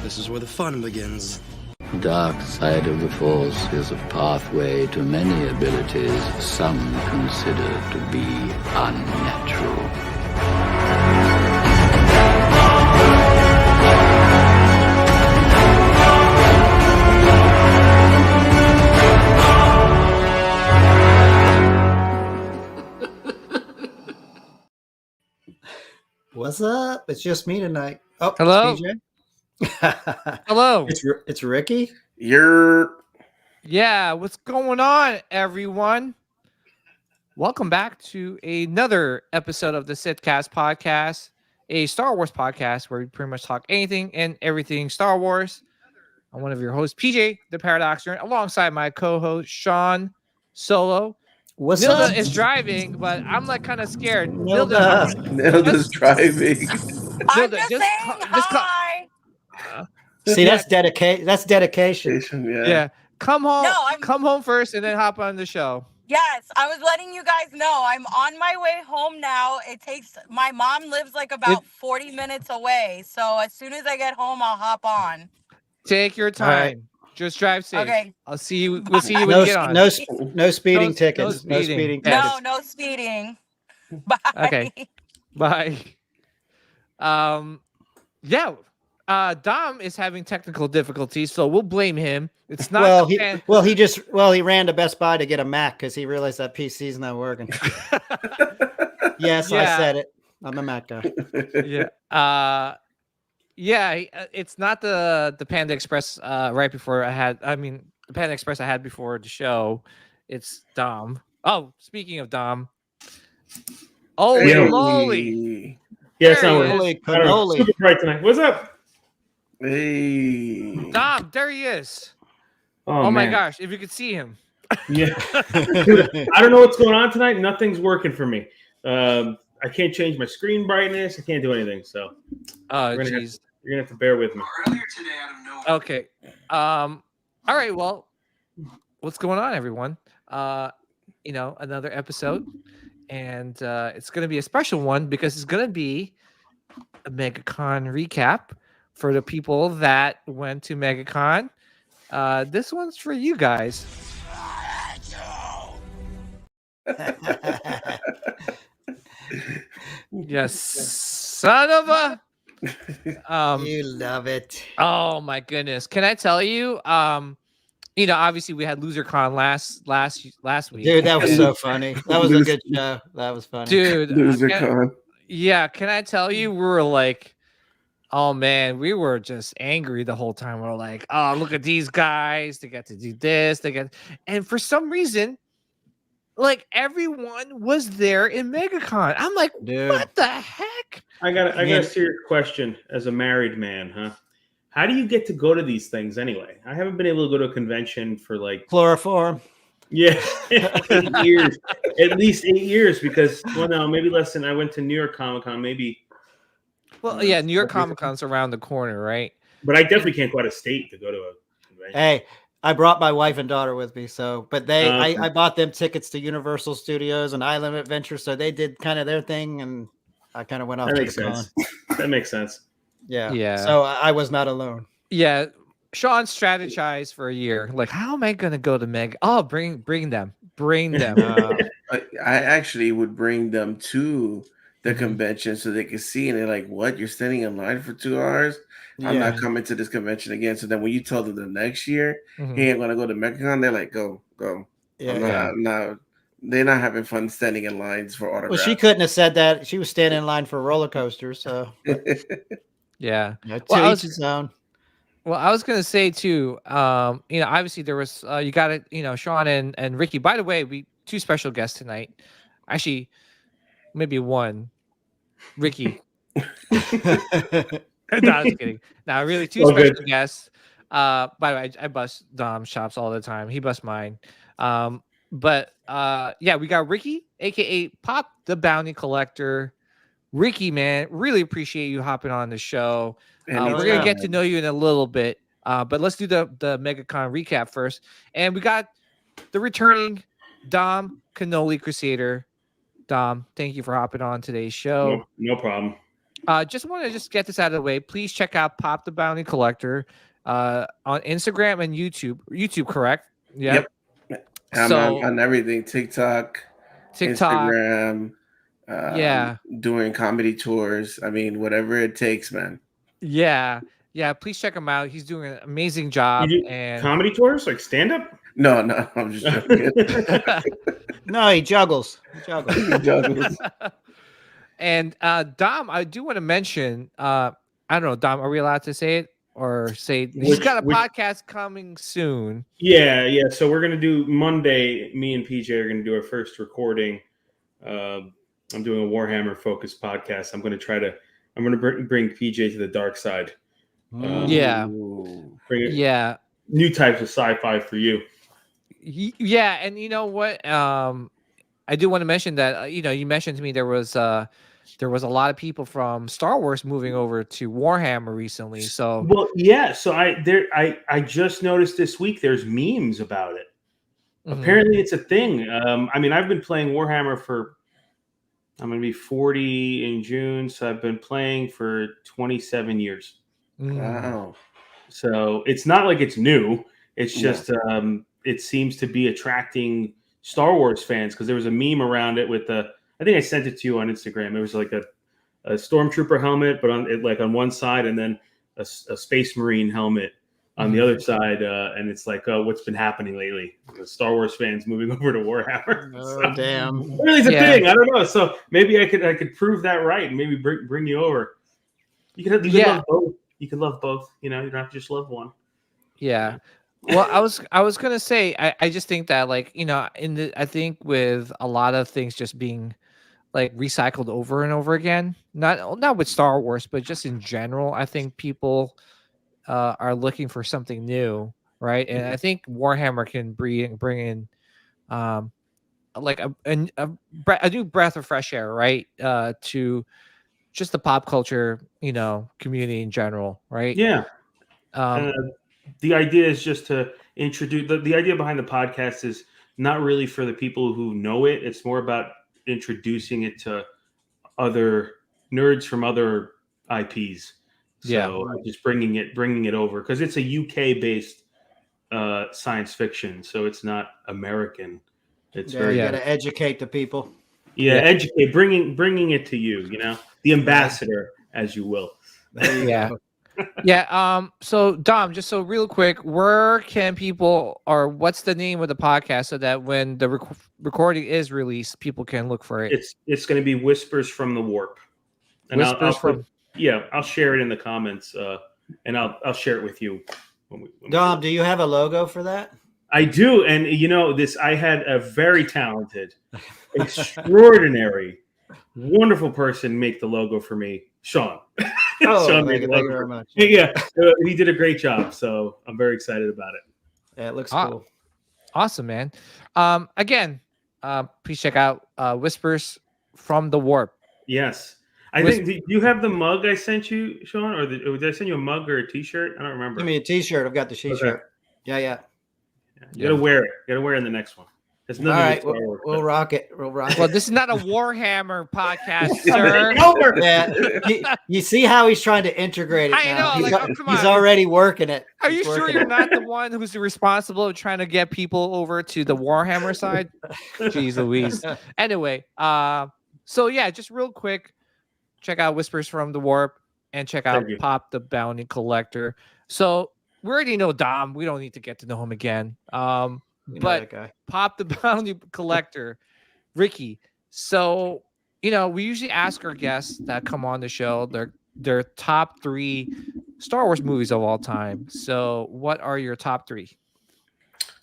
This is where the fun begins. Dark side of the Force is a pathway to many abilities some consider to be unnatural. What's up? It's just me tonight. Oh, hello. Hello. It's Ricky. Yeah, what's going on, everyone? Welcome back to another episode of the Sitcast podcast, a Star Wars podcast where we pretty much talk anything and everything Star Wars. I'm one of your hosts, PJ, the Paradoxer, alongside my co-host, Sean Solo. What's Nilda up? is driving, but I'm like kind of scared. Nilda's driving. I'm just saying hi. See, that's dedication. That's dedication. Yeah. Come home. No, come home first, and then hop on the show. Yes, I was letting you guys know I'm on my way home now. My mom lives like about 40 minutes away, so as soon as I get home, I'll hop on. Take your time. Right. Just drive safe. Okay. I'll see you. We'll see you when you get on. No speeding tickets. No speeding. No speeding. Bye. Okay. Bye. Yeah. Dom is having technical difficulties, so we'll blame him. It's not. He ran to Best Buy to get a Mac because he realized that PC's not working. Yes, I said it. I'm a Mac guy. Yeah. Yeah, it's not the Panda Express right before the Panda Express I had before the show. It's Dom. Oh, speaking of Dom. Holy moly. Yeah, it's not working. Super bright tonight. What's up? Hey. Dom, there he is. Oh my gosh, if you could see him. Yeah. Dude, I don't know what's going on tonight. Nothing's working for me. I can't change my screen brightness. I can't do anything. So you're gonna have to bear with me. Earlier today, out of nowhere. Okay. All right. Well, what's going on, everyone? Another episode, and it's going to be a special one because it's going to be a Megacon recap for the people that went to Megacon. This one's for you guys. Yes, son of a. You love it. Oh my goodness! Can I tell you? Obviously we had LoserCon last week. Dude, that was so funny. That was a good show. That was funny. Dude, LoserCon. Yeah, can I tell you? We were like, oh man, we were just angry the whole time. We were like, oh, look at these guys. They got to do this. And for some reason, like everyone was there in Megacon. I'm like, dude, what the heck? I got a serious question as a married man, huh? How do you get to go to these things anyway? I haven't been able to go to a convention for like chloroform. Yeah, 8 years, at least 8 years. Because maybe less than. I went to New York Comic Con, maybe. Well, yeah, New York Comic Con's around the corner, right? But I definitely can't go out of state to go to a convention. Hey, I brought my wife and daughter with me, I bought them tickets to Universal Studios and Island Adventure, so they did kind of their thing, and I kind of went off. That makes sense. That makes sense. Yeah. So I was not alone. Yeah. Sean strategized for a year. Like, how am I going to go to Meg? Oh, bring them. I actually would bring them to the convention so they could see, and they're like, what? You're standing in line for 2 hours? I'm not coming to this convention again. So then when you tell them the next year, he ain't going to go to Megacon, they're like, go. Yeah. They're not having fun standing in lines for autographs. Well, she couldn't have said that. She was standing in line for roller coasters. So, yeah. To each his own. Well, I was gonna say too. Obviously there was you got it. Sean and Ricky. By the way, two special guests tonight. Actually, maybe one. Ricky. No, I was kidding. No, really, two special guests. By the way, I bust Dom's chops all the time. He busts mine. But we got Ricky, aka Pop the Bounty Collector. Ricky, man, really appreciate you hopping on the show. We're gonna get to know you in a little bit. But let's do the Megacon recap first. And we got the returning Dom Cannoli Crusader. Dom, thank you for hopping on today's show. No problem. Just want to just get this out of the way. Please check out Pop the Bounty Collector on Instagram and YouTube. YouTube, correct? Yeah. Yep. I'm So on everything: TikTok, Instagram. Yeah. Doing comedy tours. I mean, whatever it takes, man. Yeah. Please check him out. He's doing an amazing job. You do And comedy tours, like stand up? No, I'm just joking. No, he juggles. He juggles. And Dom, I do want to mention. I don't know, Dom. Are we allowed to say it or say he's got a podcast coming soon? Yeah. So we're gonna do Monday. Me and PJ are gonna do our first recording. I'm doing a Warhammer focused podcast. I'm gonna bring PJ to the dark side. Yeah. New types of sci-fi for you. Yeah, and you know what? I do want to mention that you mentioned to me there was a lot of people from Star Wars moving over to Warhammer recently. So So I just noticed this week there's memes about it. Mm-hmm. Apparently, it's a thing. I mean, I've been playing Warhammer for. I'm going to be 40 in June, so I've been playing for 27 years. Wow. So it's not like it's new. It's just it seems to be attracting Star Wars fans because there was a meme around it with I think I sent it to you on Instagram. It was like a stormtrooper helmet, but on one side, and then a Space Marine helmet on the other side, and it's like, what's been happening lately? The Star Wars fans moving over to Warhammer. Oh, damn! Really, it's a thing. I don't know. So maybe I could prove that right, and maybe bring you over. You could love both. You can love both. You don't have to just love one. Yeah. Well, I was gonna say I just think that I think with a lot of things just being like recycled over and over again, not with Star Wars, but just in general, I think people are looking for something new, right? And I think Warhammer can bring in like a new breath of fresh air, right? To just the pop culture, community in general, right? Yeah. The idea is just to introduce the idea behind the podcast is not really for the people who know it. It's more about introducing it to other nerds from other IPs. So just bringing it over because it's a UK based science fiction, so it's not American. It's you got to educate the people. Educate, bringing it to you. The ambassador, as you will. So Dom, just so real quick, where can people, or what's the name of the podcast so that when the recording is released, people can look for it? It's going to be Whispers from the Warp. And I'll share it in the comments, and I'll share it with you. Dom, do you have a logo for that? I do, and I had a very talented, extraordinary, wonderful person make the logo for me, Sean. Sean thank you very much. Yeah, he did a great job, so I'm very excited about it. Yeah, it looks cool. Awesome, man. Again, please check out Whispers from the Warp. Yes. I think, do you have the mug I sent you, Sean? Or did I send you a mug or a t-shirt? I don't remember. Give me a t-shirt. I've got the t-shirt. Okay. Yeah. You gotta wear it. You gotta wear it in the next one. All right, we'll rock it. Well, this is not a Warhammer podcast, sir. Yeah. You see how he's trying to integrate it now. I know. Come on. He's already working it. Are you sure you're not the one who's responsible of trying to get people over to the Warhammer side? Jeez Louise. Anyway, so yeah, just real quick, check out Whispers from the Warp and check out Pop the Bounty Collector. So we already know Dom. We don't need to get to know him again. But Pop the Bounty Collector, Ricky. So, we usually ask our guests that come on the show their top 3 Star Wars movies of all time. So, what are your top 3?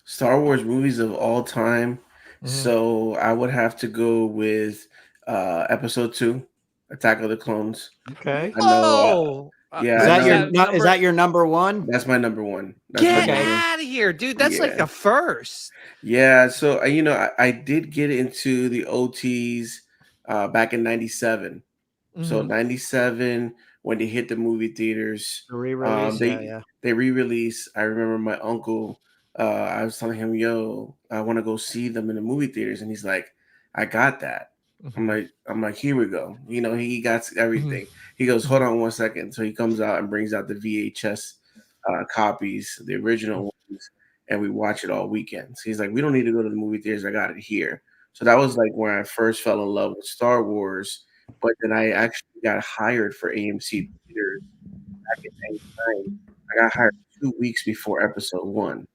Star Wars movies of all time. Mm-hmm. So, I would have to go with Episode 2, Attack of the Clones. Okay. I know. Is that your number one? That's my number one. Get out of here, dude. That's like the first. Yeah. So, I did get into the OTs back in 97. Mm-hmm. So 97, when they hit the movie theaters, the re-release, they re-release. I remember my uncle, I was telling him, yo, I want to go see them in the movie theaters. And he's like, I got that. Mhm. I'm like, here we go. You know, he got Mhm. everything. He goes, hold Mhm. on 1 second. So he comes out and brings out the VHS copies, the original ones, and we watch it all weekend. So he's like, we don't need to go to the movie theaters. I got it here. So that was like where I first fell in love with Star Wars. But then I actually got hired for AMC theaters back in '89. I got hired 2 weeks before Episode One.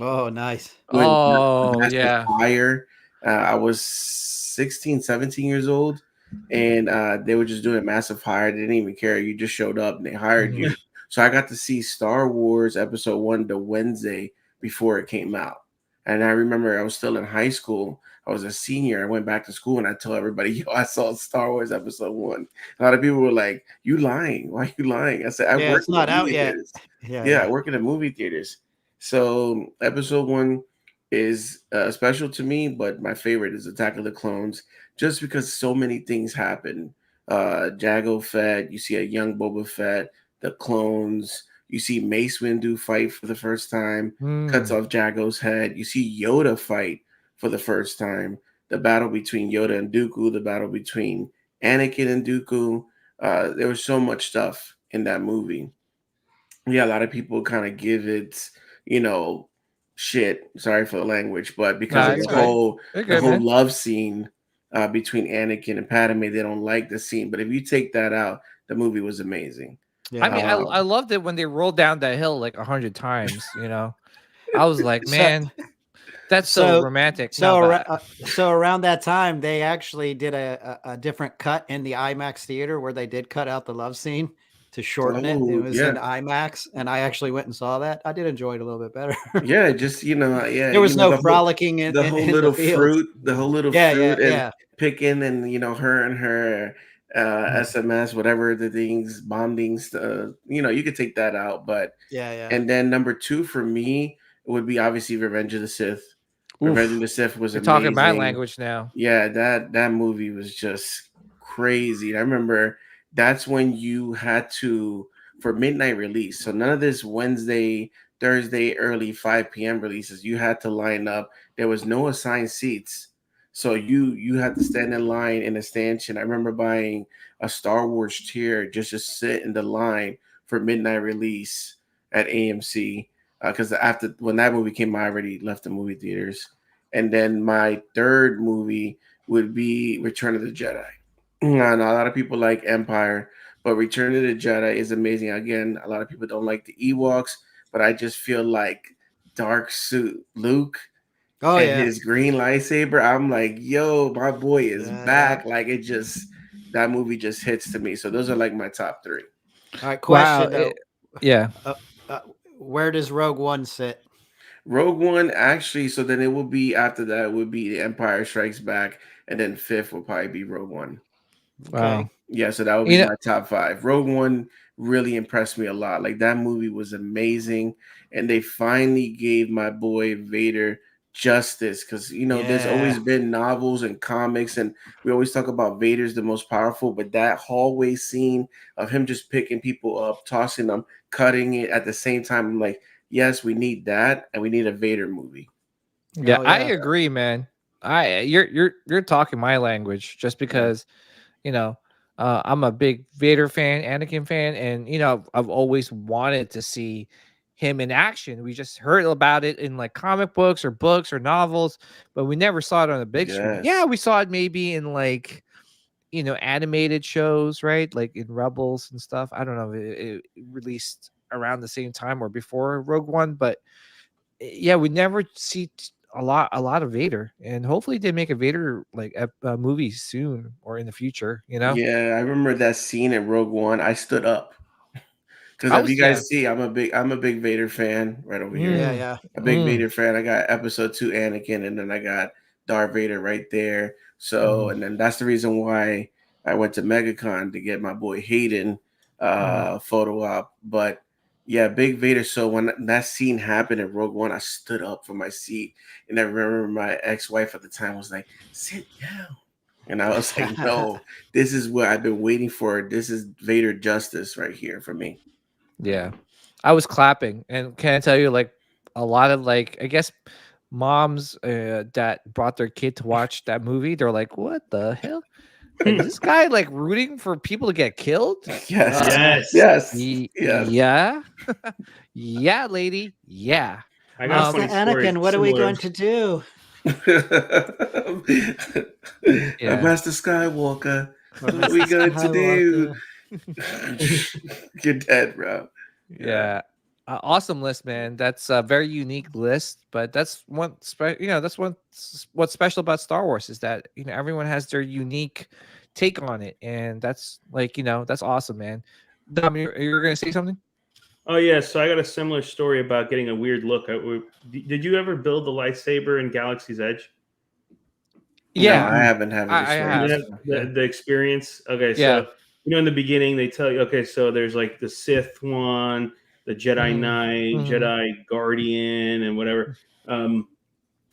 Oh, nice. Doing Oh massive yeah. fire. I was 16, 17 years old, and they were just doing a massive hire. They didn't even care. You just showed up and they hired Mhm. you. So I got to see Star Wars Episode One the Wednesday before it came out. And I remember I was still in high school. I was a senior. I went back to school and I told everybody, yo, I saw Star Wars Episode One. A lot of people were like, you lying. Why are you lying? I said, I Yeah, work it's in the not out movie yet. theaters. Yeah, Yeah, I yeah. work in the movie theaters. So Episode One is special to me, but my favorite is Attack of the Clones, just because so many things happen. Jago Fett, you see a young Boba Fett, the clones, you see Mace Windu fight for the first time, cuts Mm. off Jago's head. You see Yoda fight for the first time. The battle between Yoda and Dooku, the battle between Anakin and Dooku. There was so much stuff in that movie. Yeah, a lot of people kind of give it, you know, shit. Sorry for the language, but because Nah, of it's the all right. whole You're the good, whole man. love scene between Anakin and Padme, they don't like the scene. But if you take that out, the movie was amazing. I mean, Yeah. I Um, loved it when they rolled down that hill like 100 times. I was like, So man, that's so so romantic. No, so but so around that time, they actually did a different cut in the IMAX theater where they did cut out the love scene to shorten it. It oh was in yeah, IMAX, and I actually went and saw that. I did enjoy it a little bit better. yeah, just yeah, There was no frolicking in, the in, whole in the little fields. fruit, the whole little Yeah, yeah, fruit, and yeah. picking, and her and her Mhm. SMS, whatever the things, bondings. You could take that out, but Yeah, yeah. and then number two for me would be obviously Revenge of the Sith. Revenge of Oof. the Sith was You're talking my amazing. language now. Yeah, that movie was just crazy. I remember that's when you had to for midnight release. So none of this Wednesday, Thursday, early 5 p.m. releases. You had to line up. There was no assigned seats. So you had to stand in line in a stanchion. I remember buying a Star Wars chair just to sit in the line for midnight release at AMC. Because after when that movie came, I already left the movie theaters. And then my third movie would be Return of the Jedi. I know a lot of people like Empire, but Return of the Jedi is amazing. Again, a lot of people don't like the Ewoks, but I just feel like Dark Suit Luke Oh and yeah. his green lightsaber. I'm like, yo, my boy is Yeah, yeah. back. Like that movie just hits to me. So those are like my top three. All right, Wow. question though. Yeah. Uh, uh, where does Rogue One sit? Rogue One, actually, so then it will be after that, it would be The Empire Strikes Back, and then fifth will probably be Rogue One. Okay. Wow. Yeah, so that would be You know, my top five. Rogue One really impressed me a lot. Like that movie was amazing, and they finally gave my boy Vader justice because there's Yeah. always been novels and comics, and we always talk about Vader's the most powerful, but that hallway scene of him just picking people up, tossing them, cutting it at the same time, I'm like, yes, we need that, and we need a Vader movie. yeah, Oh I yeah. agree, man. You're talking my language just Yeah, because you know I'm a big Vader fan, Anakin fan, and I've always wanted to see him in action. We just heard about it in like comic books or novels, but we never saw it on the big screen. Yeah, yes, we saw it maybe in like animated shows, right? Like in Rebels and stuff. I don't know. It released around the same time or before Rogue One, but yeah, we never see a lot of Vader, and hopefully they make a Vader like movie soon or in the future. yeah. I remember that scene in Rogue One. I stood up. Because I if you was yeah. guys see, I'm a big Vader fan right over here. Yeah, Mm, yeah. A big mm, Vader fan. I got episode 2 Anakin, and then I got Darth Vader right there. So, mhm, and then that's the reason why I went to Megacon to get my boy Hayden mhm. photo op. But yeah, big Vader. So when that scene happened in Rogue One, I stood up from my seat, and I remember my ex-wife at the time was like, "Sit down." And I was like, no, this is what I've been waiting for. This is Vader justice right here for me. Yeah, I was clapping, and can I tell you, like a lot of like I guess moms that brought their kid to watch that movie, they're like, "What the hell?" Is this guy like rooting for people to get killed? Yes. Yeah. Yeah, lady. Yeah. I got a Master funny story. Anakin, what are we similar. going to do? Yeah. Master Skywalker, what are we going to do? You're dead, bro. Yeah. Awesome list, man. That's a very unique list, but that's what's special about Star Wars is that everyone has their unique take on it, and that's that's awesome, man. Dom, you're gonna say something? Oh yeah, so I got a similar story about getting a weird look. Did you ever build the lightsaber in Galaxy's Edge? Yeah, No, I haven't had I have. The experience. Okay, Yeah. so in the beginning they tell you, okay, so there's like the Sith one, the Jedi Knight, Jedi Guardian, and whatever. And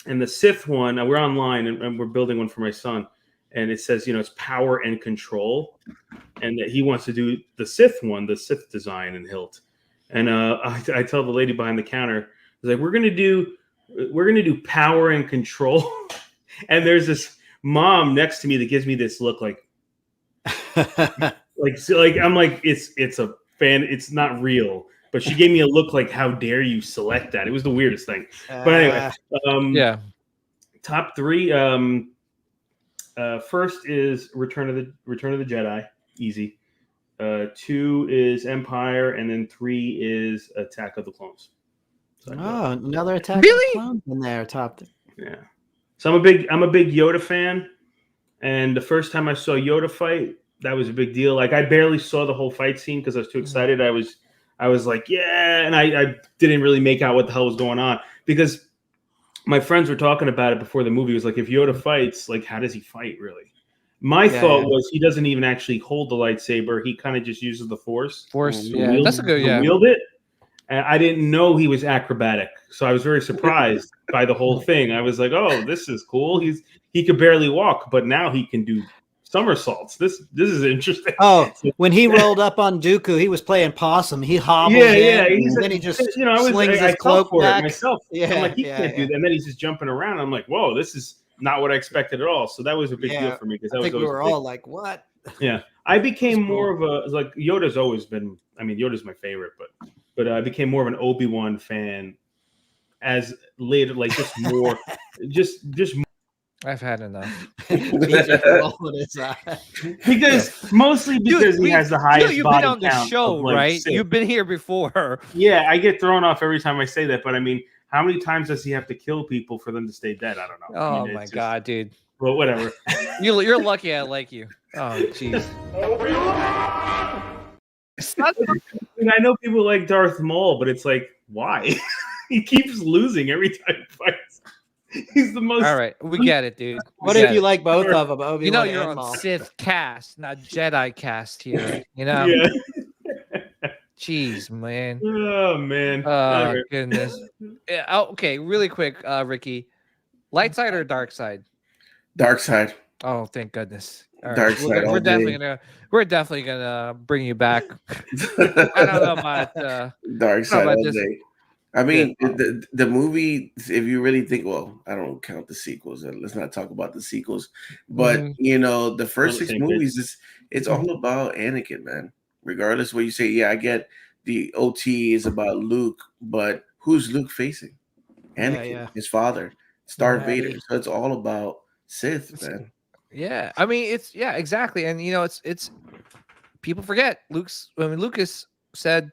the Sith one, we're online and we're building one for my son, and it says it's power and control, and that he wants to do the Sith one, the Sith design and hilt. And I tell the lady behind the counter, I was like, we're gonna do power and control. And there's this mom next to me that gives me this look like I'm like, it's a fan, it's not real. But she gave me a look like, how dare you select that? It was the weirdest thing. But anyway, top three. First is Return of the Jedi, easy. 2 is Empire, and then 3 is Attack of the Clones. So another Attack Really? of the Clones in there, top. Yeah. So I'm a big Yoda fan, and the first time I saw Yoda fight, that was a big deal. Like I barely saw the whole fight scene because I was too excited. I was like, yeah, and I didn't really make out what the hell was going on because my friends were talking about it before the movie. It was like, if Yoda fights, like, how does he fight really? My thought was he doesn't even actually hold the lightsaber. He kind of just uses the Force. That's a good wield it. And I didn't know he was acrobatic, so I was very surprised by the whole thing. I was like, "Oh, this is cool. He could barely walk, but now he can do somersaults. This is interesting." Oh, when he rolled up on Dooku, he was playing possum. He hobbled and then he just slings his cloak back. Myself. I'm like, he can't do that. And then he's just jumping around. I'm like, "Whoa, this is not what I expected at all." So that was a big deal for me because I think we were all like, "What?" Yeah, I became more of a like Yoda's always been. I mean, Yoda's my favorite, but I became more of an Obi-Wan fan as later, like just more, just. I've had enough. Because mostly because he has the highest you've body been on the count show, of, like, right? 6. You've been here before. Yeah, I get thrown off every time I say that, but I mean, how many times does he have to kill people for them to stay dead? I don't know. Oh my god, dude. Well, whatever. You're lucky I like you. Oh jeez. I know people like Darth Maul, but it's like, why? He keeps losing every time he fights. He's the most. All right, we get it, dude. What if you like both of them? Obi-Wan you're and on Maul. Sith cast, not Jedi cast here. Yeah. Jeez, man. Oh man. Oh goodness. Yeah, okay, really quick, Ricky. Light side or dark side? Dark side. Oh, thank goodness. All Dark right. side. We're definitely gonna bring you back. I don't know about dark side all day. I mean, Yeah. the movie. If you really think, well, I don't count the sequels. Let's not talk about the sequels. But the first 6 movies it's all about Anakin, man. Regardless of what you say, yeah, I get the OT is about Luke, but who's Luke facing? Anakin, his father, Darth Vader. So it's all about Sith, man. Yeah, I mean it's exactly, and it's people forget George Lucas said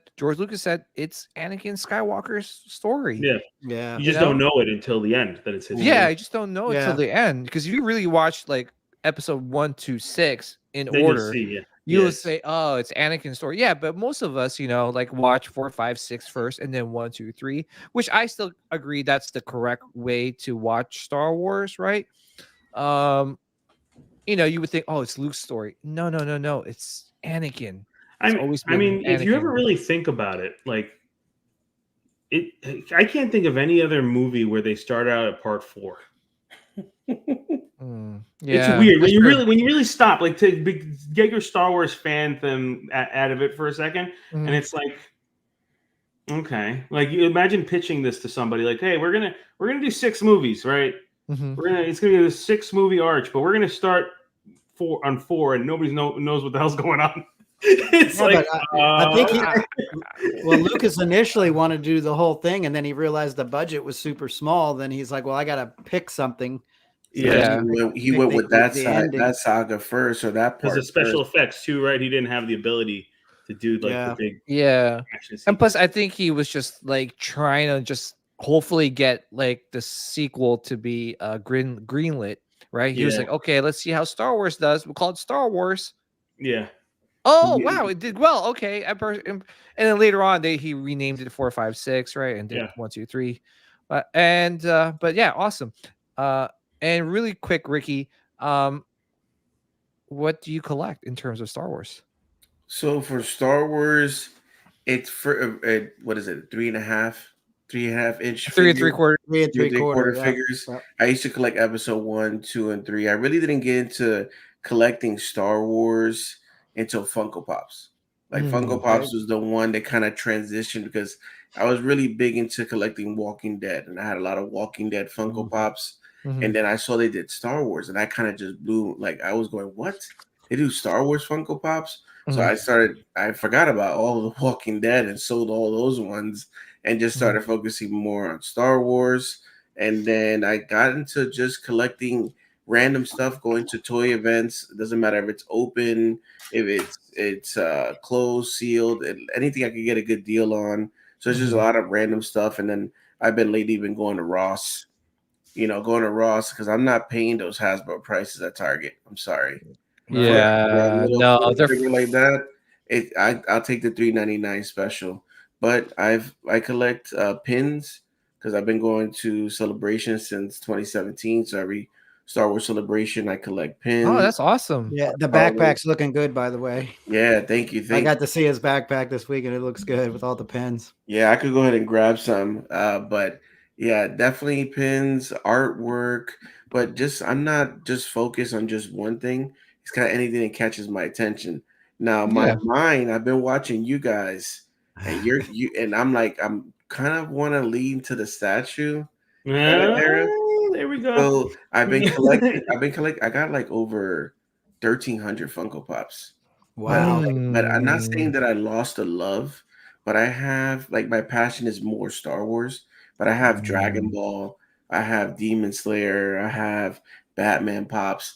it's Anakin Skywalker's story. Yeah. You just don't know it until the end that it's his. Yeah, you just don't know it till the end because if you really watch like episode 1 to 6 in then order, you'll say, "Oh, it's Anakin's story." Yeah, but most of us, like watch 4, 5, 6 first, and then 1, 2, 3, which I still agree that's the correct way to watch Star Wars, right? You would think, oh, it's Luke's story. No, it's Anakin. I mean, if you ever really think about it, like I can't think of any other movie where they start out at part 4. It's weird when you really stop, like, to get your Star Wars fandom out of it for a second, and it's like, okay, like you imagine pitching this to somebody, like, hey, we're gonna do 6 movies, right? It's gonna be a 6 movie arch, but we're gonna start 4 and nobody knows what the hell's going on. It's Yeah, like but I think well, Lucas initially wanted to do the whole thing, and then he realized the budget was super small. Then he's like, "Well, I got to pick something." So Yeah, Yeah. he went with the ending. that saga first, or that because part of special first. effects too, right? He didn't have the ability to do like Yeah. the big Yeah. action sequence. And plus, I think he was just like trying to just hopefully get like the sequel to be greenlit, right? He was Yeah. like, okay, let's see how Star Wars does. We'll call it Star Wars. Yeah. Oh Yeah. wow, it did well. Okay, and then later on, he renamed it 4, 5, 6, right? And did Yeah. 1, 2, 3. But yeah, awesome. And really quick, Ricky, what do you collect in terms of Star Wars? So for Star Wars, it's for what is it? 3.5 inch 3 and figure? 3/4. 3 and 3/4 yeah. figures. Yeah. I used to collect episode 1, 2, and 3. I really didn't get into collecting Star Wars until Funko Pops. Like Funko Pops was the one that kind of transitioned because I was really big into collecting Walking Dead, and I had a lot of Walking Dead Funko Pops. And then I saw they did Star Wars, and I kind of just blew. Like I was going, "What? They do Star Wars Funko Pops?" So I forgot about all of the Walking Dead and sold all those ones and just started focusing more on Star Wars. And then I got into just collecting random stuff, going to toy events. It doesn't matter if it's open, if it's closed, sealed, and anything I could get a good deal on. So it's just a lot of random stuff. And then I've been lately been going to Ross. Going to Ross because I'm not paying those Hasbro prices at Target. I'm sorry. Yeah, no, they're Figure like that. I'll take the $3.99 special. But I collect pins because I've been going to Celebration since 2017. So every Star Wars Celebration, I collect pins. Oh, that's awesome. Yeah, the backpack's looking good, by the way. Yeah, thank you. I got to see his backpack this week, and it looks good with all the pins. Yeah, I could go ahead and grab some. But yeah, definitely pins, artwork. But I'm not just focused on just one thing. It's kind of anything that catches my attention. Now, my mind, I've been watching you guys, and and I'm kind of want to lean to the statue. Era. There we go. So I've been collecting. I got like over 1,300 Funko Pops. Wow. But I'm not saying that I lost a love, but I have like my passion is more Star Wars. But I have Dragon Ball, I have Demon Slayer, I have Batman Pops.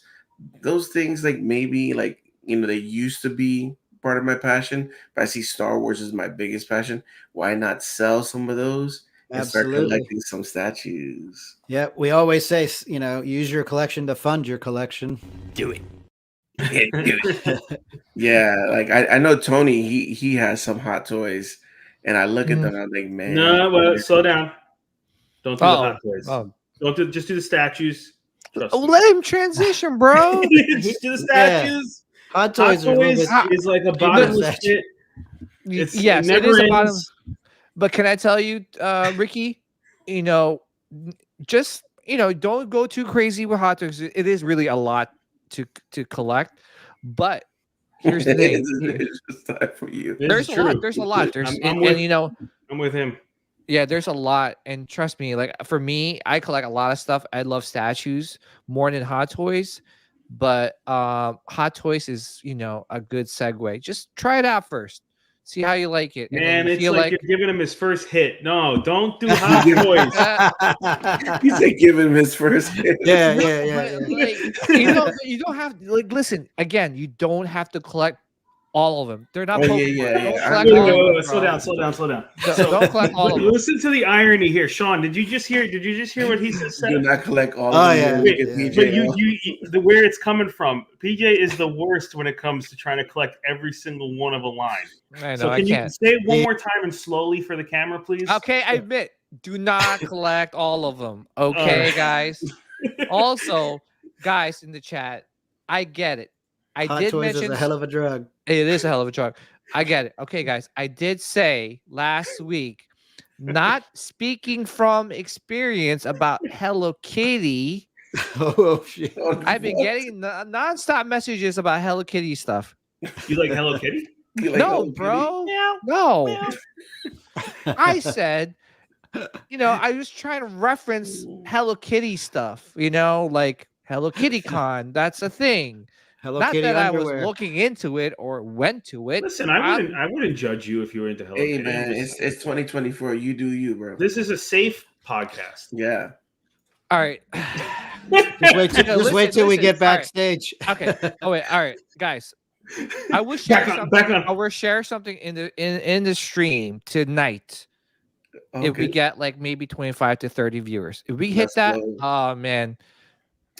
Those things like maybe like they used to be part of my passion, but I see Star Wars as my biggest passion. Why not sell some of those and start collecting some statues? Yeah, we always say, use your collection to fund your collection. Do it. Yeah, like I know Tony, he has some Hot Toys, and I look at them and I'm like, man. No, well, slow down. Don't do the Hot Toys. Oh. Just do the statues. Let him transition, bro. Just do the statues. Yeah. Hot Toys is like a bottomless pit. Yes, it is a bottom. But can I tell you, Ricky, just don't go too crazy with Hot Toys. It is really a lot to collect. But here's the thing. There's a lot. There's a lot. I'm with him. Yeah, there's a lot, and trust me, like for me, I collect a lot of stuff. I love statues more than Hot Toys, but Hot Toys is a good segue. Just try it out first, see how you like it. Man, it's like you're giving him his first hit. No, don't do Hot Toys. You say giving him his first hit. Yeah. Like, you don't have to listen again. You don't have to collect all of them. They're not. Slow down. Don't collect all of them. Listen to the irony here, Sean. Did you just hear what he said? Do not collect all of them. But where it's coming from, PJ is the worst when it comes to trying to collect every single one of a line. I know. So can you say it one more time and slowly for the camera, please? Okay, I admit, do not collect all of them. Okay, guys. Also, guys in the chat, I get it. Hot Toys is a hell of a drug. It is a hell of a drug. I get it. Okay, guys. I did say last week, not speaking from experience about Hello Kitty. Oh shit! I've been getting nonstop messages about Hello Kitty stuff. You like Hello Kitty? No, bro. No. I said, I was trying to reference Hello Kitty stuff. Like Hello Kitty Con. That's a thing. Hello Not Kitty that I was underwear. looking into it or went to it. Listen, I wouldn't judge you if you were into Hello Hey Kitty. man, it's 2024. You do you, bro. This is a safe podcast. Yeah. All right. Just wait till we get All right. backstage. Okay. Oh wait. All right, guys. I will Back share on, something. back on. I will share something in the stream tonight. Okay. If we get like maybe 25 to 30 viewers, if we hit Let's that, go. oh man,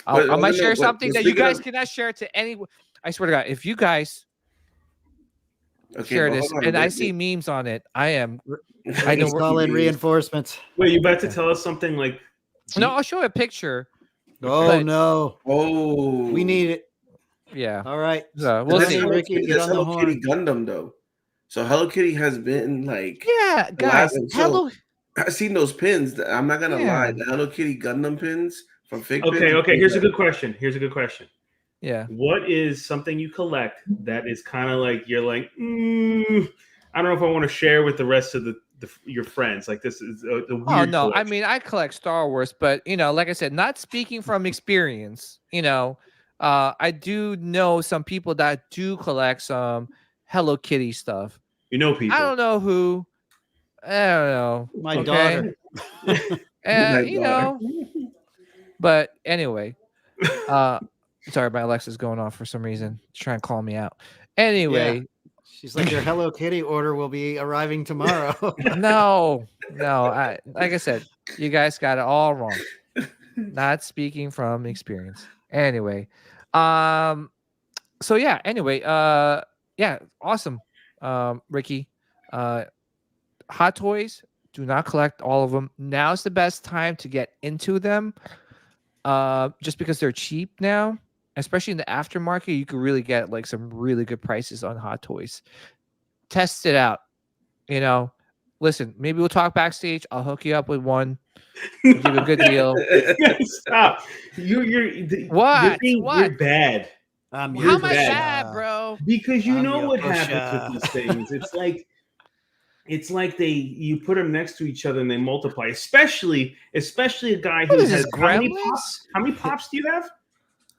But- I might no, share but something that you speaking guys of- cannot share to anyone. I swear to God, if you guys Okay, share but this hold on, and I wait, see memes on it, I know He's calling reinforcements. Wait, you about to tell us something like? No, I'll show a picture. Oh But- no, Oh, we need it. Yeah. All right, So we'll That's see. Ricky, get That's on the Hello Kitty horn. Gundam though. So Hello Kitty has been like, Yeah, guys. and so- Hello. I've seen those pins. I'm not gonna Yeah. lie, the Hello Kitty Gundam pins from Fig Okay, Pins. okay. Here's a good question. Yeah. What is something you collect that is kind of like you're like, I don't know if I want to share with the rest of your friends. Like this is the weird. Oh no, I collection. mean I collect Star Wars, but like I said, not speaking from experience. I do know some people that do collect some Hello Kitty stuff. You know people. I don't know who. I don't know. My okay? daughter. But anyway, sorry, my Alexa's going off for some reason. She's trying to call me out. Anyway, She's like, your Hello Kitty order will be arriving tomorrow. no. Like I said, you guys got it all wrong. Not speaking from experience. Anyway, so yeah. Anyway, yeah, awesome, Ricky. Hot Toys. Do not collect all of them. Now's the best time to get into them. Just because they're cheap now, especially in the aftermarket, you could really get like some really good prices on Hot Toys. Test it out. Listen, maybe we'll talk backstage. I'll hook you up with one. I'll give you a good deal. Stop. What? You're bad. How am You're I bad, bro? Because you I'm know your what pusher. happens with these things. It's like you put them next to each other and they multiply. Especially a guy who What is has this, how many Gremlins? pops? How many pops do you have?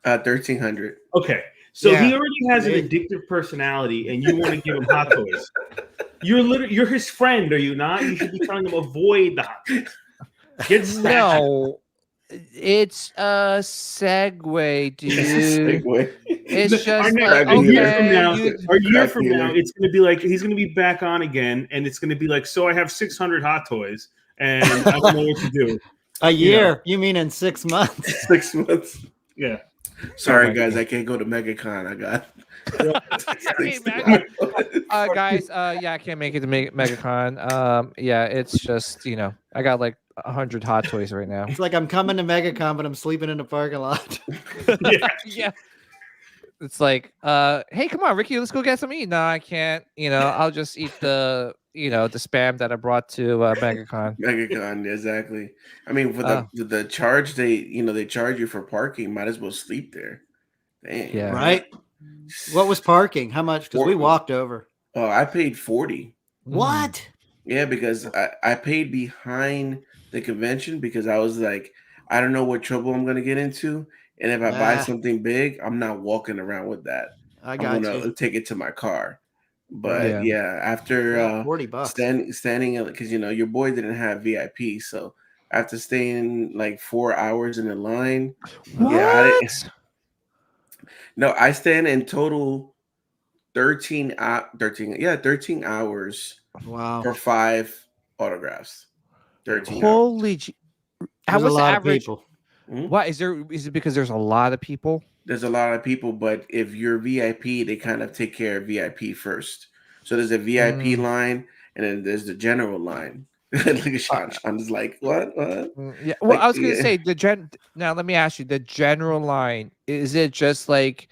1300. Okay, so Yeah. he already has an addictive personality, and you want to give him Hot Toys. You're his friend, are you not? You should be telling him avoid the Hot Toys. Get stacked. No, it's a segue, dude. It's just like, a year okay, from now, Crack it's going to be like he's going to be back on again, and it's going to be like, so I have 600 Hot Toys, and I don't know what to do. A year? You mean in 6 months? 6 months. Yeah. Sorry, guys, I can't go to Megacon. I got. Guys, yeah, I can't make it to Megacon. Yeah, it's just I got like 100 Hot Toys right now. It's like I'm coming to Megacon, but I'm sleeping in the parking lot. Yeah. It's like, hey, come on, Ricky, let's go get some eat. No, I can't. I'll just eat the spam that I brought to Megacon. Megacon, exactly. I mean, for the charge, they charge you for parking. Might as well sleep there. Dang. Yeah. Right? What was parking? How much? Because we walked over. Oh, I paid 40. What? Yeah, because I paid behind the convention because I was like, I don't know what trouble I'm gonna get into, and if I buy something big, I'm not walking around with that. I'm gonna take it to my car. But yeah, after $40 standing because your boy didn't have VIP, so after staying like 4 hours in the line, What? I stand in total 13 hours. Wow. For 5 autographs. 13 Holy There's a lot of people. What is it because there's a lot of people? There's a lot of people, but if you're VIP, they kind of take care of VIP first. So there's a VIP line, and then there's the general line. Look at Sean. I'm just like, what? Yeah. Well, I was gonna say now let me ask you, the general line, is it just like,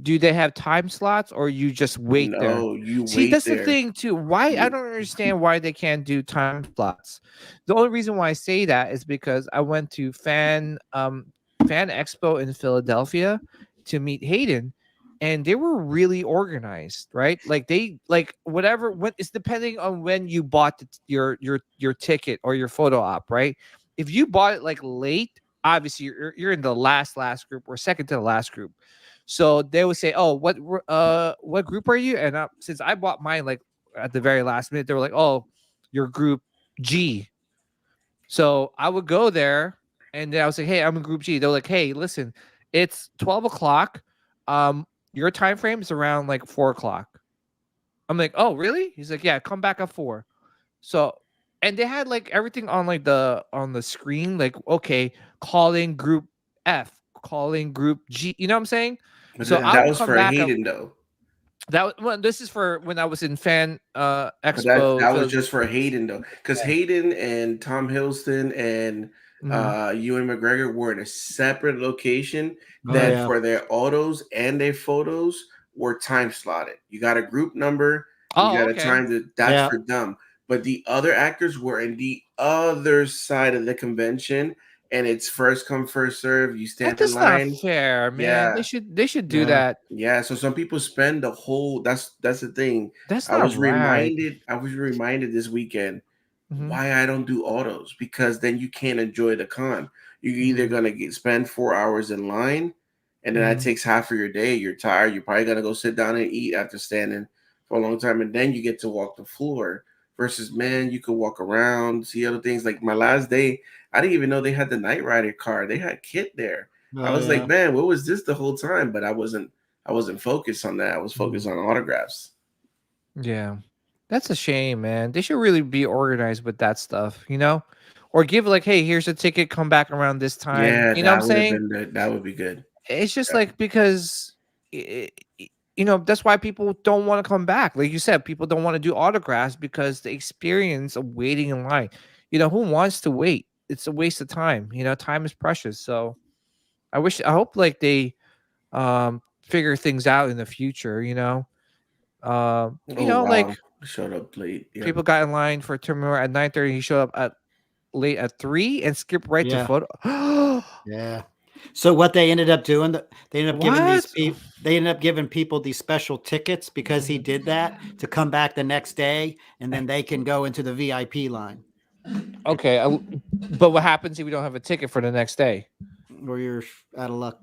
do they have time slots or you just wait there? No, you See, wait that's there. the thing too. Why I don't understand why they can't do time slots. The only reason why I say that is because I went to Fan Expo in Philadelphia to meet Hayden, and they were really organized, right? Like whatever it's depending on when you bought your ticket or your photo op, right? If you bought it like late, obviously you're in the last group or second to the last group. So they would say, "Oh, what group are you?" And since I bought mine like at the very last minute, they were like, "Oh, you're group G." So I would go there, and then I was like, "Hey, I'm in group G." They're like, "Hey, listen, it's 12 o'clock. Your time frame is around like 4 o'clock." I'm like, "Oh, really?" He's like, "Yeah, come back at 4." So, and they had like everything on like on the screen, like, okay, calling group F, calling group G. You know what I'm saying? But So I that would was come for back up. Hayden though. This is for when I was in fan But that expo. was So just for Hayden though, because Hayden and Tom Hiddleston and Ewan McGregor were in a separate location Oh that yeah. for their autos and their photos were time slotted. You got a group number, you oh, got a okay. time that's Yeah. for them. But the other actors were in the other side of the convention, and it's first come, first serve. You stand in That's not line. fair, man. Yeah. They should do Yeah. that. Yeah, so some people spend the whole that's the thing. That's not right. I was reminded this weekend Mhm. why I don't do autos because then you can't enjoy the con. You're either Mhm. gonna spend 4 hours in line, and then that Mhm. takes half of your day. You're tired. You're probably gonna go sit down and eat after standing for a long time, and then you get to walk the floor. Versus, man, you could walk around, see other things. Like my last day, I didn't even know they had the Night Rider car. They had Kit there. I Oh was like, yeah. man, what was this the whole time? But I wasn't focused on that. I was focused Mhm. on autographs. Yeah. That's a shame, man. They should really be organized with that stuff, you know? Or give like, hey, here's a ticket, come back around this time. Yeah, You know what I'm that would have saying? been that would be good. It's just Yeah. like because that's why people don't want to come back. Like you said, people don't want to do autographs because the experience of waiting in line. Who wants to wait? It's a waste of time. Time is precious. So I hope like they figure things out in the future, Oh wow, like showed up late. Yep. people got in line for Terminator at 9:30. He showed up at late at 3 and skipped right to Yeah. photo. Yeah. So what they ended up doing, they ended up giving What? people these special tickets because he did that to come back the next day, and then they can go into the VIP line Okay, but what happens if we don't have a ticket for the next day? where you're out of luck.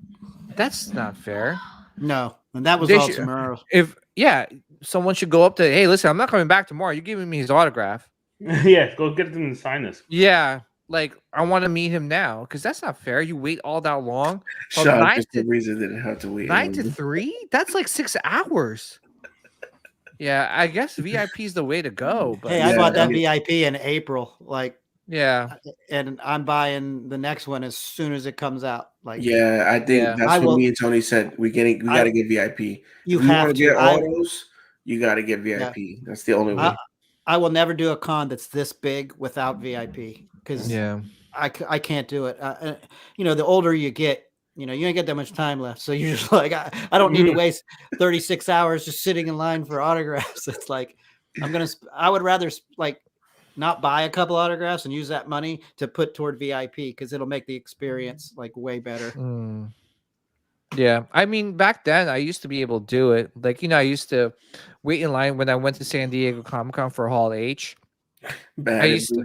That's not fair. No, and that was They all should, tomorrow. someone should go up to, hey, listen, I'm not coming back tomorrow. You're giving me his autograph. Yeah, go get them to sign this. Yeah, like I want to meet him now because that's not fair. You wait all that long from Sean, nine for to some reason, didn't have to wait. 3. That's like 6 hours. Yeah, I guess VIP is the way to go. But Hey, I bought that VIP in April, yeah, and I'm buying the next one as soon as it comes out. Yeah, I think that's what me and Tony said. We got to get VIP. You If you have want to to. get autos, you got to get VIP. Yeah. That's the only way. I will never do a con that's this big without VIP because I can't do it. The older you get, you ain't get that much time left. So you're just like, I don't need to waste 36 hours just sitting in line for autographs. It's like, I would rather not buy a couple autographs and use that money to put toward VIP because it'll make the experience way better. Yeah, I mean, back then I used to be able to do it. Like, I used to wait in line when I went to San Diego Comic Con for Hall H. I used to,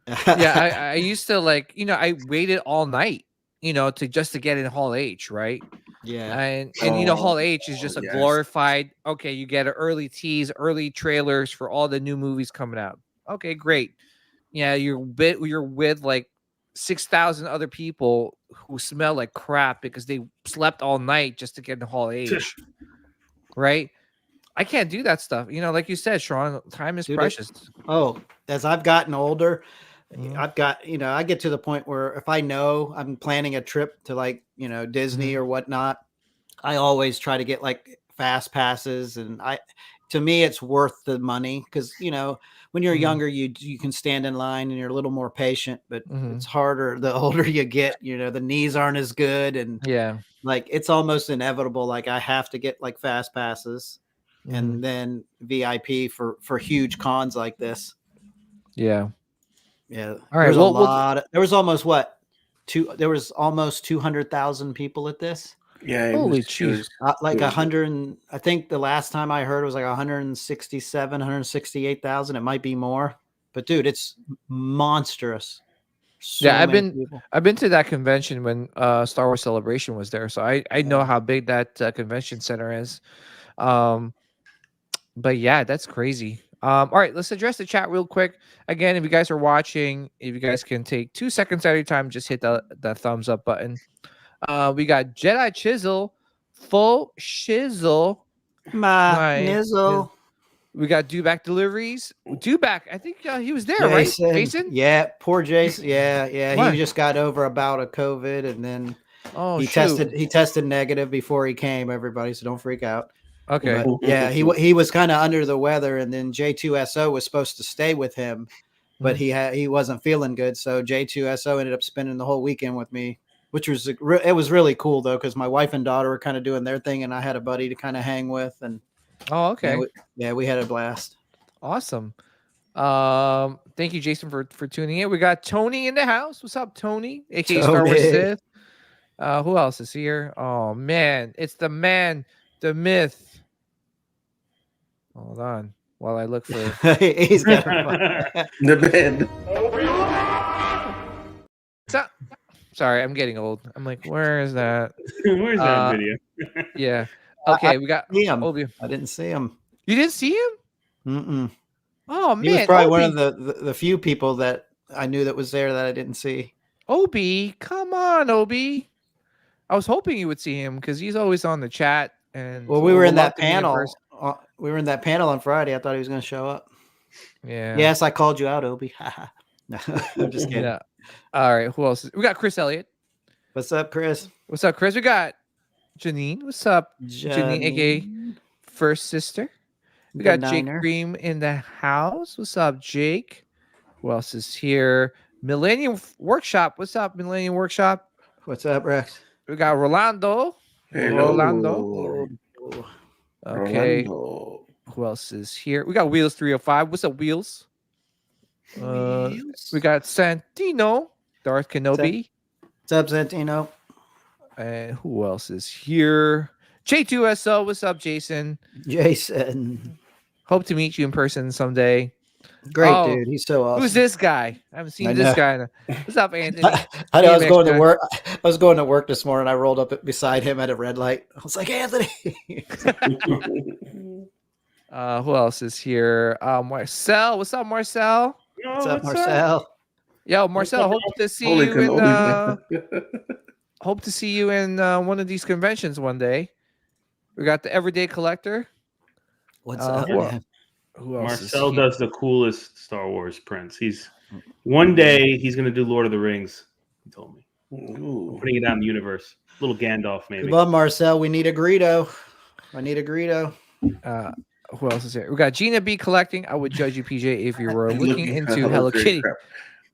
I used to I waited all night, to get in Hall H, right? Yeah, and Hall H is just a glorified. Okay, you get an early tease, early trailers for all the new movies coming out. Okay, great. Yeah, you're with like 6,000 other people who smell like crap because they slept all night just to get in Hall H. Right? I can't do that stuff. Like you said, Sean, time is precious. As I've gotten older, I've got, I get to the point where if I know I'm planning a trip to Disney or whatnot, I always try to get fast passes. And to me, it's worth the money because, when you're younger, you can stand in line and you're a little more patient, but it's harder the older you get. The knees aren't as good, and it's almost inevitable. I have to get fast passes and then VIP for huge cons like this. Yeah. Yeah. All right. There was almost 200,000 people at this. Yeah. Holy jeez. 100. I think the last time I heard it was 168,000. It might be more, but dude, it's monstrous. So Yeah, many people. I've been to that convention when Star Wars Celebration was there, so I know how big that convention center is. Um, but yeah, that's crazy. All right, let's address the chat real quick. Again, if you guys are watching, if you guys can take 2 seconds at a time, just hit the thumbs up button. We got Jedi Chisel, full shizzle. My My nizzle. we got Dewback deliveries. Dewback, I think he was there, right? Jason? Yeah, poor Jason. Yeah. What? He just got over a bout of COVID, and then Oh, he tested negative before he came. Everybody, so don't freak out. Okay. But yeah, he was kind of under the weather, and then J2SO was supposed to stay with him, but he wasn't feeling good. So J2SO ended up spending the whole weekend with me, which was it was really cool though, because my wife and daughter were kind of doing their thing, and I had a buddy to kind of hang with, and Oh, okay. we had a blast. Awesome. Thank you, Jason, for tuning in. We got Tony in the house. What's up, Tony? AKA Star Wars Sith. Who else is here? Oh man, it's the man, the myth. Hold on while I look for He's got the bed. Sorry, I'm getting old. I'm like, where is that? Where's that video? Yeah. Okay, we got him. Obi. I didn't see him. You didn't see him? Mm-mm. Oh man, he was probably Obi. one of the few people that I knew that was there that I didn't see. Obi, come on, Obi. I was hoping you would see him because he's always on the chat. And well, we were in that panel. We were in that panel on Friday. I thought he was going to show up. Yeah. Yes, I called you out, Obi. No, I'm just kidding. Yeah. All right. Who else? We got Chris Elliott. What's up, Chris? What's up, Chris? We got Janine. What's up, Janine, aka First Sister? We got Jake Cream in the house. What's up, Jake? Who else is here? Millennium Workshop. What's up, Millennium Workshop? What's up, Rex? We got Rolando. Hello. Rolando. Okay. Rolando. Who else is here? We got Wheels 305. What's up, Wheels? We got Santino, Darth Kenobi. What's up, Santino? And who else is here? J2SO. What's up, Jason? Jason. Hope to meet you in person someday. Great dude. He's so awesome. Who's this guy? I haven't seen this guy. What's up, Anthony? I know. I was going to work. I was going to work this morning. I rolled up beside him at a red light. I was like, Anthony. Who else is here? Marcel. What's up, Marcel? What's up, Marcel? Yo, Marcel. Hope to see you in. Hope to see you in one of these conventions one day. We got the Everyday Collector. What's up, man? Who else Marcel does the coolest Star Wars prints. One day he's going to do Lord of the Rings. He told me. Ooh. Putting it out in the universe. Little Gandalf, maybe. Love Marcel. We need a Greedo. I need a Greedo. Who else is here? We got Gina B collecting. I would judge you, PJ, if you were looking into Hello Kitty.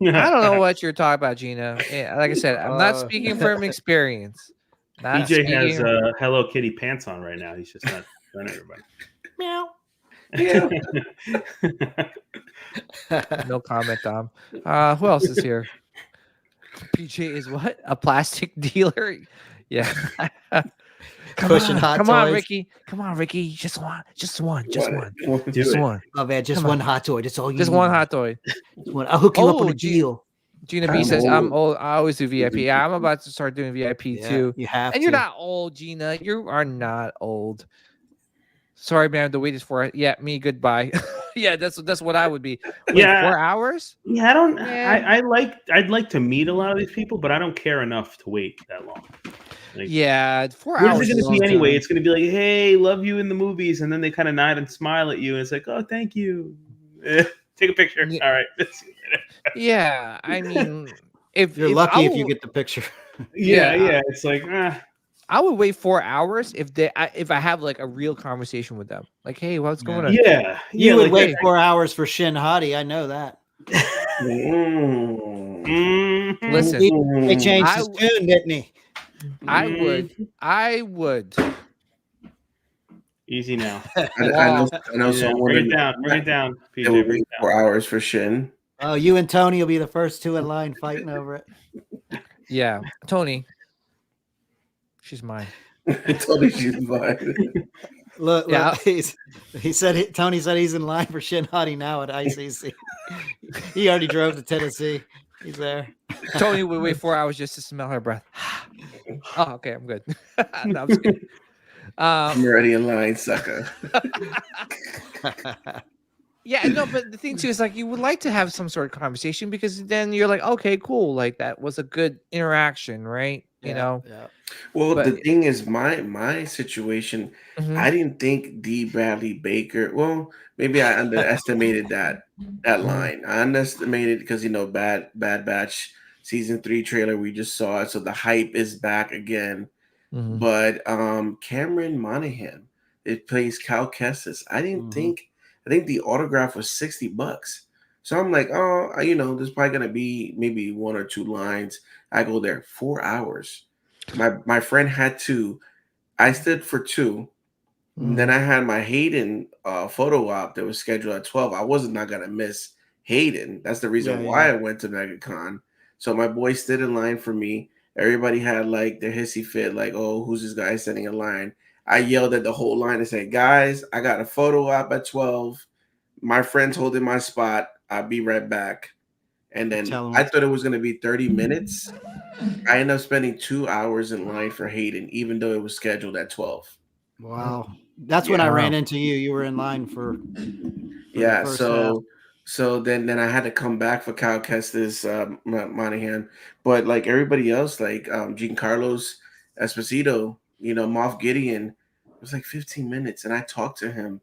I don't know what you're talking about, Gina. Yeah, like I said, I'm not speaking from experience. PJ has Hello Kitty pants on right now. He's just not showing everybody. Meow. No comment, Dom. Who else is here? PJ is what? A plastic dealer? Yeah. Come on, Ricky. Come on, Ricky. Just one. Oh man, just one hot toy. That's all you Just need. one hot toy. I'll hook you up with a deal. Gina B says, I'm old. I always do VIP. Yeah, I'm about to start doing VIP too. You have and you're not old, Gina. You are not old. Sorry, man. The wait is for me. Goodbye. Yeah, that's what I would be. Wait, 4 hours? Yeah, I'd like to meet a lot of these people, but I don't care enough to wait that long. Like, 4 hours. What is it going to be anyway? It's going to be like, hey, love you in the movies, and then they kind of nod and smile at you, and it's like, oh, thank you. Take a picture. Yeah. All right. Yeah, I mean, if you're lucky if you get the picture. Yeah. It's like, I would wait 4 hours if I have like a real conversation with them. Like, hey, what's going on? Yeah. You would wait 4 hours for Shin Hati. I know that. Listen, he changed his tune, didn't he? I would. Easy now. I know someone. Bring it down. It will be 4 hours for Shin. Oh, you and Tony will be the first two in line fighting over it. Yeah, Tony. She's mine. Tony, she's mine. Look, Tony said he's in line for Shin Hati now at ICC. He already drove to Tennessee. He's there. Tony would wait 4 hours just to smell her breath. Oh, okay, I'm good. No, I'm just kidding. I'm already in line, sucker. Yeah, no, but the thing too is like you would like to have some sort of conversation because then you're like, okay, cool, like that was a good interaction, right? You know, Yeah. Well, but the thing is, my situation, Mhm. I didn't think D. Bradley Baker. Well, maybe I underestimated that line. I underestimated because Bad Batch season 3 trailer we just saw it, so the hype is back again. Mhm. But Cameron Monaghan, it plays Cal Kestis. I didn't Mhm. think. I think the autograph was $60. So I'm like, oh, there's probably gonna be maybe one or two lines. I go there 4 hours. My friend had two. I stood for two. And then Mhm. I had my Hayden photo op that was scheduled at 12. I wasn't not gonna miss Hayden. That's the reason why I went to MegaCon. So my boy stood in line for me. Everybody had like their hissy fit, like, oh, who's this guy standing in line? I yelled at the whole line and said, guys, I got a photo op at 12. My friend's holding my spot. I'll be right back. And then Tell him I thought it was gonna be 30 minutes. I ended up spending 2 hours in line for Hayden, even though it was scheduled at 12. Wow. That's when Yeah. I Wow. ran into you. You were in line for the Yeah, first half. so then I had to come back for Kyle Kestis, Monahan, but like everybody else, like Giancarlos Esposito, Moff Gideon, it was like 15 minutes, and I talked to him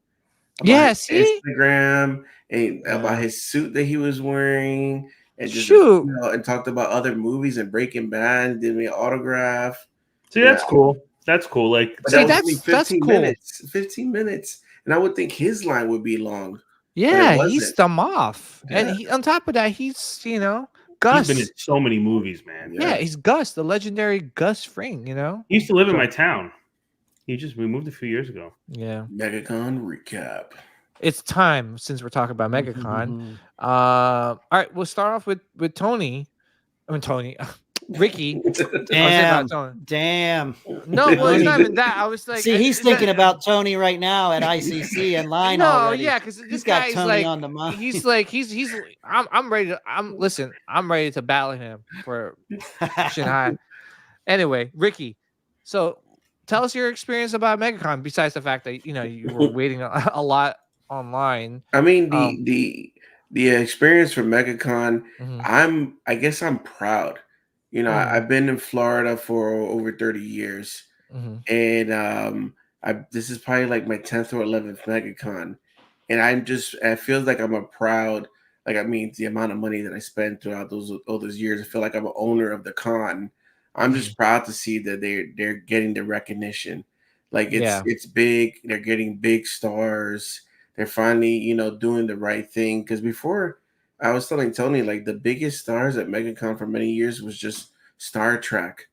about Yeah, his see? Instagram and about Yeah. his suit that he was wearing, and just Shoot. and talked about other movies and Breaking Bad, did me an autograph. See, Yeah, that's cool. That's cool. Like, but See, that was only that's 15 cool. minutes. 15 minutes, and I would think his line would be long, but it Yeah, he's wasn't. the Moff. And Yeah. he on top of that, he's, he's been Gus. in so many movies, man. Yeah, he's Gus, the legendary Gus Fring, He used to live in So- my town. We moved a few years ago. Yeah. Megacon Recap. It's time since we're talking about Megacon. Mhm. All right, we'll start off with Tony. I mean Tony. Ricky. I was thinking Damn. about Tony. Damn. No, well, it's Tony. not even that. I was like, See, he's is thinking that- about Tony right now at ICC and line No, already. yeah, because this He's got guy's Tony like, on the mind. he's like, he's. I'm ready to. I'm ready to battle him for Shanghai. Anyway, Ricky, so tell us your experience about MegaCon. Besides the fact that you were waiting a lot online. I mean, Um, the experience for Megacon, mhm. I guess I'm proud. Mhm. I've been in Florida for over 30 years, Mhm. and this is probably like my 10th or 11th MegaCon, and I feel like I'm a proud. Like, I mean, the amount of money that I spent throughout all those years, I feel like I'm an owner of the con. I'm just proud to see that they're getting the recognition. Like, Yeah. it's big. They're getting big stars. They're finally, doing the right thing. Because before, I was telling Tony, like, the biggest stars at MegaCon for many years was just Star Trek,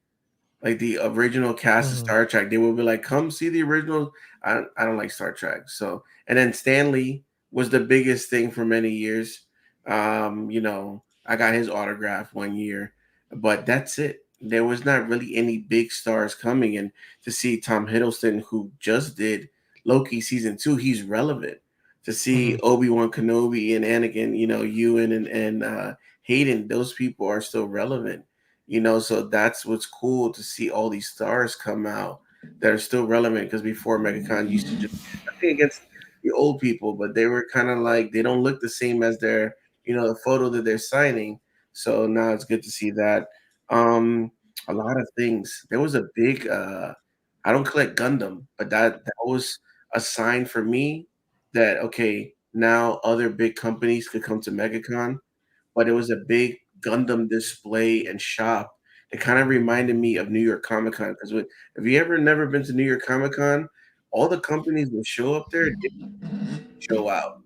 like the original cast of Mhm. Star Trek. They would be like, "Come see the original." I don't like Star Trek, so and then Stanley was the biggest thing for many years. I got his autograph one year, but that's it. There was not really any big stars coming, and to see Tom Hiddleston, who just did Loki season 2, he's relevant. To see Mhm. Obi-Wan Kenobi and Anakin, Ewan and Hayden, those people are still relevant. So that's what's cool to see all these stars come out that are still relevant, because before MegaCon used to just nothing against the old people, but they were kind of like they don't look the same as their the photo that they're signing. So now it's good to see that. Um a lot of things. There was a big I don't collect Gundam, but that was a sign for me that okay, now other big companies could come to MegaCon, but it was a big Gundam display and shop. It kind of reminded me of New York Comic Con, because if you ever never been to New York Comic Con, all the companies that show up there, they show out.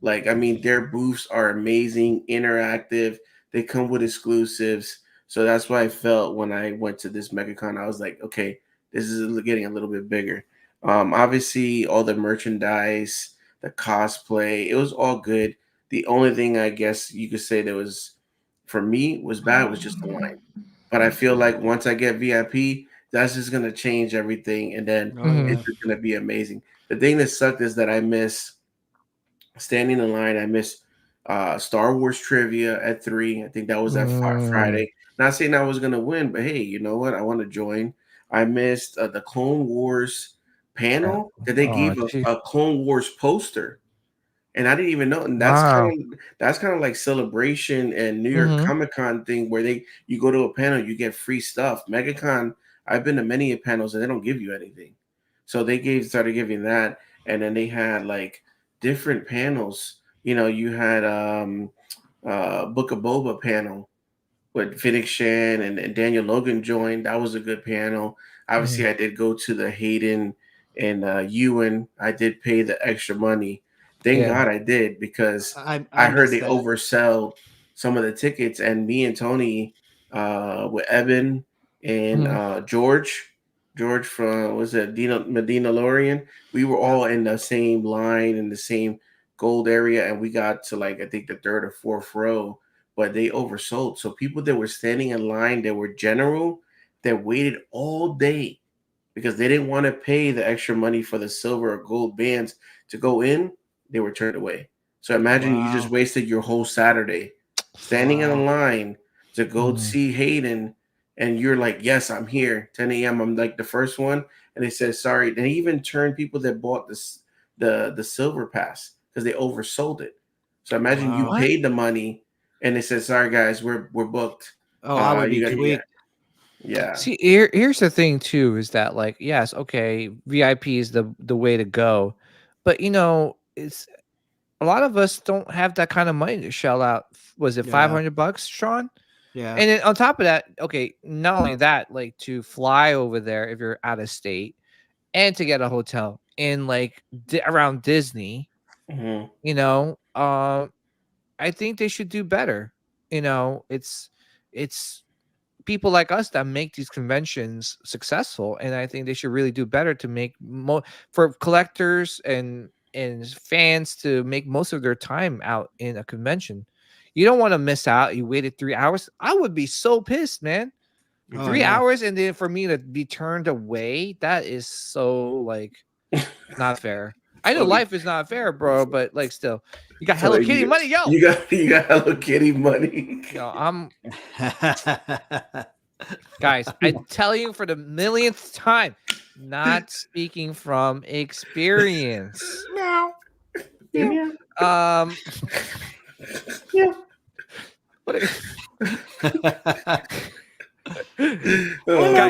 Like, I mean, their booths are amazing, interactive. They come with exclusives. So that's why I felt when I went to this MegaCon. I was like, okay, this is getting a little bit bigger. Obviously, all the merchandise, the cosplay, it was all good. The only thing I guess you could say that was for me was bad was just the line. But I feel like once I get VIP, that's just gonna change everything, and then Oh, yeah. it's just gonna be amazing. The thing that sucked is that I miss standing in line. I miss Star Wars trivia at 3. I think that was at Friday. Not saying I was gonna win, but hey, you know what? I want to join. I missed the Clone Wars panel that they gave a Clone Wars poster, and I didn't even know. And that's kind of like Celebration and New York Comic Con thing where you go to a panel, you get free stuff. MegaCon, I've been to many panels and they don't give you anything, so they started giving that, and then they had like different panels. You had Book of Boba panel with Fennec Shan and Daniel Logan joined. That was a good panel. Obviously, I did go to the Hayden and Ewan. I did pay the extra money. Thank God I did, because I heard they oversell some of the tickets. And me and Tony, with Evan and George from, was it Medina Lorian? We were all in the same line in the same gold area, and we got to like I think the third or fourth row, but they oversold. So people that were standing in line that were general, that waited all day because they didn't want to pay the extra money for the silver or gold bands to go in, they were turned away. So imagine you just wasted your whole Saturday standing in a line to go see Hayden, and you're like, yes, I'm here. 10 a.m. I'm like the first one. And they said, sorry. They even turned people that bought the silver pass because they oversold it. So imagine you paid the money and they said, sorry guys, we're booked. Oh, I would be tweaked. Yeah. See, here's the thing too, is that like, yes, okay, VIP is the way to go, but it's a lot of us don't have that kind of money to shell out. Was it $500, Sean? Yeah. And then on top of that, okay, not only that, like to fly over there if you're out of state, and to get a hotel in like around Disney, I think they should do better. It's people like us that make these conventions successful, and I think they should really do better to make for collectors and fans to make most of their time out in a convention. You don't want to miss out. You waited 3 hours. I would be so pissed, man. 3 hours, and then for me to be turned away, that is so like not fair. I know life is not fair, bro, but like still, you got Hello Kitty money, yo. You got Hello Kitty money. Yo, guys, I'm telling you for the millionth time, not speaking from experience. No. Yeah. What? Guys,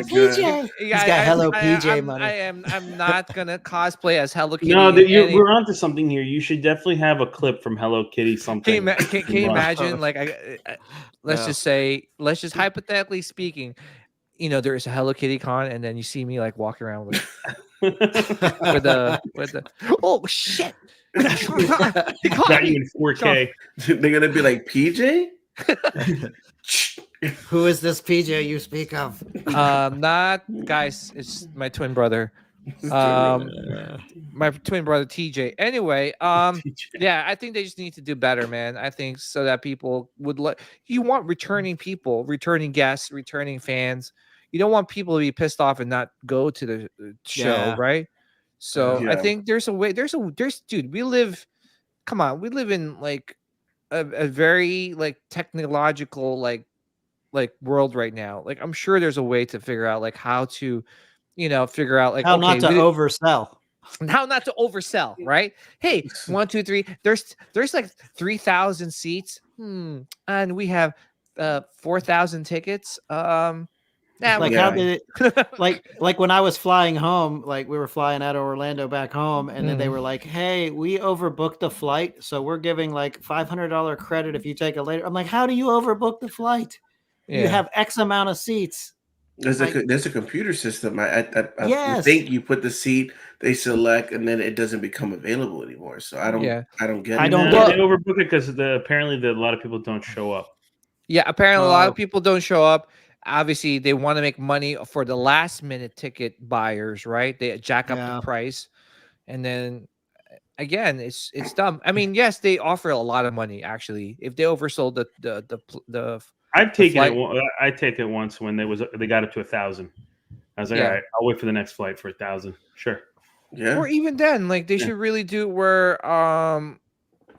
PJ. He's got Hello PJ money. I'm not gonna cosplay as Hello Kitty. No, we're onto something here. You should definitely have a clip from Hello Kitty. Something. Can you imagine? Like, let's just hypothetically speaking, there is a Hello Kitty con, and then you see me like walking around with the oh shit. Got you in 4K. They're gonna be like, PJ. Who is this PJ you speak of? Not guys. It's my twin brother. My twin brother TJ. Anyway, yeah, I think they just need to do better, man. I think so that people would you want returning people, returning guests, returning fans. You don't want people to be pissed off and not go to the show, right? So I think there's a way. Dude, we live in like a very like technological like world right now. Like I'm sure there's a way to figure out like how to figure out like how not to oversell. How not to oversell, right? Hey, 1, 2, 3. There's like 3,000 seats, and we have 4,000 tickets. Like how did it? like when I was flying home, like we were flying out of Orlando back home, and then they were like, "Hey, we overbooked the flight, so we're giving like $500 credit if you take it later." I'm like, "How do you overbook the flight? You have X amount of seats." There's a computer system. I think you put the seat, they select, and then it doesn't become available anymore. So I don't get it. They overbook it because apparently a lot of people don't show up. Yeah, apparently a lot of people don't show up. Obviously, they want to make money for the last minute ticket buyers, right? They jack up the price, and then again, it's dumb. I mean, yes, they offer a lot of money actually. If they oversold the I've taken it. I take it once when they got up to 1,000. I was like, all right, I'll wait for the next flight for 1,000. Sure. Yeah. Or even then, like they should really do where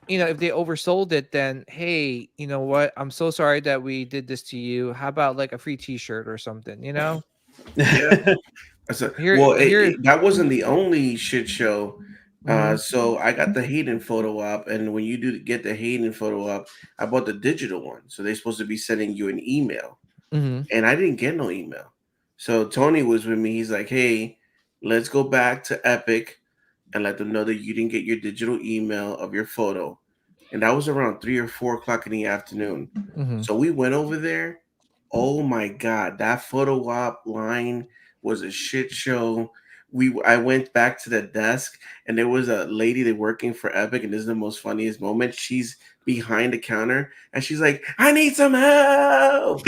if they oversold it, then hey, you know what? I'm so sorry that we did this to you. How about like a free T-shirt or something? Yeah. Here. That wasn't the only shit show. Mhm. So I got the Hayden photo op, and when you do get the Hayden photo op, I bought the digital one. So they're supposed to be sending you an email, Mhm. and I didn't get no email. So Tony was with me. He's like, "Hey, let's go back to Epic and let them know that you didn't get your digital email of your photo." And that was around 3 or 4 o'clock in the afternoon. Mhm. So we went over there. Oh my god, that photo op line was a shit show. I went back to the desk and there was a lady that working for Epic, and this is the most funniest moment. She's behind the counter and she's like, "I need some help."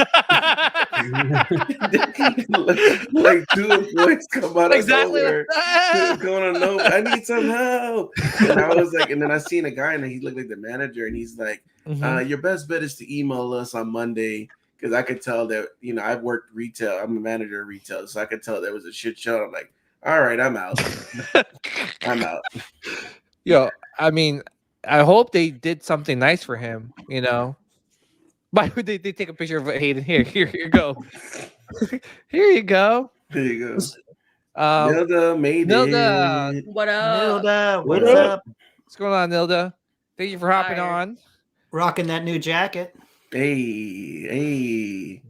Like two employees come out of Exactly. nowhere. Going on, no, I need some help. And I was like, and then I seen a guy and he looked like the manager, and he's like, Mhm. your best bet is to email us on Monday, because I could tell that, I've worked retail. I'm a manager of retail, so I could tell there was a shit show. I'm like, all right, I'm out. I'm out. Yo, I mean, I hope they did something nice for him. Why would they take a picture of Hayden? Here you go. Here you go. There you go. Um, Nilda made Nilda, it. What up? Nilda, What what's up? up? what's going on, Nilda? Thank you for hopping Tired. on. Rocking that new jacket. Hey.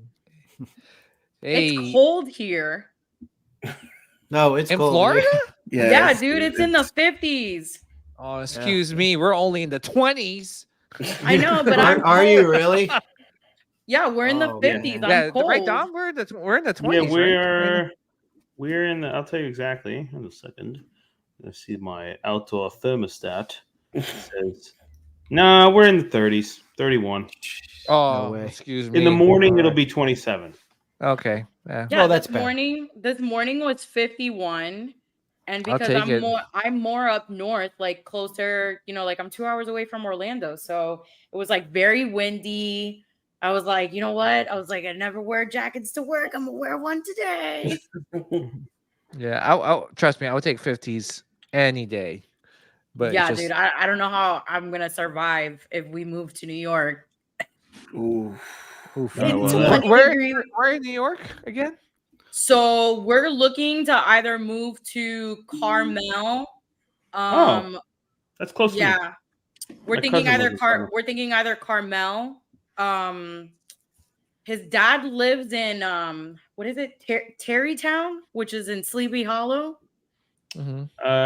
Hey, It's cold here. No, it's in cold. Florida? Yeah, dude, it's in the 50s. Oh, excuse me. We're only in the 20s. I know, but I'm Are you cold. really? Yeah, we're in the Oh, 50s. man. I'm Yeah, cold. right, Dom. We're in the 20s, Yeah, right? we're in the. I'll tell you exactly in a second. Let's see my outdoor thermostat. It says, no, we're in the 30s, 31. Oh, way. excuse me. In the morning, All it'll right. be 27. Okay. Yeah. Yeah, Well, that's this better. morning was 51. And I'll because take it. I'm more up north, like closer, like I'm 2 hours away from Orlando. So it was like very windy. I was like, you know what? I was like, I never wear jackets to work. I'm gonna wear one today. Yeah, I'll trust me. I would take 50s any day. But Yeah, it's just dude. I don't know how I'm gonna survive if we move to New York. Ooh. oof. It's well, 20 degrees. Where in New York again? So we're looking to either move to Carmel. Oh, that's close to me. Yeah. We're My thinking cousin either lives in Carmel. Carmel. His dad lives in what is it? Terrytown, which is in Sleepy Hollow. Mm-hmm.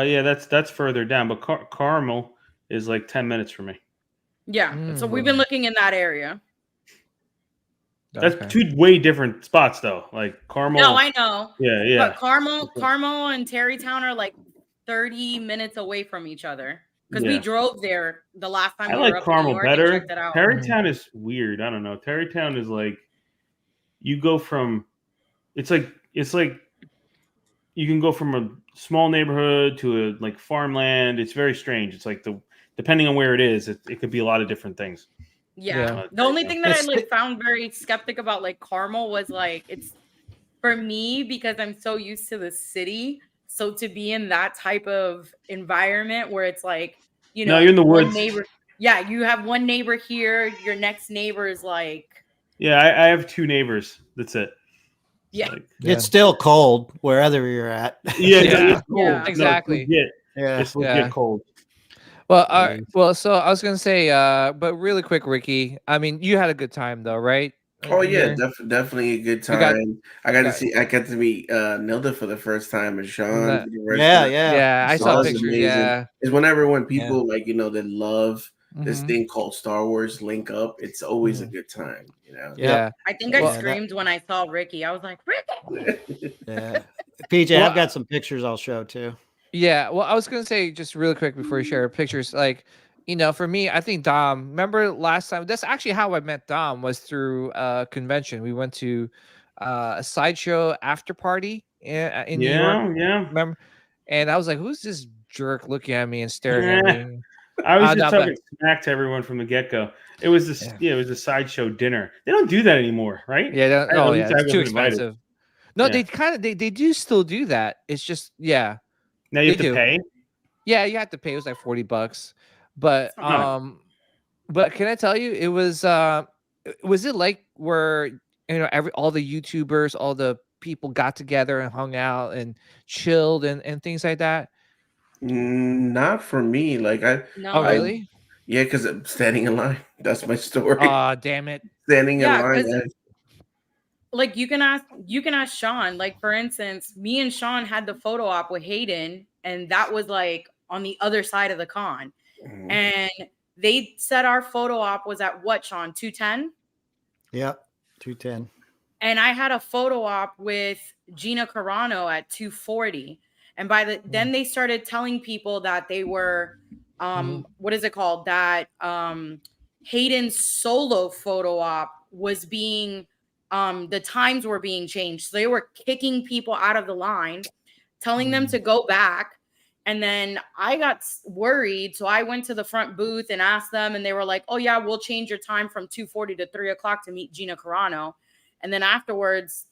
Yeah, that's further down, but Carmel is like 10 minutes from me. Yeah. So we've been looking in that area. That's Okay. two way different spots, though. Like Carmel. No, I know. Yeah. But Carmel and Terrytown are like 30 minutes away from each other. Because we drove there the last time I we like were up Carmel in New York better. and checked it out. Terrytown is weird. I don't know. Terrytown is like you go from. It's like you can go from a small neighborhood to a like farmland. It's very strange. It's like depending on where it is, it could be a lot of different things. Yeah. The only thing that I found very skeptic about like Carmel was like it's for me because I'm so used to the city. So to be in that type of environment where it's like, No, you're in the one woods. neighbor. Yeah, you have one neighbor here. Your next neighbor is like. Yeah, I have two neighbors. That's it. Yeah. It's still cold wherever you're at. Yeah. Exactly. It's legit cold. Well, all right. Well, so I was gonna say, but really quick, Ricky. I mean, you had a good time though, right? Oh yeah, definitely a good time. I got to meet Nilda for the first time, and Sean. Yeah. I saw pictures. Amazing. Yeah, it's whenever when people that love this Mhm. thing called Star Wars link up, it's always a good time. Yeah. I think I screamed when I saw Ricky. I was like, Ricky. Yeah. PJ, I've got some pictures I'll show too. Yeah. Well, I was gonna say just really quick before you share pictures, like. For me, I think Dom. Remember last time? That's actually how I met Dom. Was through a convention. We went to a sideshow after party in New York. Yeah. Remember? And I was like, "Who's this jerk looking at me and staring at me?" I was just talking smack to everyone from the get go. It was it was a sideshow dinner. They don't do that anymore, right? Yeah. It's too expensive. No, they they do still do that. It's just Now you have to pay. Yeah, you have to pay. It was like $40. But Nice. but can I tell you, it was it like where all the YouTubers, all the people got together and hung out and chilled and things like that? Not for me. Like Oh, I No. really? yeah, because I'm standing in line. That's my story. Damn it. Standing in Yeah, line. because like you can ask Sean. Like for instance, me and Sean had the photo op with Hayden, and that was like on the other side of the con. Mhm. And they said our photo op was at what, Sean? 210? Yep. 210. And I had a photo op with Gina Carano at 240. And then they started telling people that they were what is it called? That Hayden's solo photo op was being the times were being changed. So they were kicking people out of the line, telling them to go back. And then I got worried. So I went to the front booth and asked them, and they were like, oh, yeah, we'll change your time from 2:40 to 3:00 to meet Gina Carano. And then afterwards,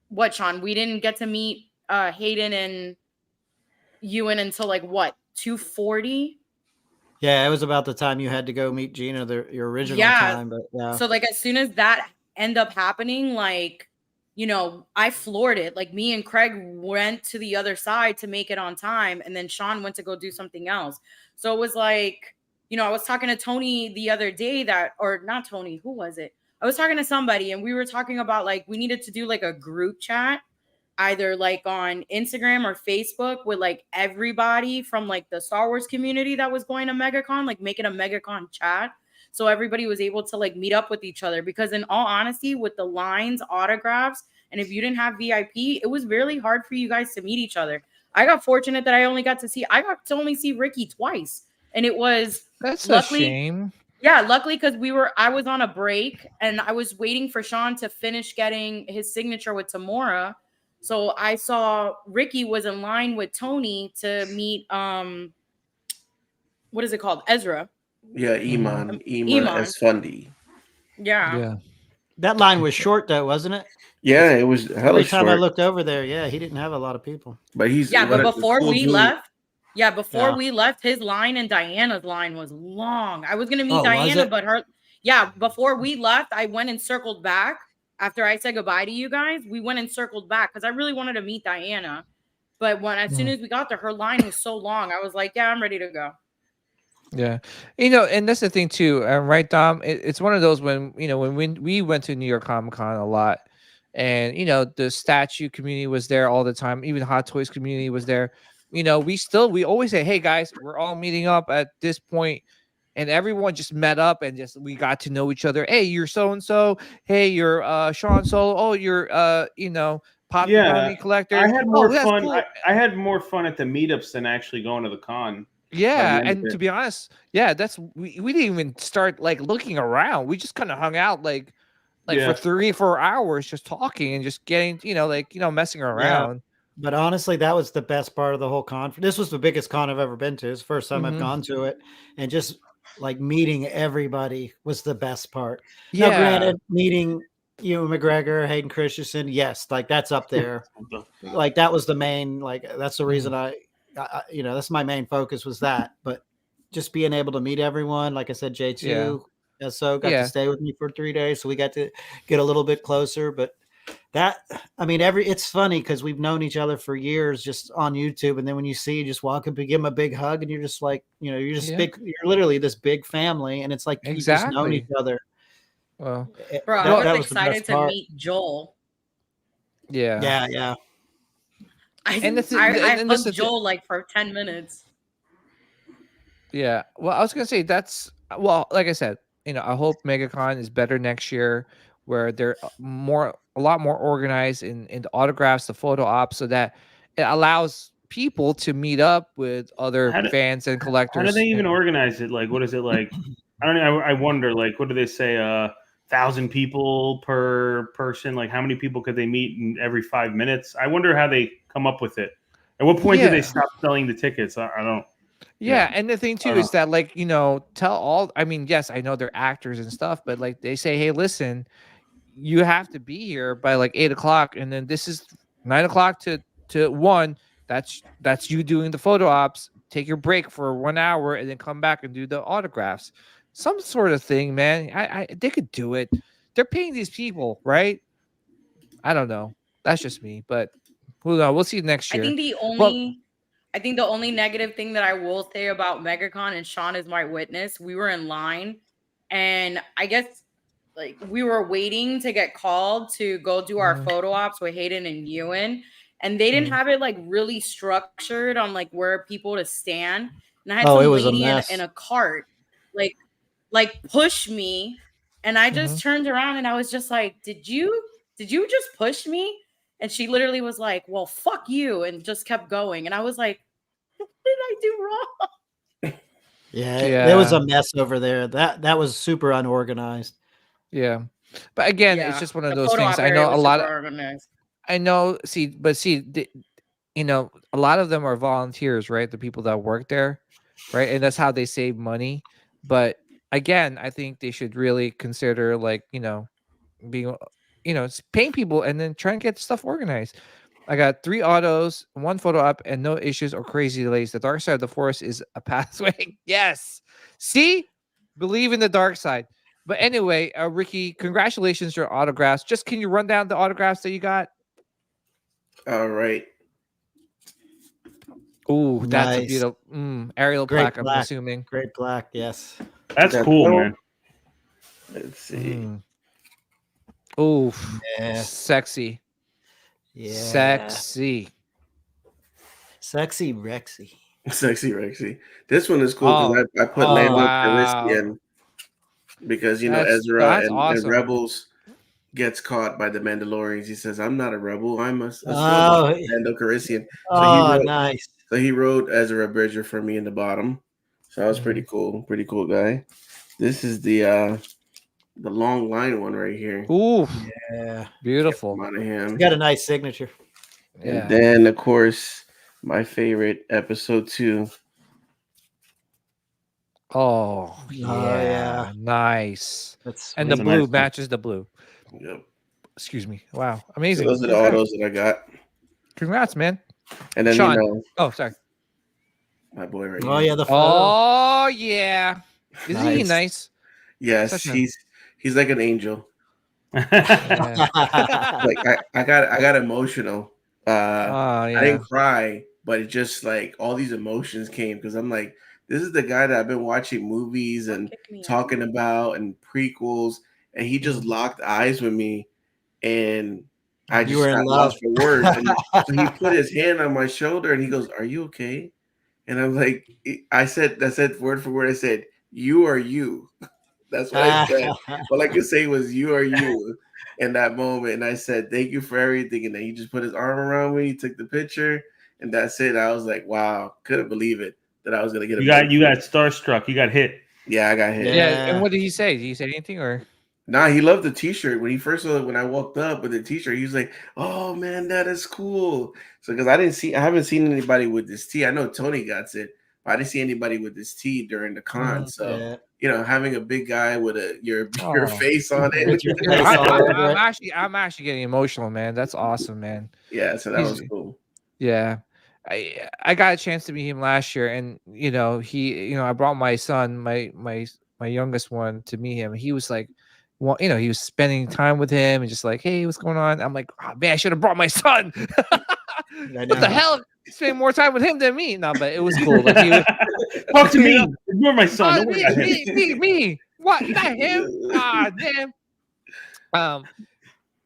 what, Sean? We didn't get to meet Hayden and Ewan until like what, 2:40? Yeah, it was about the time you had to go meet Gina, your original Yeah. time. But yeah. So like as soon as that ended up happening, like, I floored it. Like me and Craig went to the other side to make it on time, and then Sean went to go do something else. So it was like, I was talking to Tony the other day or not Tony, who was it? I was talking to somebody, and we were talking about like we needed to do like a group chat, either like on Instagram or Facebook, with like everybody from like the Star Wars community that was going to MegaCon, like making a MegaCon chat. So everybody was able to like meet up with each other, because in all honesty, with the lines, autographs, and if you didn't have VIP, it was really hard for you guys to meet each other. I got fortunate that I got to only see Ricky twice. And it was That's luckily, a shame. yeah, luckily, because I was on a break and I was waiting for Sean to finish getting his signature with Tamora. So I saw Ricky was in line with Tony to meet what is it called? Ezra. Yeah, Iman Iman. as Fundy. Yeah. That line was short though, wasn't it? Yeah, it was hella Every time I short. looked over there, yeah, he didn't have a lot of people. But he's but before cool we dude. left, we left, his line and Diana's line was long. I was gonna meet Diana, but before we left, I went and circled back after I said goodbye to you guys. We went and circled back because I really wanted to meet Diana. But as soon as we got there, her line was so long. I was like, yeah, I'm ready to go. Yeah, and that's the thing too, right, Dom? It's one of those when we went to New York Comic Con a lot, and the statue community was there all the time. Even Hot Toys community was there. We always say, hey guys, we're all meeting up at this point, and everyone just met up and we got to know each other. Hey, you're so and so. Hey, you're Sean Solo. Oh, you're Pop Bounty Collector. I had more fun. Cool. I had more fun at the meetups than actually going to the con. Yeah, and to be honest, we didn't even start like looking around. We just kind of hung out like for 3-4 hours, just talking and just getting messing around. Yeah. But honestly, that was the best part of the whole con. This was the biggest con I've ever been to. It's the first time I've gone to it, and just like meeting everybody was the best part. Yeah, now, granted, meeting Ewan McGregor, Hayden Christensen, yes, like that's up there. Like that was the main. Like that's the reason I that's my main focus was that. But just being able to meet everyone, like I said, J2 got to stay with me for 3 days, so we got to get a little bit closer. But it's funny because we've known each other for years just on YouTube, and then when you just walk up and give them a big hug, and you're just like, you're just big. You're literally this big family, and it's like you've just known each other. Well, bro, I was excited to meet Joel. Yeah. I hugged Joel like for 10 minutes. Yeah. Well, I was gonna say like I said, I hope MegaCon is better next year, where they're a lot more organized in the autographs, the photo ops, so that it allows people to meet up with other fans and collectors. How do they even organize it? Like, what is it like? I don't know. I wonder, like, what do they say? 1,000 people per person. Like, how many people could they meet in every 5 minutes? I wonder how they come up with it. At what point do they stop selling the tickets? I don't. Yeah, and the thing too is that, like, tell all. I mean, yes, I know they're actors and stuff, but like they say, hey, listen, you have to be here by like 8:00, and then this is 9:00 to 1. That's you doing the photo ops. take your break for 1 hour and then come back and do the autographs. Some sort of thing, man. They could do it. They're paying these people, right? I don't know. That's just me, but who knows? We'll see next year. I think the only negative thing that I will say about MegaCon, and Sean is my witness, we were in line, and I guess like we were waiting to get called to go do our photo ops with Hayden and Ewan, and they didn't have it like really structured on like where people to stand. And I had some lady in a cart like push me, and I just turned around and I was just like, did you just push me? And she literally was like, well, fuck you, and just kept going. And I was like, what did I do wrong? Yeah, there was a mess over there. That was super unorganized. Yeah. But again, it's just one of those things. I know a lot of I know, you know, a lot of them are volunteers, right? The people that work there, right? And that's how they save money. But again, I think they should really consider like, you know, being, you know, paying people and then try and get stuff organized. I got 3 autos, 1 photo up, and no issues or crazy delays. The dark side of the forest is a pathway. Yes. See? Believe in the dark side. But anyway, Ricky, congratulations on your autographs. Just can you run down the autographs that you got? All right. Ooh, that's a beautiful aerial plaque, I'm assuming. Great plaque, yes. That's cool, man. Let's see. Ooh, yeah. Sexy. Yeah. Sexy Rexy. Sexy Rexy. This one is cool because I put Lando Calrissian because, you know, Ezra and Rebels gets caught by the Mandalorians. He says, I'm not a rebel. I'm a Lando Calrissian. Nice. So he wrote Ezra Bridger for me in the bottom. So that was pretty cool. Pretty cool guy. This is the long line one right here. Ooh. Yeah. Beautiful. He's got a nice signature. Yeah. And then, of course, my favorite, episode 2. Oh, yeah. Nice. And the blue matches the blue. Yep. Excuse me. Wow. Amazing. So those are the autos that I got. Congrats, man. And then, Sean. you know. Oh, sorry. My boy right here. Oh, yeah, the photo. Oh, yeah. Isn't he nice? Yes, he's like an angel. Like I got emotional. I didn't cry, but it just like all these emotions came because I'm like, this is the guy that I've been watching movies and talking about and prequels, and he just locked eyes with me, and I just got lost for words. And so he put his hand on my shoulder and he goes, "Are you okay?" And I'm like, I said word for word, I said, "You are you." That's what I said. All I could say was, "You are you," in that moment. And I said, "Thank you for everything." And then he just put his arm around me, took the picture, and that's it. I was like, wow, couldn't believe it that I was gonna get a You got starstruck. You got hit. Yeah, I got hit. Yeah. And what did he say? Did he say anything or? Nah, he loved the t-shirt. When he first saw it, when I walked up with the t-shirt, he was like, "Oh man, that is cool." So because I haven't seen anybody with this tee. I know Tony got it, but I didn't see anybody with this tee during the con. So you know, having a big guy with your face on it. I'm actually getting emotional, man. That's awesome, man. Yeah, so that was cool. Yeah. I got a chance to meet him last year, and you know, I brought my son, my youngest one, to meet him. He was like, well, you know, he was spending time with him and just like, hey, what's going on? I'm like, oh, man, I should have brought my son. What the hell? Spending more time with him than me. No, but it was cool. Like, he was, talk to me. You're my son. Me. What? Not him. Ah, damn.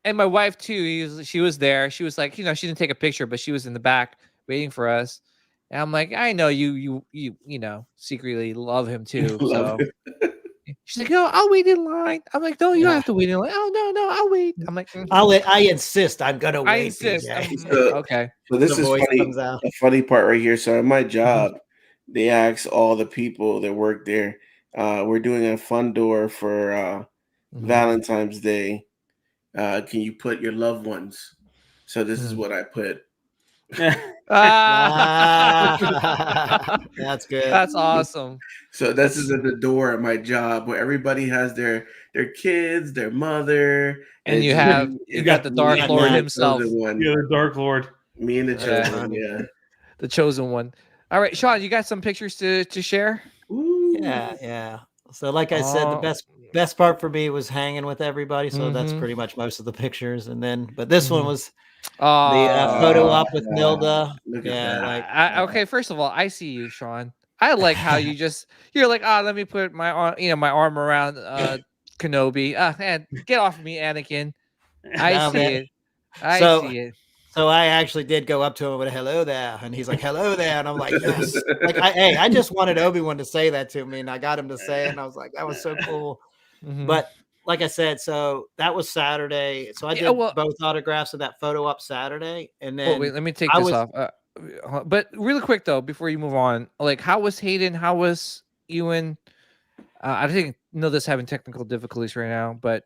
And my wife too. She was there. She was like, you know, she didn't take a picture, but she was in the back waiting for us. And I'm like, I know you know, secretly love him too. So she's like, "No, I'll wait in line." I'm like, "No, you don't have to wait in line." "Oh, no, I'll wait." I'm like, I insist. I'm gonna wait. I insist. Okay. So this is funny. The funny part right here. So at my job, they asked all the people that work there. We're doing a fun door for Valentine's Day. Can you put your loved ones? So this is what I put. That's good. That's awesome. So this is at the door at my job where everybody has their kids, their mother, and you got the Dark Lord himself. You're the Dark Lord. Me and the chosen one, yeah. The chosen one. All right, Sean, you got some pictures to share? Ooh. Yeah. So like I said, the best part for me was hanging with everybody. So that's pretty much most of the pictures. And then, but this one was the photo op with Nilda. Look at Yeah, that. like Okay, first of all, I see you, Sean. I like how you're like, let me put my arm, my arm around Kenobi. Man, get off of me, Anakin. I see it. I see it. So I actually did go up to him with a hello there, and he's like, hello there. And I'm like, yes. Like, I just wanted Obi-Wan to say that to me, and I got him to say it, and I was like, that was so cool. But like I said, so that was Saturday. So I did both autographs of that photo up Saturday, and then wait, let me take this off. But really quick though, before you move on, like, how was Hayden? How was Ewan? I know this having technical difficulties right now, but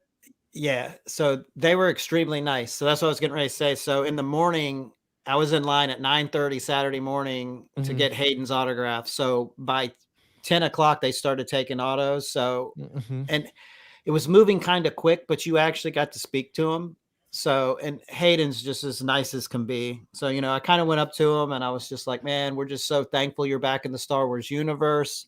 yeah, so they were extremely nice. So that's what I was getting ready to say. So in the morning, I was in line at 9:30 Saturday morning to get Hayden's autograph. So by 10 o'clock, they started taking autos. So, and it was moving kind of quick, but you actually got to speak to him. So, and Hayden's just as nice as can be. So, I kind of went up to him and I was just like, man, we're just so thankful you're back in the Star Wars universe.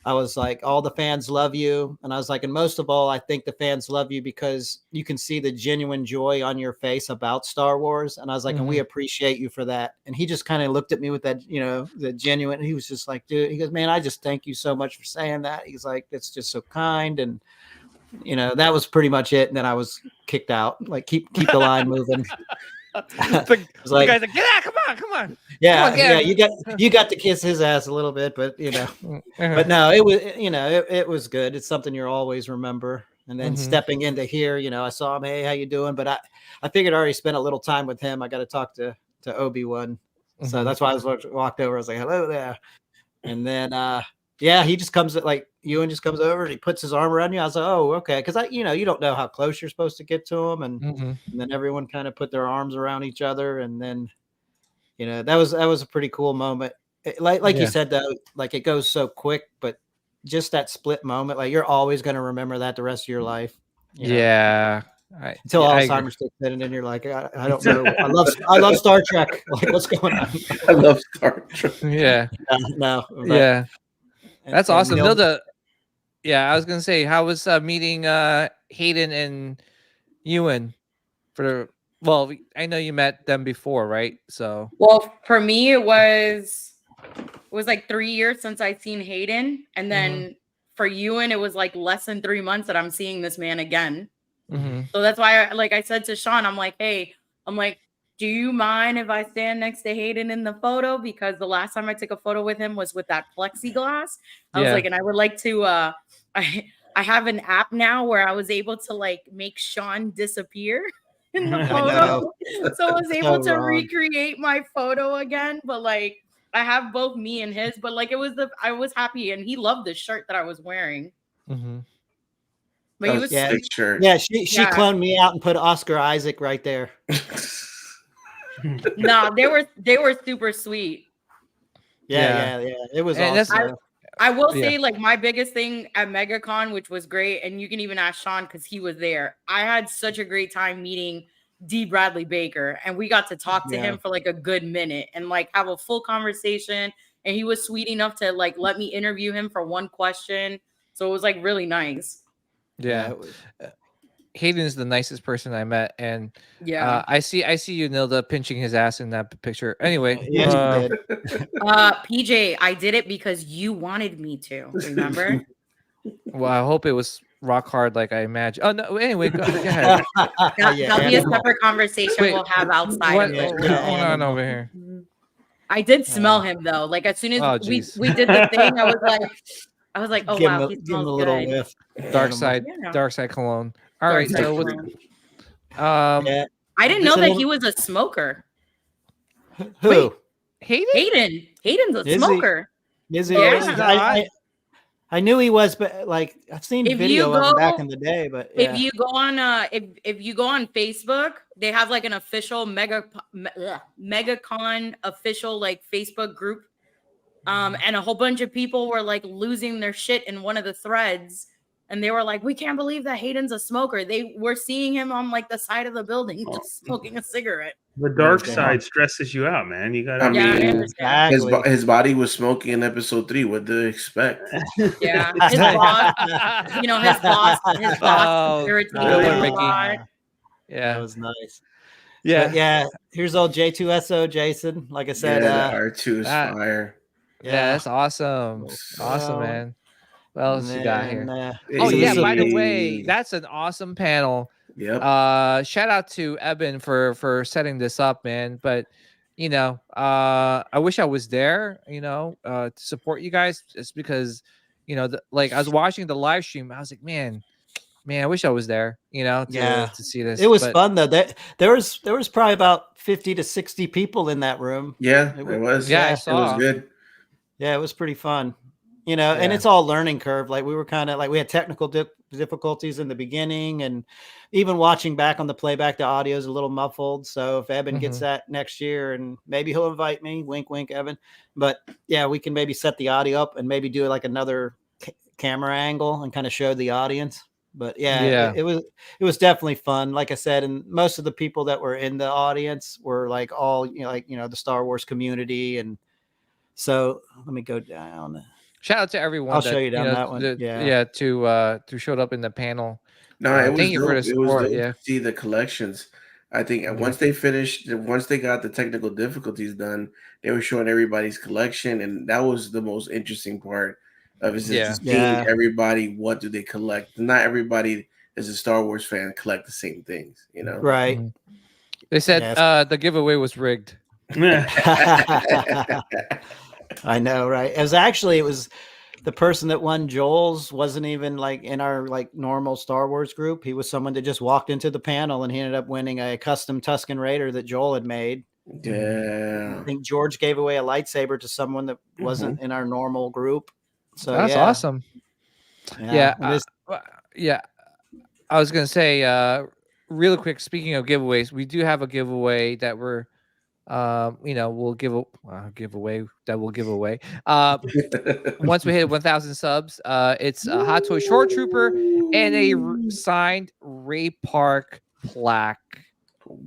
I was like, all the fans love you. And I was like, and most of all, I think the fans love you because you can see the genuine joy on your face about Star Wars. And I was like, and we appreciate you for that. And he just kind of looked at me with that, the genuine, he was just like, dude, he goes, man, I just thank you so much for saying that. He's like, that's just so kind. And, that was pretty much it. And then I was kicked out, like, keep the line moving. The guys like, get out, come on. Yeah, come on, you got to kiss his ass a little bit, but but no, it was it was good. It's something you'll always remember. And then stepping into here, I saw him, hey, how you doing? But I figured I already spent a little time with him. I got to talk to Obi-Wan, so that's why I walked over. I was like, hello there, and then he just comes like Ewan just comes over and he puts his arm around you. I was like, oh, okay, because you don't know how close you're supposed to get to him, and then everyone kind of put their arms around each other, and then that was a pretty cool moment. Like you said though, like it goes so quick, but just that split moment, like you're always going to remember that the rest of your life. Yeah. Until Alzheimer's kicks in, and then you're like, I don't know. I love Star Trek. Like, what's going on? I love Star Trek. Yeah. No. Yeah. That's awesome. I was gonna say, how was meeting Hayden and Ewan? I know you met them before, right? So, well, for me, it was like 3 years since I'd seen Hayden, and then for Ewan, it was like less than 3 months that I'm seeing this man again. So that's why, I said to Sean, I'm like, hey, do you mind if I stand next to Hayden in the photo? Because the last time I took a photo with him was with that plexiglass. I was like, and I would like to, I have an app now where I was able to like make Sean disappear in the photo. So I was able to recreate my photo again. But like, I have both me and his, but like I was happy, and he loved the shirt that I was wearing. But he was shirt. Yeah, she cloned me out and put Oscar Isaac right there. No, they were super sweet. Yeah. It was awesome. I will say, like, my biggest thing at MegaCon, which was great, and you can even ask Sean because he was there. I had such a great time meeting D. Bradley Baker, and we got to talk to him for like a good minute and like have a full conversation. And he was sweet enough to like let me interview him for one question. So it was like really nice. Yeah. Hayden is the nicest person I met, and I see you, Nilda, pinching his ass in that picture. Anyway, PJ, I did it because you wanted me to. Remember? Well, I hope it was rock hard, like I imagine. Oh no! Anyway, go ahead. That'll be a separate conversation we'll have outside. What's going on over here? I did smell him though. Like as soon as we did the thing, I was like, oh wow, he smells a little whiff. Dark side cologne. All right, so I didn't know that he was a smoker. Who? Wait, Hayden's a smoker. Is he? Yeah. I knew he was, but like I've seen video of him back in the day. But if you go on if you go on Facebook, they have like an official MegaCon official like Facebook group. And a whole bunch of people were like losing their shit in one of the threads And they were like, we can't believe that Hayden's a smoker. They were seeing him on like the side of the building just smoking a cigarette. The dark side stresses you out, man. You gotta. I mean, exactly. his body was smoking in episode 3. What do you expect? Yeah, his boss, his boss irritated him a lot. Yeah, that was nice. Yeah, but yeah. Here's old J2SO Jason. Like I said, R2 is fire. Yeah, that's awesome. Awesome, man. What else you got here? By the way, that's an awesome panel. Yep. Shout out to Eben for setting this up, man. But I wish I was there, to support you guys, just because, I was watching the live stream. I was like, man, I wish I was there, to see this. It was fun though. There was probably about 50 to 60 people in that room. Yeah, it was. Yeah, I saw. It was good. Yeah, it was pretty fun. And it's all learning curve. Like we were kind of like, we had technical difficulties in the beginning, and even watching back on the playback, the audio is a little muffled. So if Eben gets that next year, and maybe he'll invite me, wink, wink, Evan. But yeah, we can maybe set the audio up and maybe do like another camera angle and kind of show the audience. But it was definitely fun. Like I said, and most of the people that were in the audience were like all, the Star Wars community. And so let me go down. Shout out to everyone. I'll show you down that one. To showed up in the panel. No, it was thank you for the support. To see the collections. I think once they got the technical difficulties done, they were showing everybody's collection, and that was the most interesting part of it. Just seeing everybody, what do they collect? Not everybody is a Star Wars fan collect the same things, Right. They said the giveaway was rigged. I know, right? It was the person that won Joel's wasn't even like in our like normal Star Wars group. He was someone that just walked into the panel, and he ended up winning a custom Tusken Raider that Joel had made. Yeah. I think George gave away a lightsaber to someone that wasn't in our normal group. So that's awesome. Yeah. I was gonna say real quick, speaking of giveaways, we do have a giveaway that we'll give away. Once we hit 1,000 subs, it's a Hot Toy Short Trooper and a signed Ray Park plaque.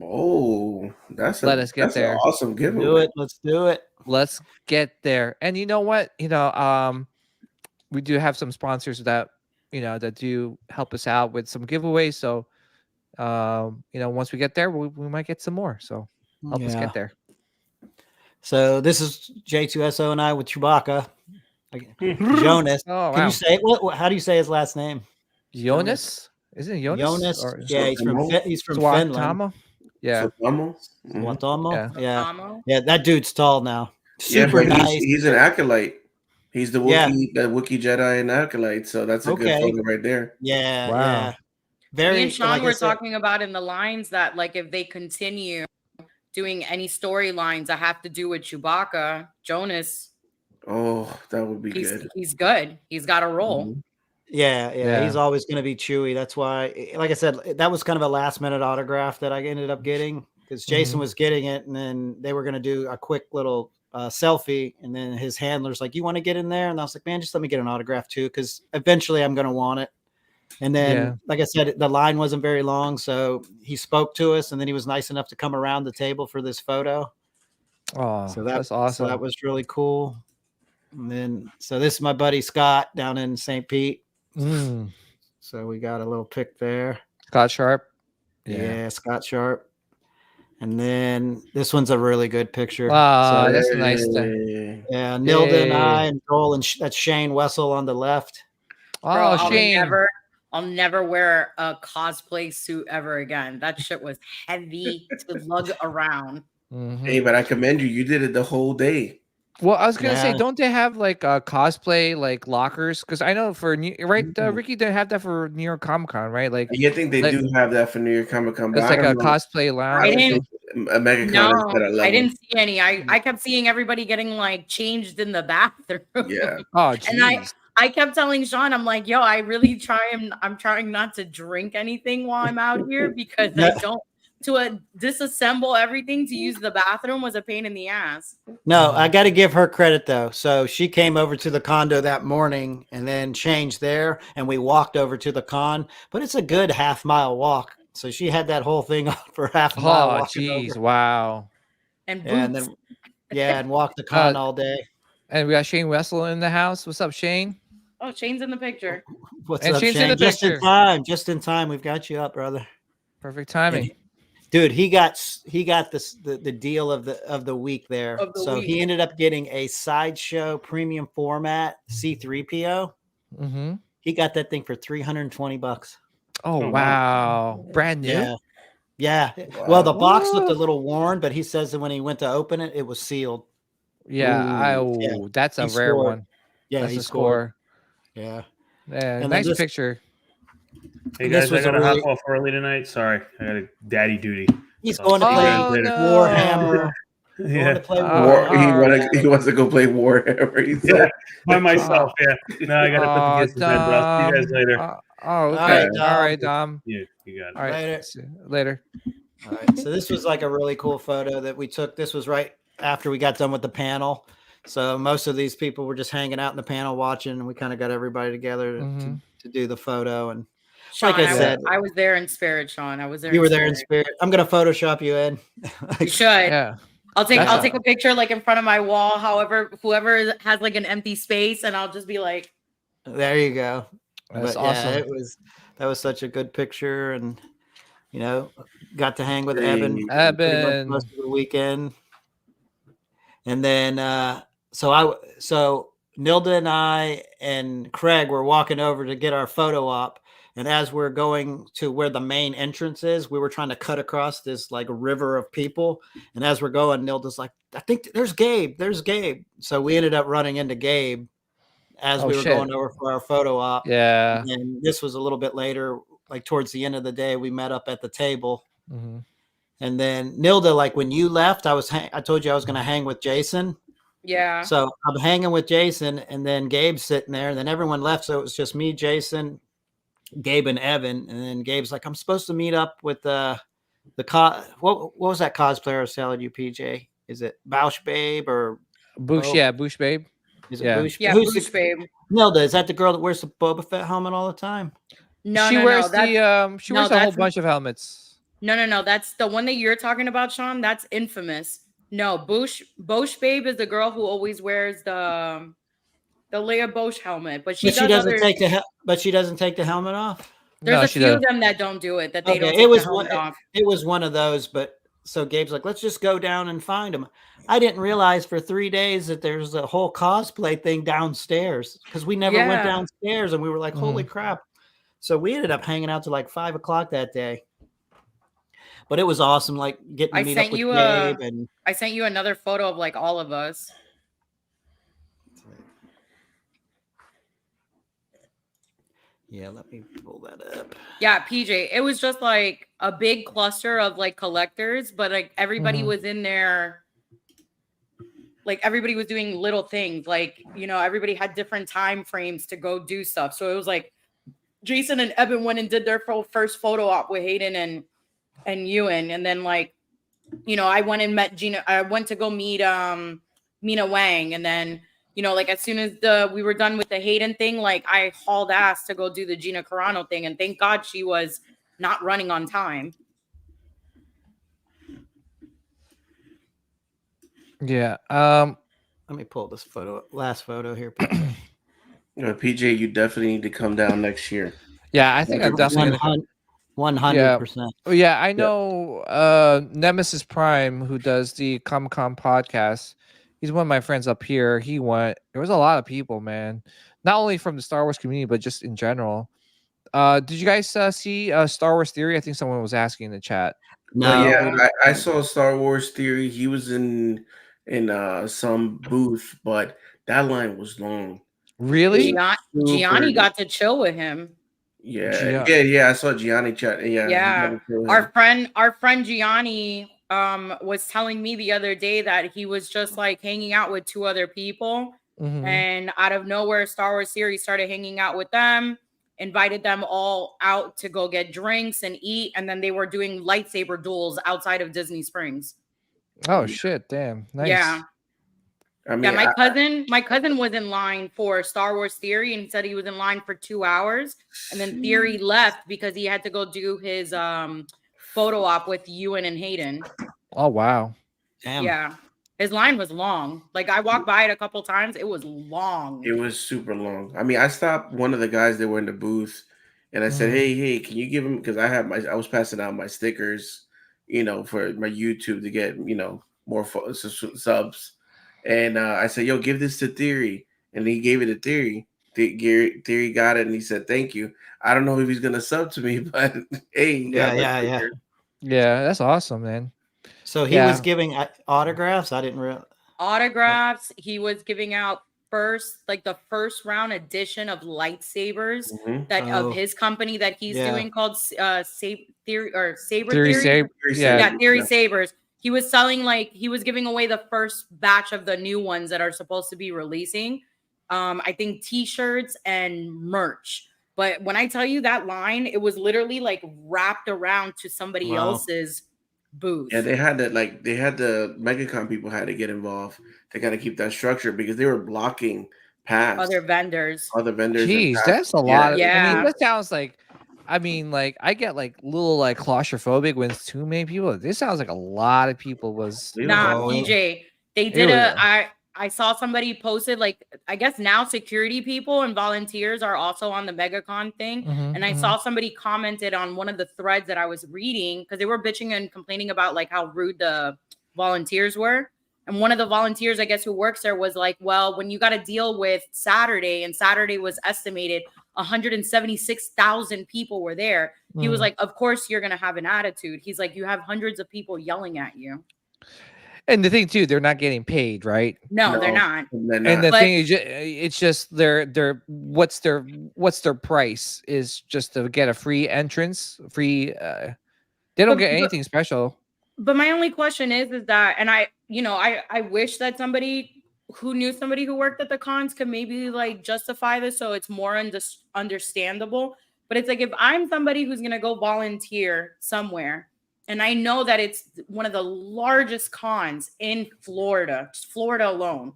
Oh, that's an awesome giveaway. Let's do it. Let's get there. And you know what? We do have some sponsors that that do help us out with some giveaways. So once we get there, we might get some more. So help us get there. So this is J2SO and I with Chewbacca. Jonas. Oh, wow. Can you say what? How do you say his last name? Jonas? Isn't it Jonas? He's from Finland. Yeah. Swatomo? Yeah, that dude's tall now. Super nice. He's an acolyte. He's the Wookiee Jedi and acolyte. So that's a good photo right there. Yeah. Wow. Yeah. Very. Me and Sean were talking about in the lines that like if they continue doing any storylines I have to do with Chewbacca, Jonas. Oh, that would be good. He's good. He's got a role. Mm-hmm. Yeah. He's always going to be Chewie. That's why, like I said, that was kind of a last minute autograph that I ended up getting because Jason was getting it, and then they were going to do a quick little selfie, and then his handler's like, "You want to get in there?" And I was like, "Man, just let me get an autograph too, because eventually I'm going to want it." And then, like I said, the line wasn't very long, so he spoke to us, and then he was nice enough to come around the table for this photo. Oh, so that's awesome. So that was really cool. And then, so this is my buddy Scott down in St. Pete. So we got a little pic there. Scott Sharp. Yeah, Scott Sharp. And then this one's a really good picture. So, that's nice. Yeah, Nilda and I and Joel, and that's Shane Wessel on the left. Bro, Shane. I'll never wear a cosplay suit ever again. That shit was heavy to lug around. Hey, but I commend you. You did it the whole day. Well, I was gonna say, don't they have like cosplay like lockers? Because I know for Ricky didn't have that for New York Comic Con, right? Like, I think they do have that for New York Comic Con. It's like a cosplay lounge. I didn't see any. I kept seeing everybody getting like changed in the bathroom. Yeah. Oh, geez. And I kept telling Sean, I'm like, I'm trying not to drink anything while I'm out here because I disassemble everything to use the bathroom was a pain in the ass. No, I got to give her credit though. So she came over to the condo that morning and then changed there, and we walked over to the con. But it's a good half-mile walk, so she had that whole thing on for half a mile. Oh, walking jeez, over. wow. And boots. And then and walked the con all day. And we got Shane Wessel in the house. What's up, Shane? Oh, Shane's in the picture. What's And up, Shane's in Shane? the Just in picture. time. Just in time. We've got you up, brother. Perfect timing. Dude, he got the deal of the week there. So he ended up getting a Sideshow premium format C3PO. Mm-hmm. He got that thing for $320. Oh, wow. Brand new? Yeah. Wow. Well, the box looked a little worn, but he says that when he went to open it, it was sealed. Yeah. That's a He rare scored. one. Yeah, That's he a scored. score. Yeah. Yeah, And nice then this- picture. Hey This guys, I was a gotta really- hop off early tonight. Sorry, I got a daddy duty. He's So going to I'll see you play guys later. Warhammer. Going Yeah, to play War- Warhammer. He wants to go play Warhammer. He yeah, said. by myself. Yeah, no, I gotta put together some event, but I'll see you guys later. Okay. All right, Dom. All right, Dom. You got it. All right. Later. See you later. All right. So this was like a really cool photo that we took. This was right after we got done with the panel. So most of these people were just hanging out in the panel watching, and we kind of got everybody together to do the photo. And Sean, like I said, I was there in spirit, Sean. I was there. You were there in spirit. I'm gonna Photoshop you in. You should. Yeah. I'll take a picture like in front of my wall. However, whoever has like an empty space, and I'll just be like, there you go. That's but awesome. Yeah, that was such a good picture, and got to hang with Evan pretty much most of the weekend. And then so Nilda and I and Craig were walking over to get our photo op. And as we're going to where the main entrance is, we were trying to cut across this like river of people. And as we're going, Nilda's like, I think there's Gabe. There's Gabe. So we ended up running into Gabe as we were going over for our photo op. Yeah. And this was a little bit later, like towards the end of the day, we met up at the table. Mm-hmm. And then Nilda, like when you left, I told you I was going to hang with Jason. Yeah. So I'm hanging with Jason, and then Gabe's sitting there, and then everyone left. So it was just me, Jason, Gabe, and Evan. And then Gabe's like, I'm supposed to meet up with what was that cosplayer I was telling you, PJ? Is it Bausch Babe or Boosh? Yeah, Boosh Babe. Is it Boosh? Yeah, Who's Boosh Babe. Nilda, is that the girl that wears the Boba Fett helmet all the time? No, she wears she wears a whole that's bunch of helmets. No. That's the one that you're talking about, Sean. That's infamous. No, Bosch Babe is the girl who always wears the Leia Bosch helmet, but she doesn't take the helmet off. There's a few of them that don't do it. That they don't take the helmet off. It was one of those, but so Gabe's like, let's just go down and find him. I didn't realize for 3 days that there's a whole cosplay thing downstairs because we never went downstairs, and we were like, holy crap. So we ended up hanging out to like 5 o'clock that day. But it was awesome, like getting to meet up with Gabe. And I sent you another photo of like all of us. Yeah, let me pull that up. Yeah, PJ, it was just like a big cluster of like collectors, but like everybody was in there. Like everybody was doing little things, like everybody had different time frames to go do stuff. So it was like Jason and Evan went and did their first photo op with Hayden and Ewan, and then like I went and met Gina. I went to go meet Mina Wang, and then like as soon as we were done with the Hayden thing, like I hauled ass to go do the Gina Carano thing, and thank God she was not running on time. Yeah. Let me pull this last photo here. PJ, you definitely need to come down next year. Yeah, I think I'm definitely 100%. Yeah, I know Nemesis Prime, who does the Comic-Con podcast. He's one of my friends up here. He went. There was a lot of people, man. Not only from the Star Wars community, but just in general. Did you guys see Star Wars Theory? I think someone was asking in the chat. No, yeah, I saw Star Wars Theory. He was in some booth, but that line was long. Really? Gianni got to chill with him. Yeah. I saw Gianni chat. Yeah. Our friend Gianni was telling me the other day that he was just like hanging out with 2 other people, and out of nowhere, Star Wars Series started hanging out with them. invited them all out to go get drinks and eat, and then they were doing lightsaber duels outside of Disney Springs. Oh shit! Damn, nice. Yeah. I mean, my cousin was in line for Star Wars Theory and said he was in line for 2 hours, and then Theory left because he had to go do his photo op with Ewan and Hayden. Oh wow. Damn. Yeah. His line was long. Like I walked by it a couple times. It was long. It was super long. I mean, I stopped one of the guys that were in the booth, and I said, "Hey, can you give him?" Because I was passing out my stickers, for my YouTube to get more subs, and I said, "Yo, give this to Theory," and he gave it to Theory. Theory got it, and he said, "Thank you." I don't know if he's gonna sub to me, but hey, Yeah. That's awesome, man. So he was giving autographs. I didn't realize. Autographs. He was giving out the first round edition of lightsabers of his company that he's doing called Saber Theory. Theory Sabers. He was selling he was giving away the first batch of the new ones that are supposed to be releasing. I think t-shirts and merch. But when I tell you that line, it was literally wrapped around to somebody else's booth. Yeah, they had the Megacon people had to get involved to kind of keep that structure because they were blocking past other vendors. Jeez, that's a lot. I mean, that sounds like, I get little claustrophobic when it's too many people. This sounds like a lot of people was. PJ. They did I saw somebody posted I guess now security people and volunteers are also on the Megacon thing. And I saw somebody commented on one of the threads that I was reading because they were bitching and complaining about how rude the volunteers were. And one of the volunteers, I guess, who works there was like, well, when you got to deal with Saturday, and Saturday was estimated 176,000 people were there. He was like, of course you're going to have an attitude. He's like, you have hundreds of people yelling at you. And the thing too, they're not getting paid, right? No, they're not. And the thing is, it's just what's their price is just to get a free entrance, free. They don't get anything special. But my only question is that, and I wish that somebody who knew somebody who worked at the cons could maybe justify this so it's more understandable. But it's if I'm somebody who's gonna go volunteer somewhere. And I know that it's one of the largest cons in Florida, just Florida alone.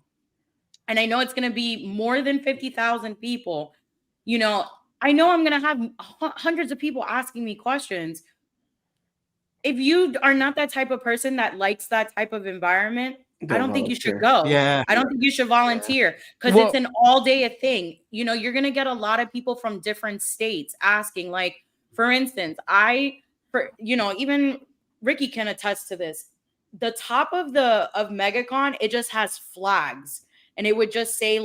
And I know it's going to be more than 50,000 people. I know I'm going to have hundreds of people asking me questions. If you are not that type of person that likes that type of environment, I don't think you should go. Yeah. I don't think you should volunteer because it's an all day thing. You're going to get a lot of people from different states asking, for instance, even Ricky can attest to this. The top of Megacon, it just has flags, and it would just say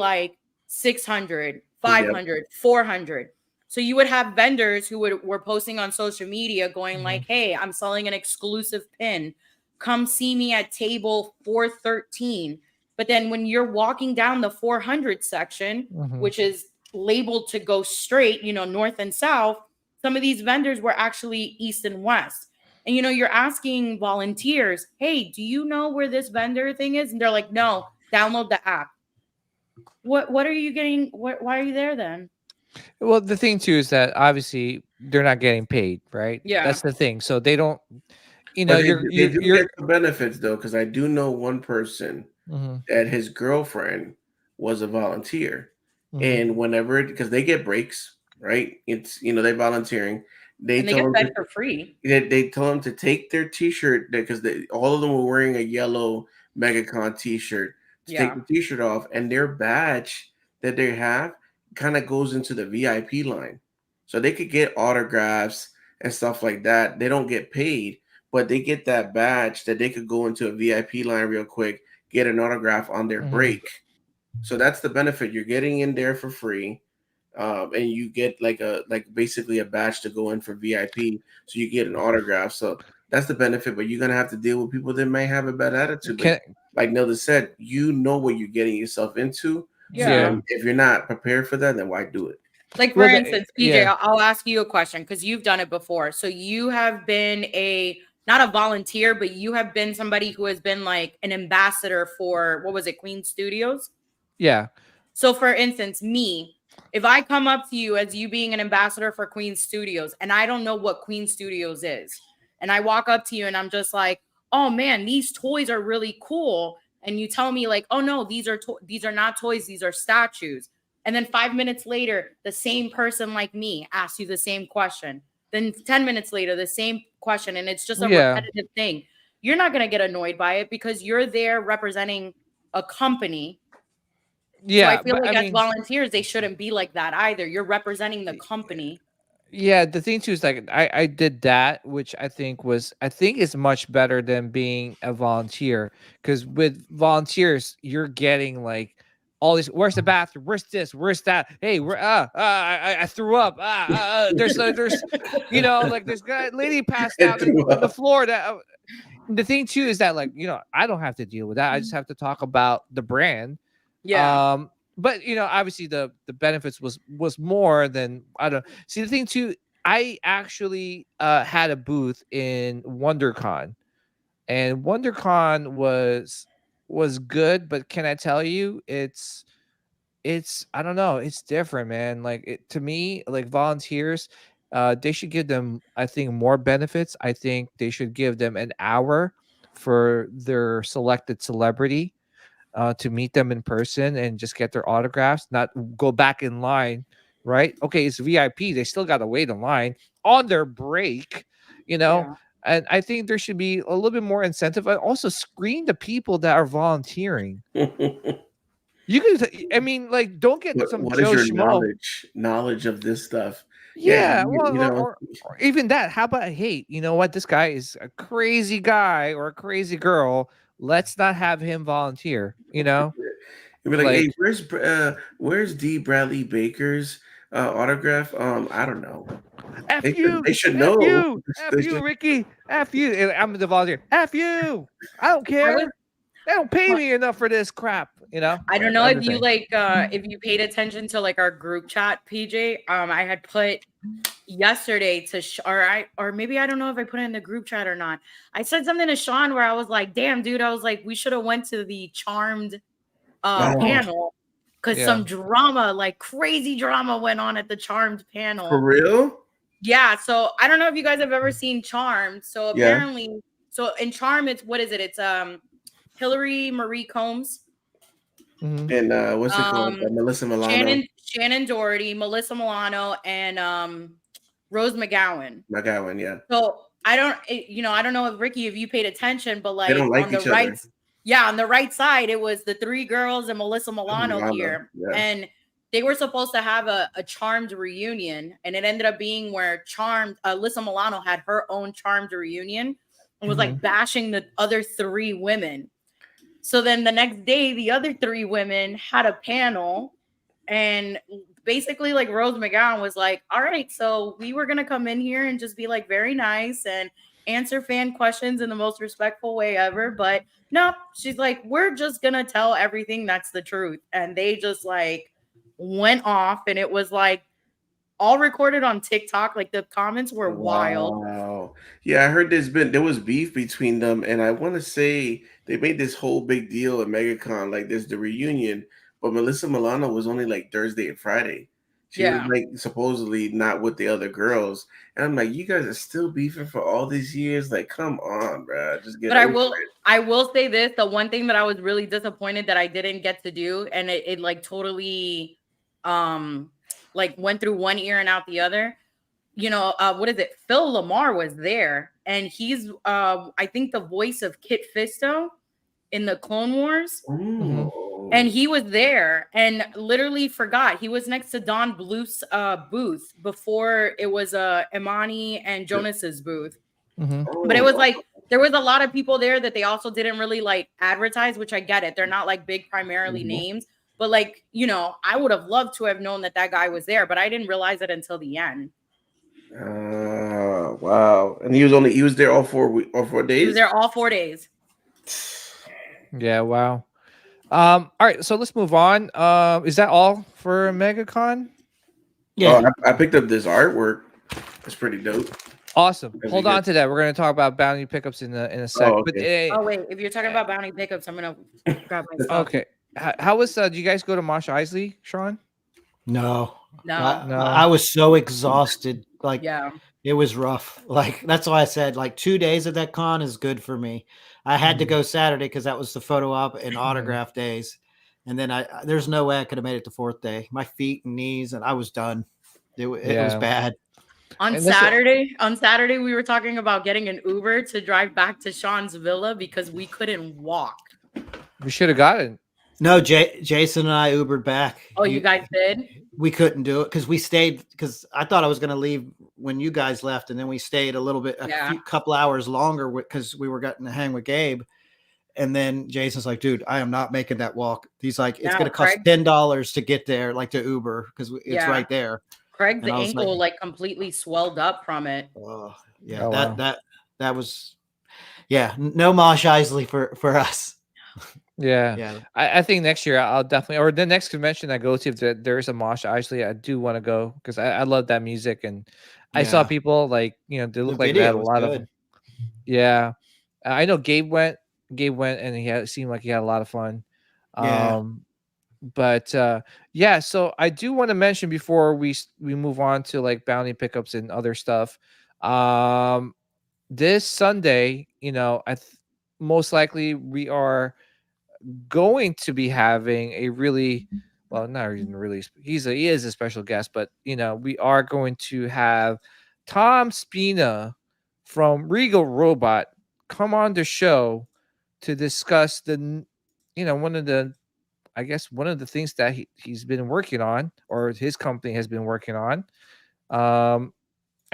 600, 500, 400. So you would have vendors who were posting on social media going hey, I'm selling an exclusive pin. Come see me at table 413. But then when you're walking down the 400 section, which is labeled to go straight, north and south, some of these vendors were actually east and west. And, you're asking volunteers, hey, do you know where this vendor thing is? And they're like, no, download the app. What are you getting? Why are you there then? Well, the thing too is that obviously they're not getting paid, right? Yeah. That's the thing. So they don't, you get the benefits though. Cause I do know one person that his girlfriend was a volunteer and because they get breaks, right? It's, they're volunteering. They get fed for free. They told them to take their T-shirt because all of them were wearing a yellow Megacon T-shirt. Take the T-shirt off, and their badge that they have kind of goes into the VIP line, so they could get autographs and stuff like that. They don't get paid, but they get that badge that they could go into a VIP line real quick, get an autograph on their break. So that's the benefit. You're getting in there for free. And you get basically a badge to go in for VIP, so you get an autograph. So that's the benefit, but you're gonna have to deal with people that may have a bad attitude. Like Nelda said, what you're getting yourself into. Yeah. So if you're not prepared for that, then why do it? For instance, PJ, I'll ask you a question because you've done it before. So you have been not a volunteer, but you have been somebody who has been an ambassador for, what was it, Queen Studios? Yeah. So for instance, me, if I come up to you as you being an ambassador for Queen Studios and I don't know what Queen Studios is, and I walk up to you and I'm just like, oh man, these toys are really cool. And you tell me like, oh no, these are not toys, these are statues. And then 5 minutes later, the same person like me asks you the same question. Then 10 minutes later, the same question. And it's just a repetitive thing. You're not going to get annoyed by it because you're there representing a company. So I feel like as volunteers, they shouldn't be like that either. You're representing the company. Yeah, the thing too is like I did that, which I think is much better than being a volunteer. Because with volunteers, you're getting like all these. Where's the bathroom? Where's this? Where's that? Hey, where? I threw up. There's you know, like there's a lady passed out on the floor. That the thing too is that like, you know, I don't have to deal with that. I just have to talk about the brand. Yeah. But you know, obviously the benefits was more than I don't see. The thing too, I actually had a booth in WonderCon, and WonderCon was good, but can I tell you, it's I don't know, it's different, man. Like to me, like volunteers, they should give them, I think, more benefits. I think they should give them an hour for their selected celebrity to meet them in person and just get their autographs, not go back in line, right? Okay, it's VIP. They still got to wait in line on their break, you know? Yeah. And I think there should be a little bit more incentive. And also screen the people that are volunteering. You can, I mean, like, don't get some what Joe is your Schmo. knowledge of this stuff? Yeah, you know. or even that. How about, hey, you know what? This guy is a crazy guy or a crazy girl. Let's not have him volunteer, you know? You'd be like, hey, where's D. Bradley Baker's autograph? I don't know. They should know. F you, Ricky. F you. I'm the volunteer. F you. I don't care. They don't pay me enough for this crap, you know? I don't know if you like if you paid attention to like our group chat, PJ. I had put yesterday to or maybe I don't know if I put it in the group chat or not. I said something to Sean where I was like, damn, dude, I was like, we should have went to the Charmed panel because some drama, like crazy drama went on at the Charmed panel. For real? Yeah. So I don't know if you guys have ever seen Charmed. So apparently, so in Charm, it's what is it? It's Hillary Marie Combs. Mm-hmm. And what's it called? Melissa Milano. Shannon Doherty, Melissa Milano, and Rose McGowan. McGowan, yeah. So I don't know if Ricky, if you paid attention, but like, they don't like on the each right, other. Yeah, on the right side, it was the three girls and Melissa Milano here. Yeah. And they were supposed to have a Charmed reunion, and it ended up being where Alyssa Milano had her own Charmed reunion and was like bashing the other three women. So then the next day, the other three women had a panel, and basically like Rose McGowan was like, all right, so we were going to come in here and just be like very nice and answer fan questions in the most respectful way ever. But no, she's like, we're just going to tell everything that's the truth. And they just like went off, and it was like all recorded on TikTok. Like the comments were wild. Wow. Yeah, I heard there was beef between them, and I want to say they made this whole big deal at MegaCon, like there's the reunion, but Melissa Milano was only like Thursday and Friday. She was like supposedly not with the other girls, and I'm like, you guys are still beefing for all these years? Like, come on, bro, just get. But I will say this: the one thing that I was really disappointed that I didn't get to do, and it like totally, like went through one ear and out the other. You know, what is it? Phil Lamar was there, and he's I think the voice of Kit Fisto in the Clone Wars. And he was there and literally forgot. He was next to Don Bluth's booth before it was Imani and Jonas's booth. But it was like there was a lot of people there that they also didn't really like advertise, which I get it. They're not like big primarily names. But like, you know, I would have loved to have known that guy was there, but I didn't realize it until the end. Wow. And he was there all 4 days? He was there all 4 days. Yeah, wow. All right, so let's move on. Is that all for MegaCon? Yeah. I picked up this artwork. It's pretty dope. Awesome. Hold on to that. We're going to talk about bounty pickups in a sec. Okay. But wait, if you're talking about bounty pickups, I'm going to grab my stuff. Okay. How was do you guys go to Mos Eisley, Sean? No, No. No. I was so exhausted. Like, Yeah. it was rough. Like, that's why I said, like, 2 days of that con is good for me. I had to go Saturday because that was the photo op and autograph days. And then there's no way I could have made it the 4th day. My feet and knees, and I was done. It was bad. On Saturday, we were talking about getting an Uber to drive back to Sean's villa because we couldn't walk. We should have gotten. No, Jason and I Ubered back. Oh, you guys did? We couldn't do it because we stayed, because I thought I was going to leave when you guys left, and then we stayed a little bit, couple hours longer because we were getting to hang with Gabe. And then Jason's like, dude, I am not making that walk. He's like, it's going to cost $10 to get there, like to Uber, because it's right there. Craig's ankle like completely swelled up from it. Oh, yeah. That was, no Mosh Isley for us. Yeah. I think next year I'll definitely, or the next convention I go to, if there's a Mosh Isley, I do want to go because I love that music. And I saw people like, they look like they had a lot of. Yeah. I know Gabe went and it seemed like he had a lot of fun. But so I do want to mention before we move on to like bounty pickups and other stuff. This Sunday, most likely we are going to be having a really, well, not even really, he is a special guest, but we are going to have Tom Spina from Regal Robot come on the show to discuss one of the things that he's been working on, or his company has been working on. I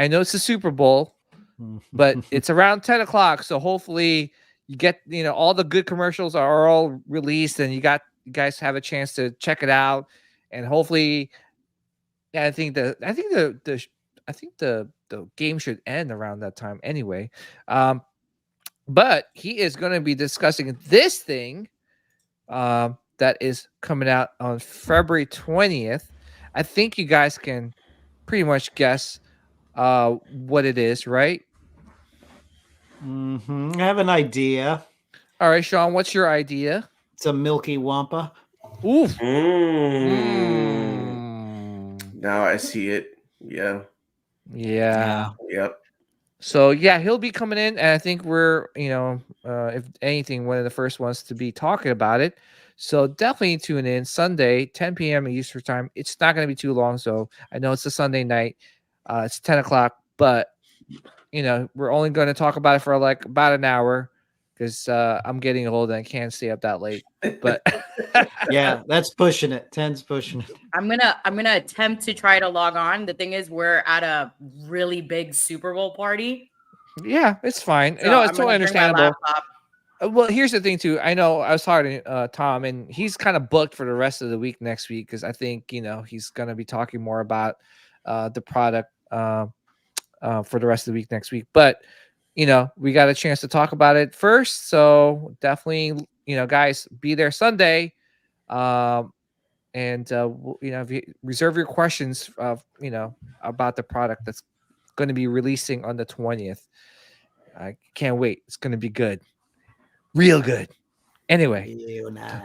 know it's the Super Bowl, but it's around 10 o'clock. So hopefully you get, all the good commercials are all released and you guys have a chance to check it out. And hopefully, I think the game should end around that time anyway. But he is going to be discussing this thing that is coming out on February 20th. I think you guys can pretty much guess what it is, right? I have an idea. All right, Sean, what's your idea? It's a Milky Wampa. Ooh. Now I see it. Yeah. Yep. So he'll be coming in, and I think we're, if anything, one of the first ones to be talking about it. So definitely tune in Sunday, 10 p.m. Eastern time. It's not going to be too long. So I know it's a Sunday night. It's 10 o'clock, but we're only going to talk about it for like about an hour because I'm getting old and I can't stay up that late. But that's pushing it. 10's pushing it. I'm gonna attempt to try to log on. The thing is, we're at a really big Super Bowl party. Yeah, it's fine. So it's totally understandable. Well, here's the thing too. I know I was talking to Tom, and he's kind of booked for the rest of the week next week because I think he's gonna be talking more about the product for the rest of the week next week. But we got a chance to talk about it first, so definitely guys, be there Sunday, and if you reserve your questions about the product that's going to be releasing on the 20th. I can't wait. It's going to be good. Real good. Anyway,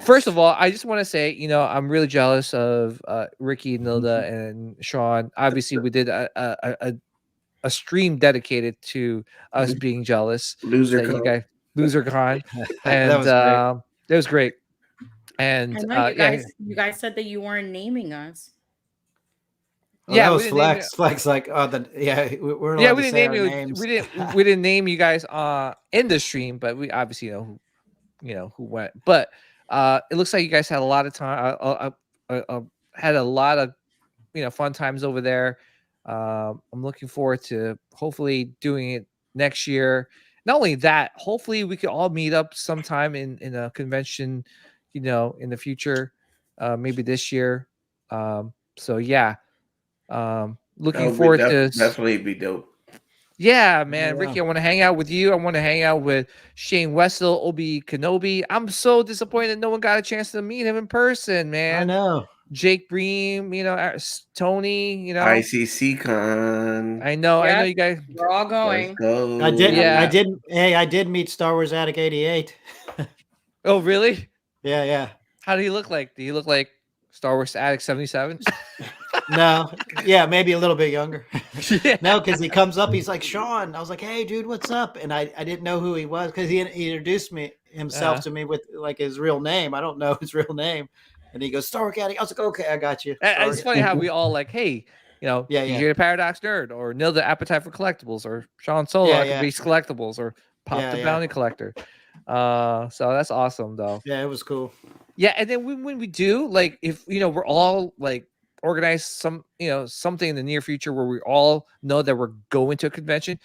First of all, I just want to say, I'm really jealous of Ricky, Nilda, and Sean. Obviously, we did a stream dedicated to us being jealous. LoserCon. And it was great. And you guys said that you weren't naming us. That was Flex. Flex, like, we're we didn't name you. Names. We didn't name you guys in the stream, but we obviously know who went. But it looks like you guys had a lot of time. Had a lot of fun times over there. I'm looking forward to hopefully doing it next year. Not only that, hopefully we could all meet up sometime in a convention, in the future, maybe this year. Looking forward to definitely be dope. Yeah, man. Ricky, I want to hang out with you. I want to hang out with Shane Wessel, Obi Kenobi. I'm so disappointed no one got a chance to meet him in person, man. I know. Jake Bream, Tony, ICC Con. I know you guys. We're all going. I did meet Star Wars Attic 88. Oh, really? Yeah. How do you look like? Do you look like Star Wars Attic 77? No, yeah, maybe a little bit younger. Yeah. No, because he comes up, he's like, Sean. I was like, hey, dude, what's up? And I didn't know who he was because he introduced himself to me with like his real name. I don't know his real name. And he goes, Star Caddy. I was like, okay, I got you. It's funny how we all like, hey, Yeah, DJ the Paradox Nerd, or Nil the Appetite for Collectibles, or Sean Solo, Yeah, I can Beast Collectibles, or Pop the Bounty Collector. So that's awesome, though. Yeah, it was cool. Yeah, and then when we do, like, if we're all like organize something in the near future where we all know that we're going to a convention,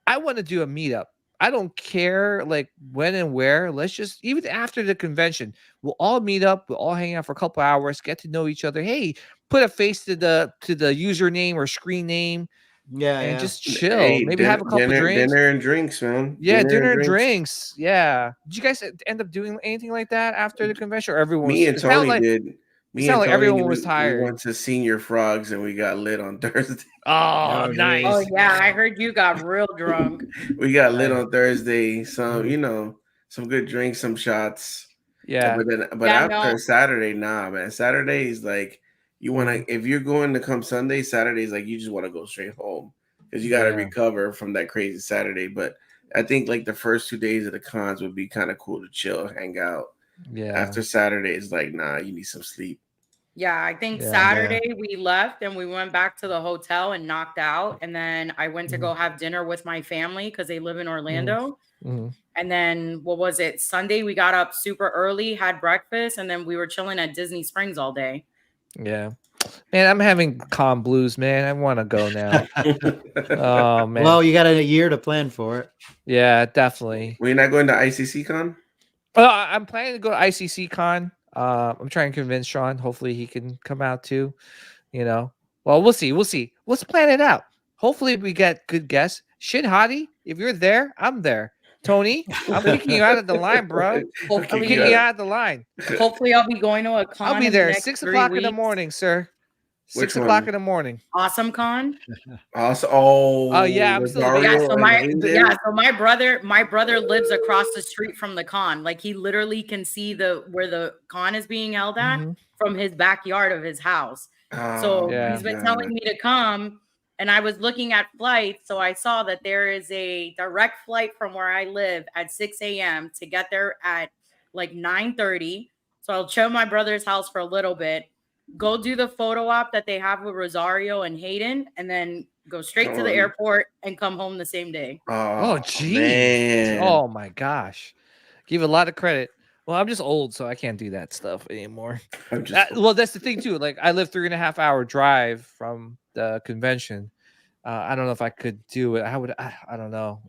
I want to do a meetup. I don't care like when and where. Let's just, even after the convention, we'll all meet up. We'll all hang out for a couple hours, get to know each other. Hey, put a face to the username or screen name. And just chill. Hey, maybe have a couple drinks. Dinner and drinks, man. Yeah, dinner and drinks. Yeah. Did you guys end up doing anything like that after the convention, or everyone? Me and Tony did. Me and Tony, everyone was tired. We went to Senior Frogs and we got lit on Thursday. Oh, nice. Oh yeah, I heard you got real drunk. We got lit on Thursday. Some, some good drinks, some shots. Yeah. But after Saturday, nah, man. Saturday is like you want to. If you're going to come Sunday, Saturday is like you just want to go straight home because you got to recover from that crazy Saturday. But I think like the first 2 days of the cons would be kind of cool to chill, hang out. Yeah. After Saturday, it's like, nah, you need some sleep. Yeah, I think Saturday we left and we went back to the hotel and knocked out. And then I went to go have dinner with my family because they live in Orlando. Mm-hmm. And then what was it? Sunday, we got up super early, had breakfast, and then we were chilling at Disney Springs all day. Yeah. Man, I'm having con blues, man. I want to go now. Oh, man. Well, you got a year to plan for it. Yeah, definitely. We're not going to ICC Con? I'm planning to go to ICC Con. I'm trying to convince Sean. Hopefully he can come out too. Well, we'll see. Let's plan it out. Hopefully we get good guests. Shin Hottie, if you're there, I'm there. Tony, I'm kicking you out of the line, bro. I'm kicking you out of the line. Hopefully I'll be going to a con. I'll be there 6 o'clock in the morning, sir. 6 o'clock in the morning. Awesome Con. Awesome. Oh yeah, I'm still so my brother lives across the street from the con. Like he literally can see where the con is being held at from his backyard of his house. So he's been telling me to come, and I was looking at flights, so I saw that there is a direct flight from where I live at 6 a.m. to get there at like 9:30. So I'll chill my brother's house for a little bit, go do the photo op that they have with Rosario and Hayden, and then go straight to the airport and come home the same day. Oh, geez. Oh, my gosh. Give a lot of credit. Well, I'm just old, so I can't do that stuff anymore. Well, that's the thing, too. Like, I live 3.5 hour drive from the convention. I don't know if I could do it. I don't know.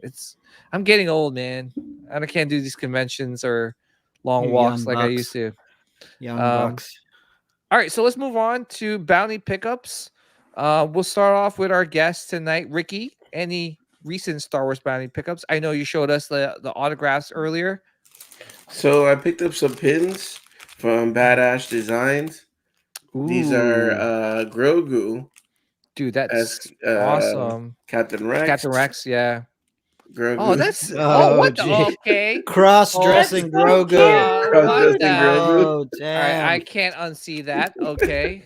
I'm getting old, man. I can't do these conventions or long walks like I used to. Young bucks. All right, so let's move on to bounty pickups. We'll start off with our guest tonight, Ricky. Any recent Star Wars bounty pickups? I know you showed us the autographs earlier. So I picked up some pins from Badass Designs. Ooh. These are Grogu. Dude, that's awesome. Captain Rex, yeah. Grogu. Oh, that's okay. Cross-dressing Grogu. Cross-dressing Grogu. Oh, damn. All right, I can't unsee that. Okay.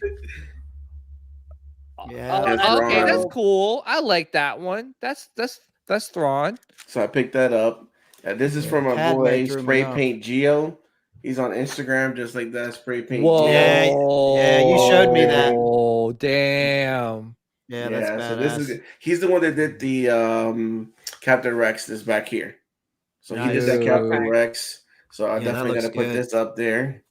Yeah. Okay, that's cool. I like that one. That's Thrawn. So I picked that up. This is from our boy Spray Paint Geo. He's on Instagram just like that. Spray Paint Geo. Yeah, you showed me that. Oh, damn. Yeah, that's badass. So he's the one that did the Captain Rex this back here. So he did that Captain Rex. So I definitely got to put this up there.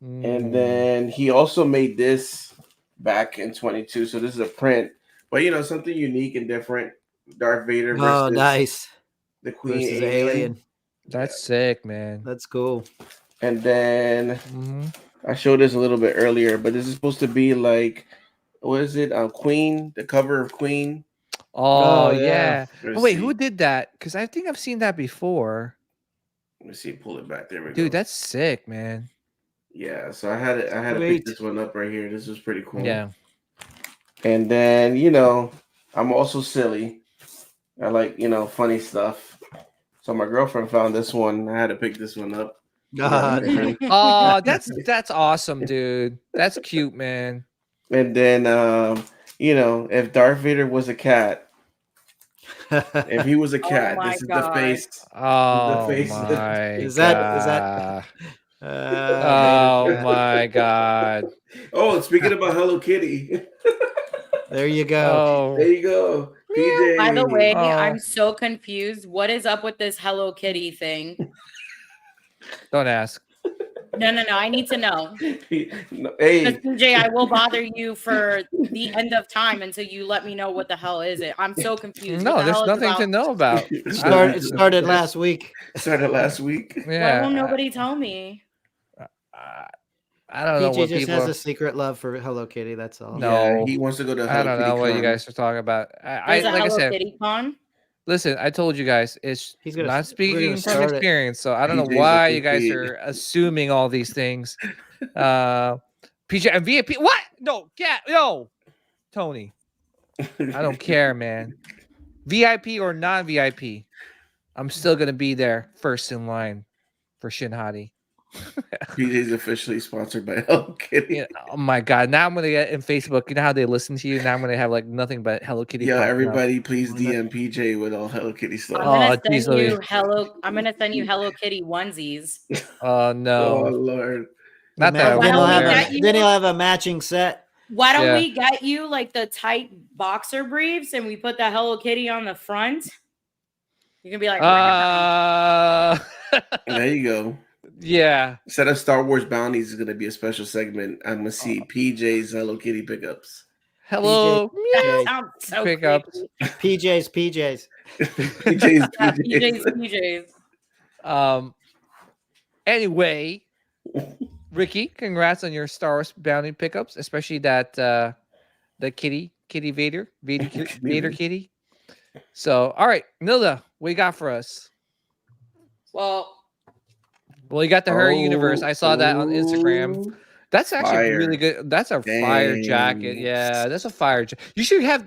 And then he also made this back in 22. So this is a print, but something unique and different. Darth Vader versus the Queen versus Alien. That's sick, man. That's cool. And then I showed this a little bit earlier, but this is supposed to be like, what is it? Queen, the cover of Queen. Oh yeah. Wait, who did that? Because I think I've seen that before. Let me see. Pull it back. There we go. Dude, that's sick, man. Yeah. So I had to pick this one up right here. This was pretty cool. Yeah. And then I'm also silly. I like funny stuff. So my girlfriend found this one. I had to pick this one up. Oh, that's awesome, dude. That's cute, man. And then, if Darth Vader was a cat, if he was a Oh cat, my this is the God. face. Oh face my Is god. Vader. Oh my god. Oh, speaking about Hello Kitty, There you go. Oh. there you go. PJ. By the way, Oh. I'm so confused. What is up with this Hello Kitty thing? Don't ask. No. I need to know. No, hey, PJ, I will bother you for the end of time until you let me know what the hell is it. I'm so confused. No, what the there's hell nothing is to know about. It started last week. started last week. Why Yeah. won't nobody tell me? I don't know PJ what just people has a secret love for Hello Kitty. That's all. No. Yeah, he wants to go to I Hello don't Kitty know what you Con. guys are talking about. There's a like I Hello said, Kitty con. listen, I told you guys, it's We're gonna not speaking from start it. experience, so I don't know PJ's why a you guys complete- are assuming all these things. PJ and VIP. What? No, Tony. I don't care, man. VIP or non-VIP, I'm still gonna be there first in line for Shin Hati. PJ's officially sponsored by Hello Kitty. Yeah, oh my god! Now I'm gonna get in Facebook. You know how they listen to you. Now I'm gonna have like nothing but Hello Kitty. Yeah, popping up. everybody, please DM PJ with all Hello Kitty stuff. I'm gonna Oh, geez, send you Louis. I'm gonna send you Hello Kitty onesies. Oh no! Oh Lord! Not that I Why Then don't he'll we would have get a, you- then he'll have a matching set. Why don't Yeah. we get you like the tight boxer briefs and we put the Hello Kitty on the front? You can be like, There you go. Yeah. Instead of Star Wars bounties, is going to be a special segment. I'm going to see PJ's Hello Kitty pickups. Hello. that sounds so Pickups. creepy. PJ's. PJ's Yeah, PJ's. PJs. Anyway, Ricky, congrats on your Star Wars bounty pickups, especially that the Kitty Vader Kitty. So, all right, Nilda, what you got for us? Well, Well, you got the Her Universe. I saw that on Instagram. That's actually Fire. really good. That's a fire jacket. Dang. Yeah, that's a fire jacket. You should have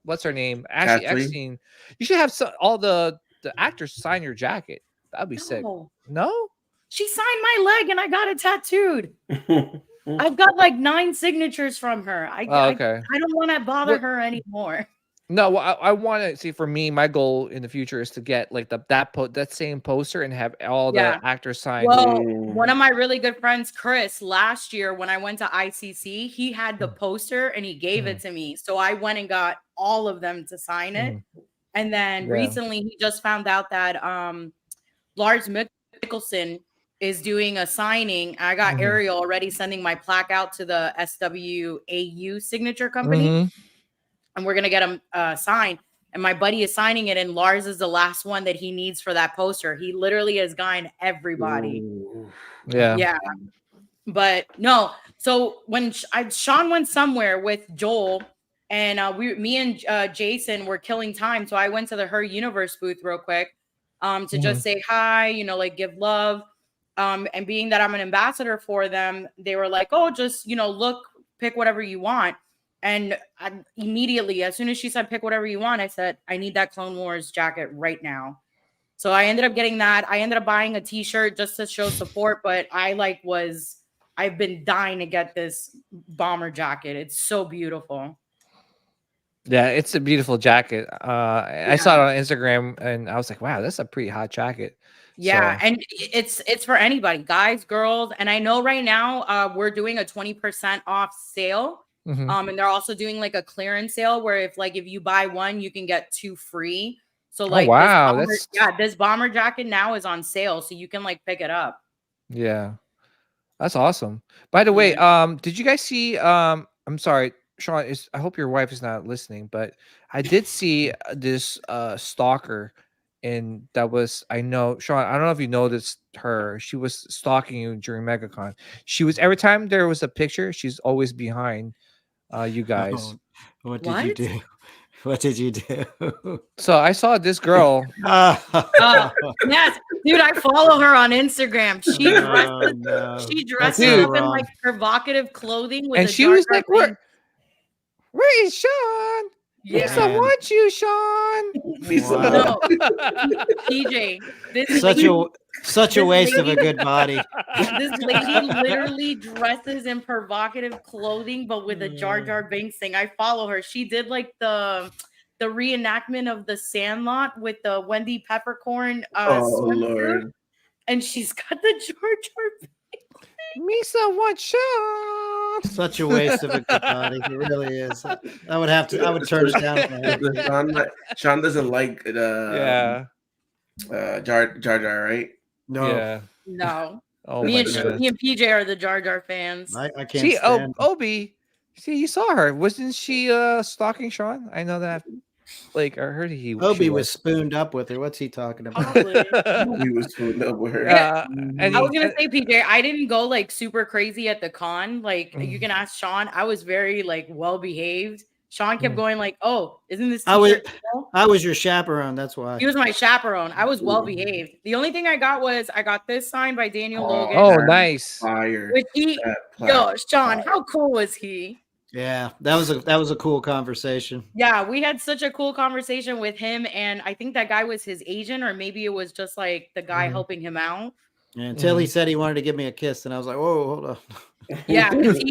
what's her name? Ashley Kathleen? Eckstein. You should have all the actors sign your jacket. That'd be sick. No? She signed my leg and I got it tattooed. I've got like 9 signatures from her. Okay. I don't want to bother her anymore. No, well, I want to see. For me, my goal in the future is to get like that same poster and have all the actors sign. Well, one of my really good friends, Chris, last year when I went to ICC, he had the poster and he gave it to me. So I went and got all of them to sign it. And then recently he just found out that Lars Mikkelsen is doing a signing. I got Ariel already sending my plaque out to the SWAU signature company. And we're going to get him signed. And my buddy is signing it. And Lars is the last one that he needs for that poster. He literally has gotten everybody. Yeah. Yeah. But no. So when Sean went somewhere with Joel and me and Jason were killing time. So I went to the Her Universe booth real quick to just say hi, like give love. And being that I'm an ambassador for them, they were like, oh, just, look, pick whatever you want. And I immediately, as soon as she said, pick whatever you want, I said, I need that Clone Wars jacket right now. So I ended up getting that. I ended up buying a t-shirt just to show support, but I've been dying to get this bomber jacket. It's so beautiful. Yeah, it's a beautiful jacket. I saw it on Instagram and I was like, wow, that's a pretty hot jacket. Yeah, and it's for anybody, guys, girls. And I know right now we're doing a 20% off sale. And they're also doing like a clearance sale where if you buy one, you can get 2 free. So wow, this bomber jacket now is on sale, so you can pick it up. Yeah, that's awesome. By the way, did you guys see? I'm sorry, Sean. I hope your wife is not listening, but I did see this stalker, and that was I know Sean. I don't know if you noticed her. She was stalking you during MegaCon. She was every time there was a picture, she's always behind. You guys. What did you do? What did you do? So I saw this girl. Yes, dude, I follow her on Instagram. She dresses up in provocative clothing with and she was like, where is Sean? Lisa Man. wants you, Sean. Wow. No, PJ, this Such lady, a such a this waste of a lady- good body. this lady literally dresses in provocative clothing, but with a Jar Jar Binks thing. I follow her. She did like the reenactment of the Sandlot with the Wendy Peppercorn Oh swimsuit, Lord. and she's got the Jar Jar. Misa wants Sean. Such a waste of a good body. It really is. I would turn it down. If I had to. Sean doesn't like Yeah. Jar Jar, right? No, Yeah. No, Oh me my and goodness. me and PJ are the Jar Jar fans. I can't See, stand. Obi. See, you saw her. Wasn't she stalking Sean? I know that. Like, I heard she Obi was was. spooned up with her. What's he talking about? Probably. He was fooled up with her. And I was gonna say, PJ, I didn't go like super crazy at the con. Like you Mm. can ask Sean. I was very like well behaved. Sean kept Mm. going like, "Oh, isn't this I was- t-shirt cool?" I was your chaperone. That's why. He was my chaperone. I was well behaved. The only thing I got was I got this signed by Daniel Logan. Oh, That's nice. Fire. Which he, That yo, plaque. Sean, how cool was he? Yeah, that was a cool conversation. Yeah, we had such a cool conversation with him, and I think that guy was his agent, or maybe it was just like the guy Mhm. helping him out. And until he said he wanted to give me a kiss, and I was like, "Whoa, hold on." Yeah, because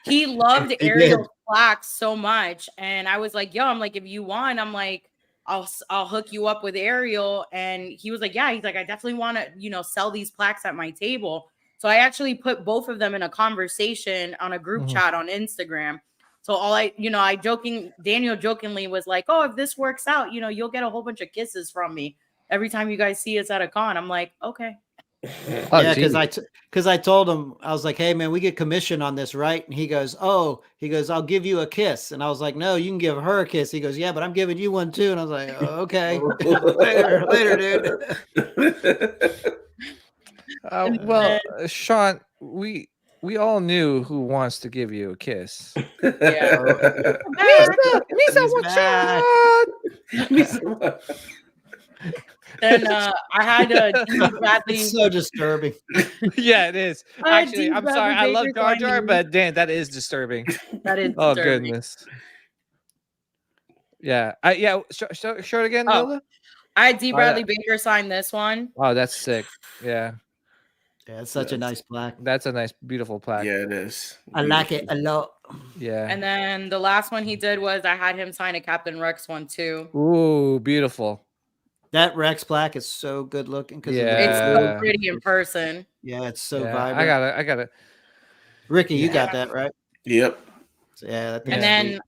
he loved He Ariel's did. plaques so much, and I was like, "Yo," I'm like, "If you want, I'm like, I'll hook you up with Ariel." And he was like, "Yeah." He's like, "I definitely want to, sell these plaques at my table." So I actually put both of them in a conversation on a group Mhm. chat on Instagram. So Daniel jokingly was like, "Oh, if this works out, you'll get a whole bunch of kisses from me every time you guys see us at a con." I'm like, "Okay." Oh, Yeah, geez. because I told him, I was like, "Hey man, we get commission on this, right?" And he goes, "I'll give you a kiss." And I was like, "No, you can give her a kiss." He goes, "Yeah, but I'm giving you one too." And I was like, "Oh, "Okay, later, dude." Well, Sean, we all knew who wants to give you a kiss. Yeah. Misa He's wants back. Sean. Then I had Dee Bradley. It's so disturbing. Yeah, it is. Actually, Dee I'm sorry. Bradley I love Baker Jar Jar, signing. but damn, that is disturbing. That is Oh disturbing. goodness. Yeah. Show it again, Oh. Nilda. I had Dee Oh, Bradley Baker sign this one. Oh, that's sick. Yeah, Yeah, it's such a nice plaque. that's a nice, beautiful plaque. Yeah, it is. I like it a lot. Yeah. And then the last one he did was I had him sign a Captain Rex one too. Ooh, beautiful. That Rex plaque is so good looking because Yeah. It's so Yeah. pretty in person. Yeah, it's so Yeah, vibrant. I got it. Ricky, you Yeah. got that right. Yep. So, yeah, that thing's And then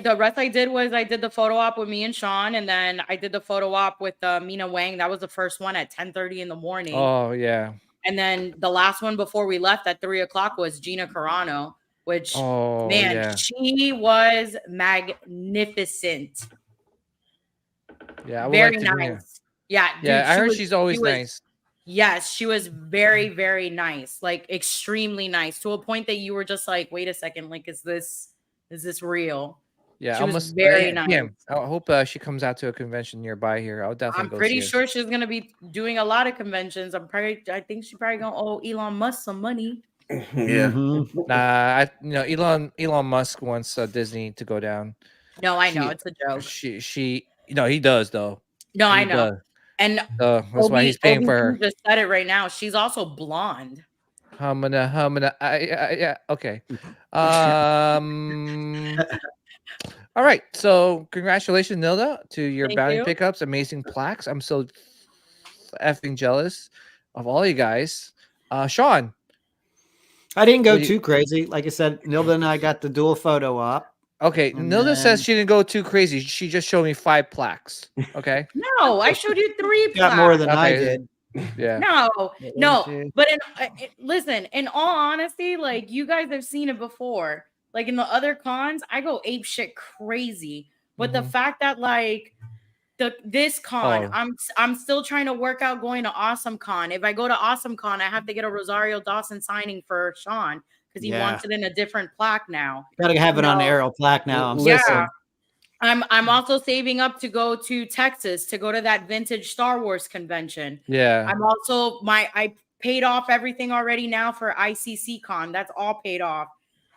the rest I did was I did the photo op with me and Sean, and then I did the photo op with Mina Wang. That was the first one at 10:30 in the morning. Oh yeah. And then the last one before we left at 3:00 was Gina Carano, which Oh man, yeah. she was magnificent. Yeah. I would Very like to meet her. nice. Yeah. Yeah, dude, I heard was- she's always she was- nice. Yes, she was very, very nice, like extremely nice, to a point that you were just like, wait a second, like, is this real? Yeah, She was almost very yeah, nice. I hope she comes out to a convention nearby here. I'll definitely I'm go pretty see her. sure she's gonna be doing a lot of conventions. I think she's probably gonna owe Elon Musk some money. Yeah. Mhm. Nah, Elon Musk wants Disney to go down. No, I know She- it's a joke. He does though. No, I He know. does. And That's why he's paying for her. just said it right now. She's also blonde. Yeah, okay. All right. So congratulations, Nilda, to your Thank bounty you. pickups. Amazing plaques. I'm so effing jealous of all you guys. Sean. I didn't go What do you- too crazy. Like I said, Nilda and I got the dual photo op. Okay, And Nilda then- says she didn't go too crazy. She just showed me 5 plaques. Okay. No, I showed you 3 Got more than I Okay. did. Yeah. No, see. but listen, in all honesty, like you guys have seen it before. Like in the other cons, I go ape shit crazy. But the Mhm. fact that like this con, Oh. I'm still trying to work out going to Awesome Con. If I go to Awesome Con, I have to get a Rosario Dawson signing for Sean because he Yeah. wants it in a different plaque now. Gotta have it on No. Arrow plaque now. I'm Listen. so- Yeah. I'm also saving up to go to Texas to go to that vintage Star Wars convention. Yeah. I'm also I paid off everything already now for ICC Con. That's all paid off.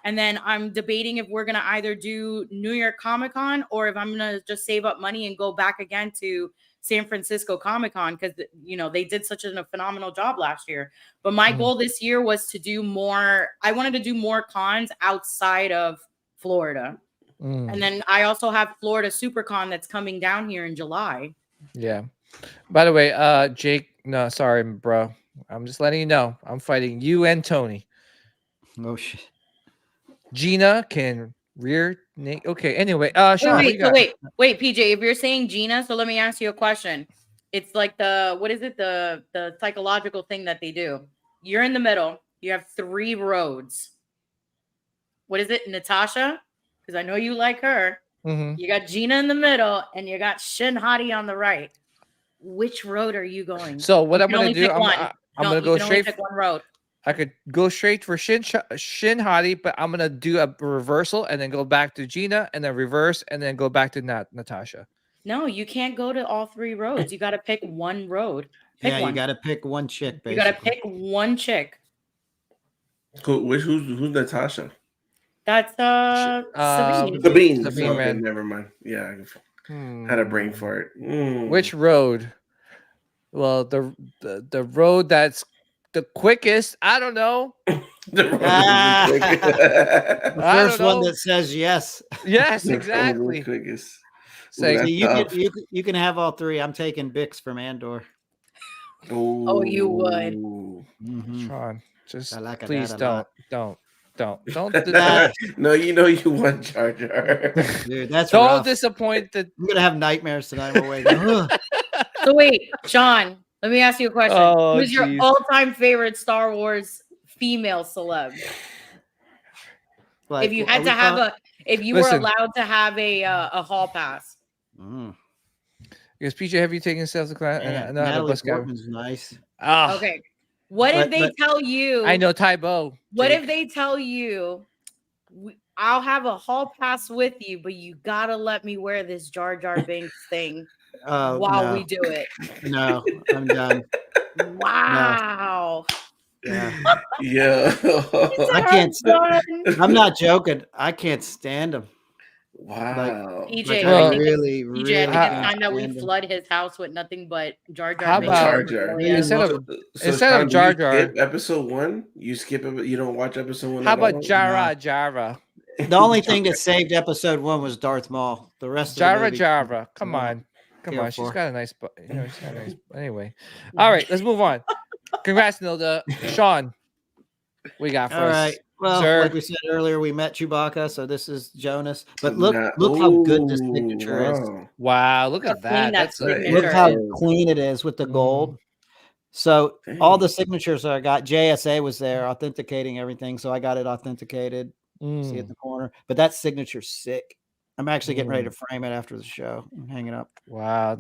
And then I'm debating if we're going to either do New York Comic Con or if I'm going to just save up money and go back again to San Francisco Comic Con, because, you know, they did such a phenomenal job last year. But my goal this year was to do more. I wanted to do more cons outside of Florida. And then I also have Florida SuperCon that's coming down here in July. Yeah. By the way, Jake, no, sorry, bro. I'm just letting you know. I'm fighting you and Tony. Oh shit. Gina can rear naked. Okay, anyway, Sean, wait, PJ, if you're saying Gina, so let me ask you a question. It's like what is it? The psychological thing that they do. You're in the middle. You have 3 roads. What is it, Natasha? Because I know you like her. You got Gina in the middle, and you got Shin Hati on the right. Which road are you going? So what I'm going to do, I'm going to go straight for one road. I could go straight for Shin Hati, but I'm going to do a reversal and then go back to Gina and then reverse and then go back to Natasha. No, you can't go to all 3 roads. You got to pick one road. Pick one. You got to pick one chick, basically. You got to pick one chick. Cool. Who's Natasha? That's Sabine. Sabine. Okay, never mind. Yeah, I had a brain for it. Which road? Well, the road that's the quickest. I don't know. The first one that says yes. Yes, exactly. Quickest. So you can have all 3. I'm taking Bix from Andor. Oh, you would. Sean, just like please don't do that. No, you know you want Jar Jar. Dude, that's don't rough. disappoint the. I'm gonna have nightmares tonight. I'm awake. So wait, Sean, let me ask you a question. Who's your all-time favorite Star Wars female celeb? Like, if you had to have if you were allowed to have a hall pass. Because PJ, have you taken sales class? Natalie Portman's nice. Okay. What if they tell you? I know Tybo. What if they tell you, I'll have a hall pass with you, but you gotta let me wear this Jar Jar Binks thing while we do it? No, I'm done. Wow. No. Yeah. I can't. I'm not joking. I can't stand them. Wow. PJ, really, PJ, I think it's time that we flood his house with nothing but Jar Jar. How about instead of Jar Jar, skip episode 1? You skip it. You don't watch episode 1. How about Jara? The only thing that saved episode 1 was Darth Maul. The rest of the movie, Jara. Come on. She's got a nice, anyway. All right, let's move on. Congrats, Nilda. Sean, we got first. All right. Well, like we said earlier, we met Chewbacca, so this is Jonas. But look how good this signature is. Wow, look at that. Look how clean it is with the gold. So all the signatures that I got, JSA was there authenticating everything, so I got it authenticated. See at the corner. But that signature's sick. I'm actually getting ready to frame it after the show and hang it up. Wow.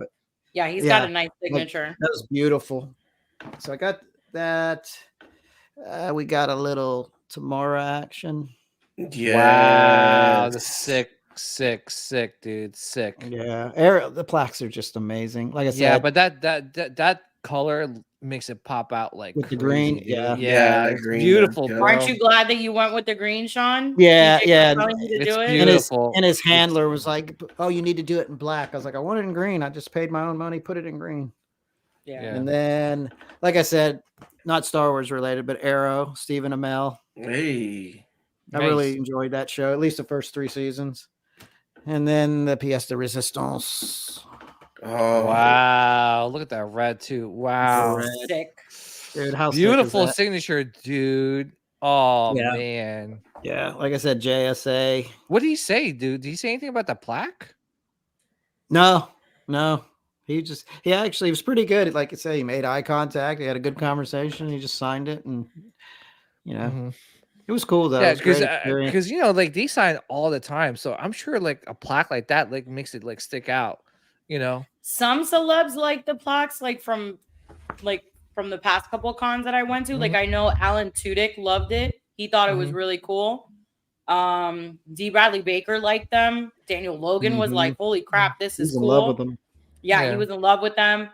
Yeah, he's got a nice signature. That was beautiful. So I got that. We got a little Tamara action. Yeah. Wow. The sick, dude. Sick. Yeah. The plaques are just amazing. Like I said. Yeah, but that color makes it pop out like with crazy, the green. Dude. Yeah. It's beautiful. Bro. Aren't you glad that you went with the green, Sean? Yeah. It's beautiful. And his handler was like, "Oh, you need to do it in black." I was like, "I want it in green. I just paid my own money, put it in green." Yeah. And then, like I said, not Star Wars related, but Arrow, Stephen Amell. Hey. I really enjoyed that show, at least the first 3 seasons. And then the pièce de résistance. Oh wow! Look at that red too. Wow, sick, dude! How beautiful signature, dude. Oh man, yeah. Like I said, JSA. What did he say, dude? Did he say anything about the plaque? No. He actually was pretty good. Like I say, he made eye contact. He had a good conversation. He just signed it, and it was cool though. Yeah, because like they sign all the time, so I'm sure like a plaque like that like makes it like stick out. Some celebs like the plaques, like from the past couple of cons that I went to. Like I know Alan Tudyk loved it. He thought it was really cool. D. Bradley Baker liked them. Daniel Logan was like, "Holy crap, this is cool." In love with them. Yeah, he was in love with them.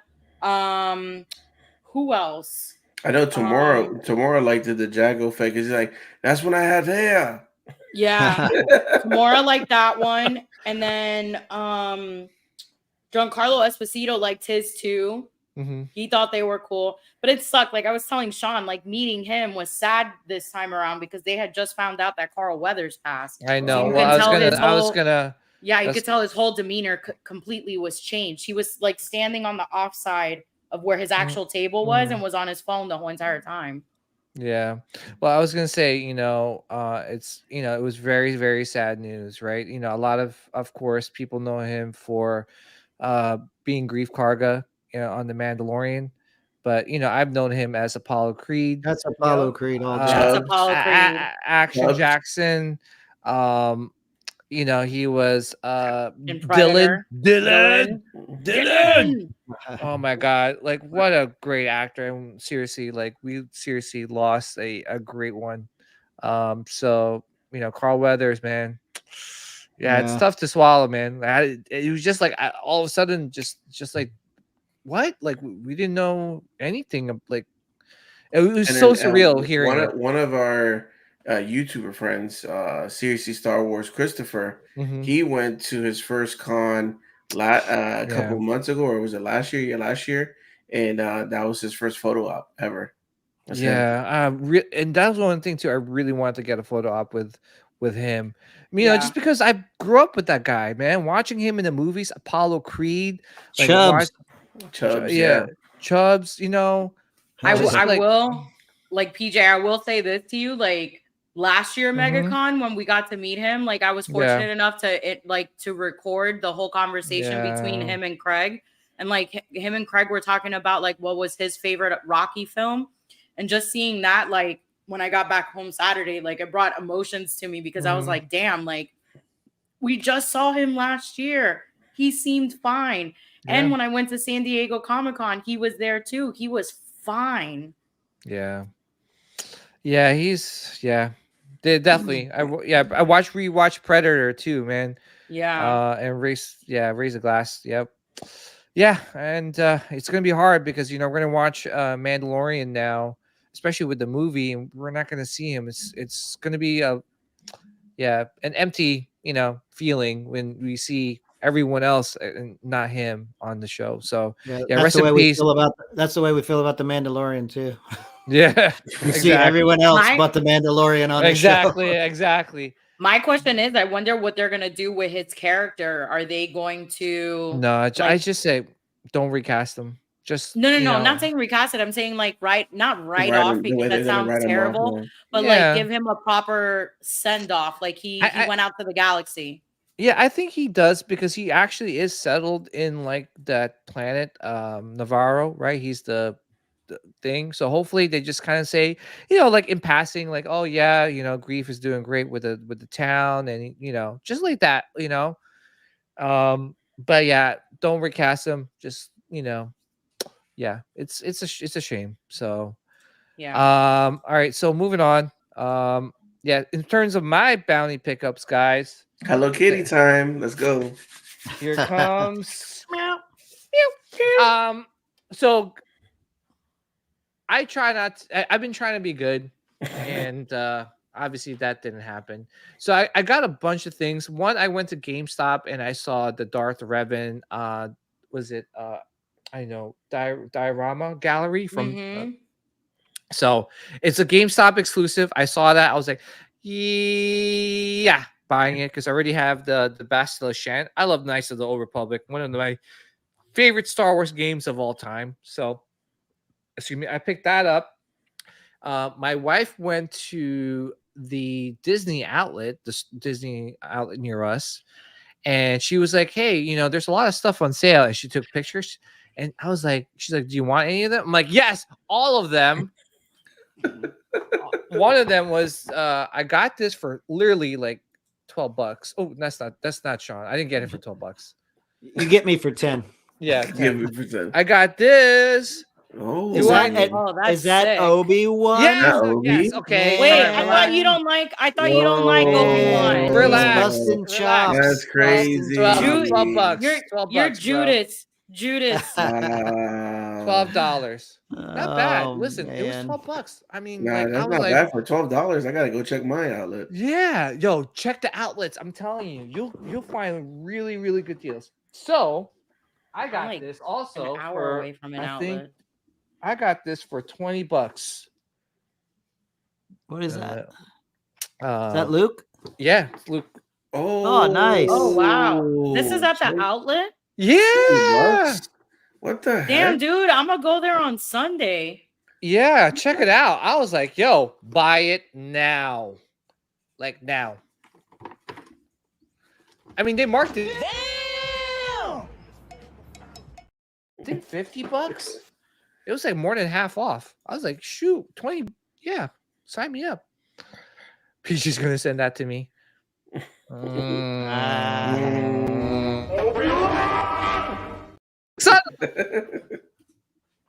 Who else? I know Tomorrow liked the Jago fake. He's like, "That's when I have hair." Yeah. Kimura liked that one. And then Giancarlo Esposito liked his too. Mm-hmm. He thought they were cool, but it sucked. Like I was telling Sean, like meeting him was sad this time around because they had just found out that Carl Weathers passed. I know. So you Well, can tell I was gonna. Yeah, you could tell his whole demeanor completely was changed. He was like standing on the offside of where his actual table was and was on his phone the whole entire time. Yeah. Well, I was gonna say, it's it was very, very sad news, right? A lot of course, people know him for being Grief Karga, on The Mandalorian. But I've known him as Apollo Creed. That's Apollo Creed all day. That's Apollo Creed. Action Chubbs. Jackson. He was In Predator. Dylan. Oh my god, like what a great actor. And seriously, like we seriously lost a great one. So Carl Weathers, man. Yeah, it's tough to swallow, man. It was just like all of a sudden just like what? Like we didn't know anything of, like it was so surreal hearing it. One of our YouTuber friends, Seriously Star Wars Christopher, he went to his first con a couple of months ago, or was it last year? Yeah, last year, and that was his first photo op ever. That's him. And that was one thing too. I really wanted to get a photo op with him. Just because I grew up with that guy, man. Watching him in the movies, Apollo Creed, Chubbs. Chubbs, Chubbs. I will, like PJ, I will say this to you, like last year MegaCon when we got to meet him, like I was fortunate enough to record the whole conversation between him and Craig, and like him and Craig were talking about like what was his favorite Rocky film, and just seeing that, like when I got back home Saturday, like it brought emotions to me because I was like, damn, like we just saw him last year, he seemed fine. And when I went to San Diego Comic-Con, he was there too. He was fine. Yeah, he's definitely. I rewatched Predator too, man. Yeah. And Raise the Glass. Yep. Yeah, and it's gonna be hard because we're gonna watch Mandalorian now, especially with the movie, and we're not gonna see him. It's gonna be an empty feeling when we see everyone else and not him on the show. So that's the way we feel about the Mandalorian too. Yeah, you see everyone else but the Mandalorian on the show. Exactly. My question is, I wonder what they're gonna do with his character. Are they going to? No, I just say don't recast him. Just no. I'm not saying recast it. I'm saying like not write off because that sounds terrible. But like give him a proper send off. Like he went out to the galaxy. Yeah, I think he does because he actually is settled in like that planet, Navarro, right? He's the thing. So hopefully they just kind of say, like in passing, like, oh yeah, Grief is doing great with the town, and just like that, But yeah, don't recast him. Just it's a shame. So all right. So moving on. In terms of my bounty pickups, guys. Hello Kitty time. Let's go. Here comes. So I try not. I've been trying to be good, and obviously that didn't happen. So I got a bunch of things. One, I went to GameStop and I saw the Darth Revan. Was it? I know diorama gallery from. So it's a GameStop exclusive. I saw that. I was like, yeah, buying it because I already have the Bastila Shan. I love Knights of the Old Republic, one of my favorite Star Wars games of all time. So, excuse me, I picked that up. My wife went to the Disney outlet near us, and she was like, "Hey, there's a lot of stuff on sale," and she took pictures. And I was like, she's like, "Do you want any of them?" I'm like, "Yes, all of them." One of them was I got this for literally like $12. Oh, that's not Sean. I didn't get it for $12. You get me for 10. Yeah, 10. I got this. Oh, is that Obi-Wan? Yes. Okay. Wait, I thought you don't like Obi-Wan. Relax. Busting chops. That's crazy. $12. You're Judas. Judas. $12. Not bad. Oh, Listen, it was man. $12. I mean, Nah, like I that's was not like, bad for $12. I gotta go check my outlet. yeah, yo, check the outlets. I'm telling you, you'll find really, really good deals. So I got like this also an hour for, away from an I think outlet. I got this for $20. What is that? Is Um, that Luke? Yeah, it's Luke. Oh, nice. Oh wow. This is at the $20. outlet? Yeah. What the Damn, heck? dude, I'm gonna go there on Sunday. Yeah, check it out. I was like, yo, buy it now. Like now. I mean, they marked it. Damn! I think $50. It was like more than half off. I was like, shoot, 20. Yeah, sign me up. Peachy's gonna send that to me. Son.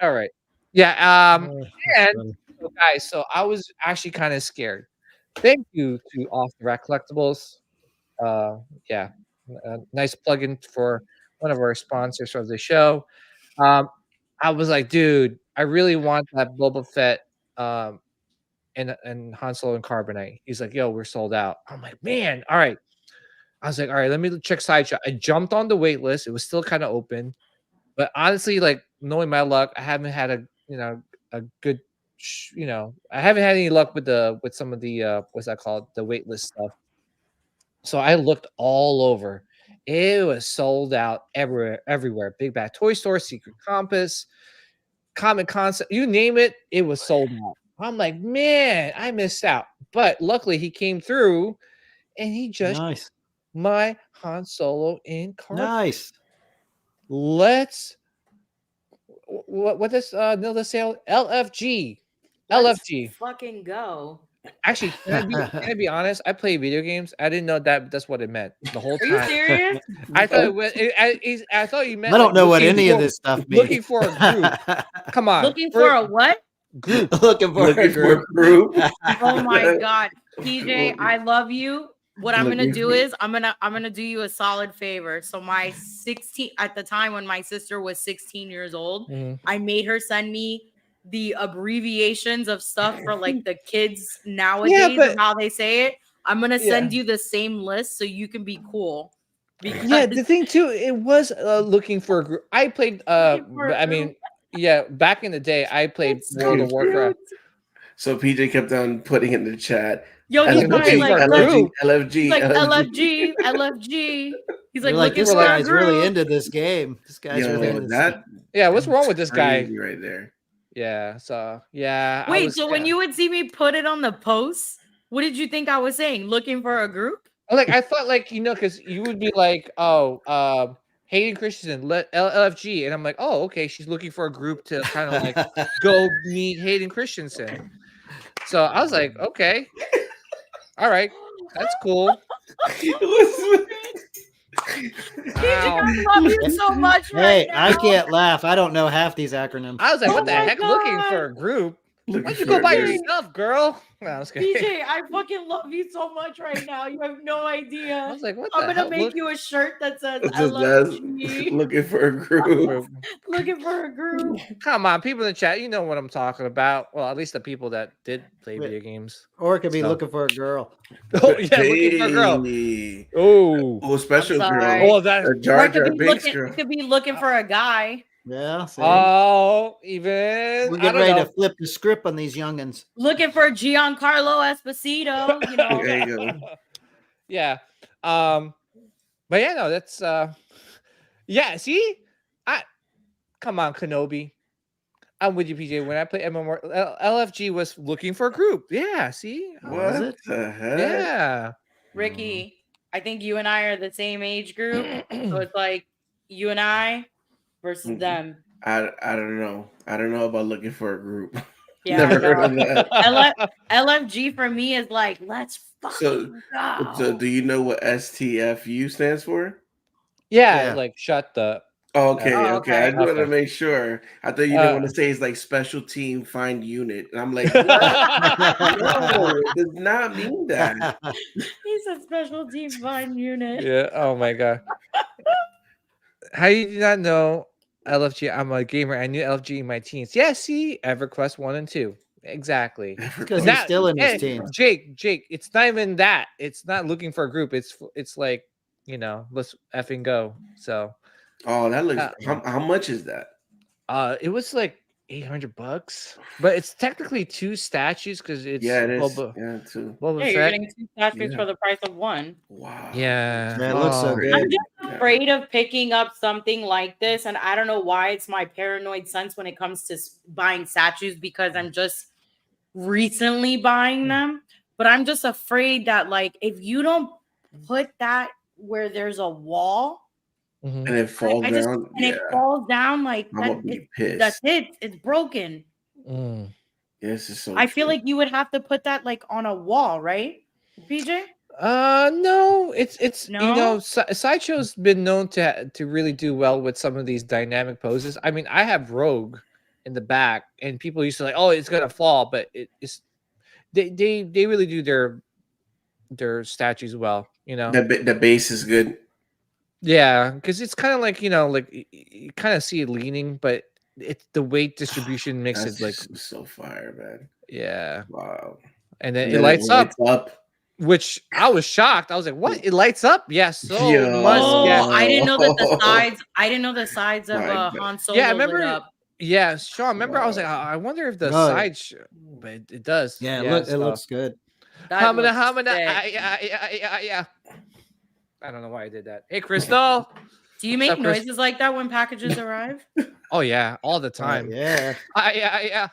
All right. Yeah. And so guys, so I was actually kind of scared. Thank you to Off the Rack Collectibles. Yeah, nice plug-in for one of our sponsors of the show. I was like, dude, I really want that Boba Fett and Han Solo and Carbonite. He's like, yo, we're sold out. I'm like, man, all right. I was like, all right, let me check Sideshow. I jumped on the wait list. It was still kind of open. But honestly, like knowing my luck, I haven't had a good I haven't had any luck with some of the what's that called? The wait list stuff. So I looked all over. It was sold out everywhere. Big Bad Toy Store, Secret Compass, Comic Concept, you name it, it was sold out. I'm like, man, I missed out. But luckily he came through and he just Nice. my Han Solo in card. Nice. Let's what does Nilda say? LFG. Let's LFG. fucking go. Actually, can I be honest? I play video games. I didn't know that's what it meant the whole time. Are you serious? I thought I thought you meant. I don't like, know what looking any of for- this stuff means. Looking for a group. Come on. Looking for a what? group. Looking for a group. Oh my god, PJ, I love you. What I'm gonna do is I'm gonna do you a solid favor. So my 16 at the time when my sister was 16 years old, I made her send me the abbreviations of stuff for like the kids nowadays of how they say it. I'm gonna send you the same list so you can be cool. Because Yeah, the thing too, it was looking for a group. I played I mean, yeah, back in the day I played World of Warcraft. So PJ kept on putting in the chat. Yo, he's LFG, like LFG, He's like LFG. LFG. He's like, like, looking this for a guy's really group. into this game. This guy's really into this game. Yeah, what's wrong with this guy? Crazy right there. Yeah, so yeah. Wait, so when you would see me put it on the post, what did you think I was saying? Looking for a group? Like I thought, like because you would be like, oh, Hayden Christensen, LFG, and I'm like, oh, okay, she's looking for a group to kind of like go meet Hayden Christensen. So I was like, okay, all right, that's cool. I love you so much. Hey, right now. I can't laugh. I don't know half these acronyms. I was like, what the my heck? God. Looking for a group? Why don't you go by yourself, girl? No, I was kidding. PJ, I fucking love you so much right now. You have no idea. I was like, what I'm the gonna hell? make you a shirt that says It I just love does. you. Looking for a group. Looking for a group. Come on, people in the chat, you know what I'm talking about. Well, at least the people that did play video games. Or it could be So- looking for a girl. Oh yeah, looking for a girl. Hey. Oh, Oh, special I'm girl. sorry. oh, that. A Jar Or it Jar could be Binks looking, girl. it could be looking for a guy. Yeah. See? Oh, even We're I getting don't ready know. to flip the script on these youngins. Looking for Giancarlo Esposito. You know. There you go. Yeah. But yeah, no, that's yeah, see? Come on, Kenobi. I'm with you, PJ. When I play MMR, LFG was looking for a group. Yeah, see? What it? the heck? Yeah. Ricky, I think you and I are the same age group. So it's like you and I versus them. I don't know. I don't know about looking for a group. Yeah, Never I know. heard of that. LFG for me is like, let's fucking go. So do you know what STFU stands for? Yeah, Yeah. like shut the Okay, Oh, okay. okay. I just wanted to Okay. make sure. I thought you didn't want to say it's like special team find unit. And I'm like, what? No, it does not mean that. He's a special team fine unit. Yeah. Oh my god. How you do not know LFG. I'm a gamer. I knew LFG in my teens. Yeah, see, EverQuest 1 and 2. Exactly. Because he's still in his teens. Jake, it's not even that. It's not looking for a group. It's like, let's effing go. So Oh, that looks. How much is that? it was like $800, but it's technically 2 statues because it's Yeah, it is. Boba, Yeah, too. Boba Yeah, you're Fett. getting 2 statues for the price of 1. Wow. Yeah. Yeah, it looks so good. I'm just afraid of picking up something like this, and I don't know why it's my paranoid sense when it comes to buying statues because I'm just recently buying them. But I'm just afraid that, like, if you don't put that where there's a wall, and it falls down, it falls down like I'm gonna be pissed. That's it. It's broken. This is so. I feel like you would have to put that like on a wall, right, PJ? No, it's No? Sideshow's been known to really do well with some of these dynamic poses. I mean, I have Rogue in the back, and people used to like, oh, it's gonna fall, but it's they really do their statues well, The base is good. Yeah, because it's kind of like like you kind of see it leaning, but it's the weight distribution makes it like so fire, man. Yeah. Wow. And then it lights up. Which I was shocked. I was like, "What? It lights up?" Yes, so much. Oh, I didn't know that the sides. I didn't know the sides of Han Solo. Yeah, I remember. Lit up. Yeah, Sean. Remember, I was like, I wonder if the sides, but it does. Yeah, it looks good. Hamina. Yeah. I don't know why I did that. Hey, Crystal. Do you make noises like that when packages arrive? Oh yeah, all the time. Yeah. Yeah.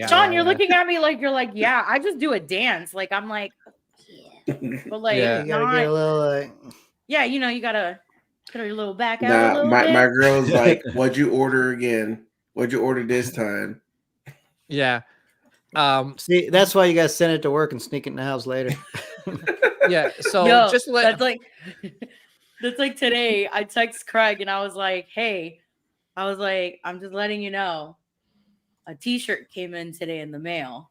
Sean, you're looking at me like you're like, yeah. I just do a dance. Like I'm like, but like, you gotta get a little like. Yeah, you gotta put your little back out a little my bit. my girl's like, what'd you order again? What'd you order this time? Yeah. See, that's why you guys send it to work and sneak it in the house later. Yeah. So just that's like today. I text Craig and I was like, hey, I'm just letting you know, a t-shirt came in today in the mail.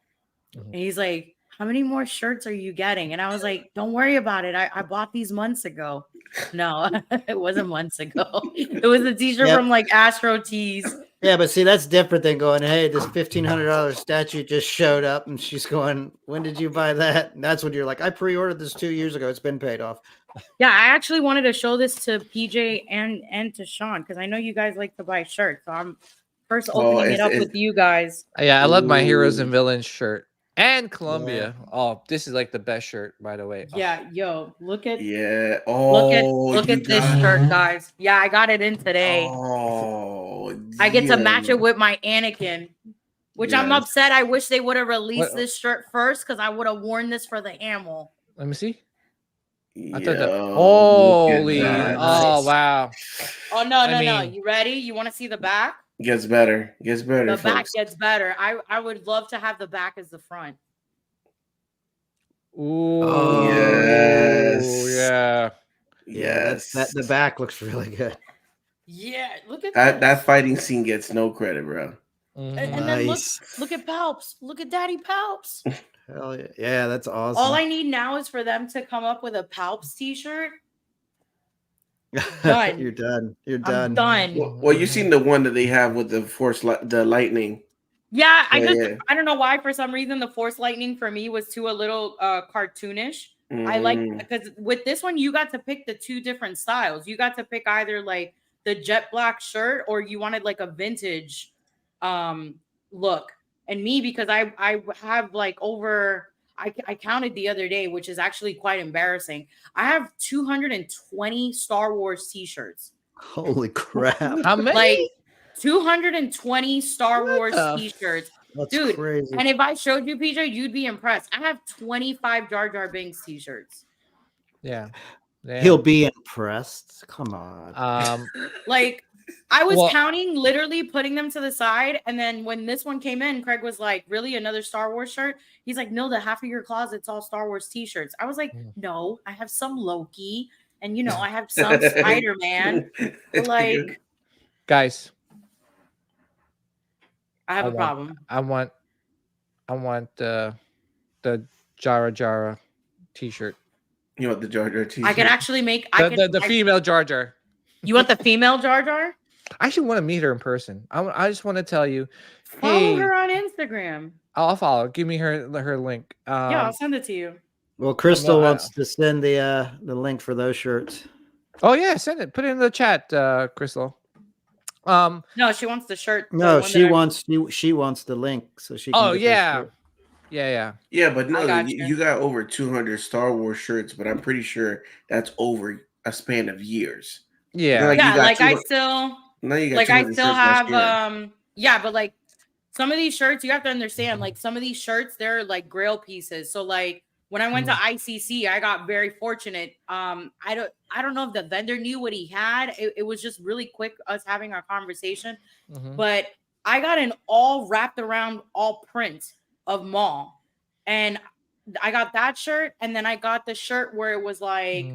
And he's like, how many more shirts are you getting? And I was like, don't worry about it. I bought these months ago. No, it wasn't months ago. It was a t-shirt from like Astro Tees. Yeah, but see, that's different than going, hey, this $1,500 statue just showed up, and she's going, when did you buy that? And that's when you're like, I pre-ordered this 2 years ago. It's been paid off. Yeah, I actually wanted to show this to PJ and to Sean because I know you guys like to buy shirts. So I'm first opening it up with you guys. Yeah, I love my Heroes and Villains shirt. And Columbia. Yeah. Oh, this is like the best shirt, by the way. Yeah, yo, look at look at this shirt, guys. Yeah, I got it in today. Oh, I get to match it with my Anakin, which I'm upset. I wish they would have released this shirt first because I would have worn this for the Hamill. Let me see. I thought that. Holy! Oh wow! Oh no! You ready? You want to see the back? Gets better. The back gets better. I would love to have the back as the front. Ooh, yes. Yes. The back looks really good. Yeah, look at that fighting scene gets no credit, bro. And then look at Palps. Look at Daddy Palps. Hell yeah. Yeah, that's awesome. All I need now is for them to come up with a Palps t-shirt. Done. You're done. I'm done. Well, you seen the one that they have with the Force, the lightning. Yeah, I don't know why. For some reason, the Force lightning for me was too a little cartoonish. I like because with this one, you got to pick the 2 different styles. You got to pick either like the jet black shirt or you wanted like a vintage look. And me, because I have like over. I counted the other day, which is actually quite embarrassing. I have 220 Star Wars t-shirts. Holy crap. How many? Like 220 Star Wars t-shirts. That's dude, crazy. And if I showed you, PJ, you'd be impressed. I have 25 Jar Jar Binks t-shirts. Yeah. He'll be impressed. Come on. Like I was counting, literally putting them to the side. And then when this one came in, Craig was like, really, another Star Wars shirt? He's like, no, the half of your closet's all Star Wars t-shirts. I was like, no, I have some Loki. And, I have some Spider-Man. But like, guys, I have a problem. I want the Jara Jara t-shirt. You want the Jar Jar t-shirt? I could actually make the female Jar Jar. You want the female Jar Jar? I actually want to meet her in person. I just want to tell you, Follow hey, her on Instagram. I'll follow. Give me her link. Yeah, I'll send it to you. Well, Crystal wants to send the link for those shirts. Oh yeah, send it. Put it in the chat, Crystal. No, she wants the shirt. No, she wants the link so she can. Oh yeah. Yeah, but no, you got over 200 Star Wars shirts, but I'm pretty sure that's over a span of years. Yeah, I still have but like some of these shirts, you have to understand, like some of these shirts, they're like grail pieces. So like when I went to ICC, I got very fortunate. I don't know if the vendor knew what he had. It was just really quick us having our conversation. But I got an all wrapped around all print of Maul. And I got that shirt, and then I got the shirt where it was like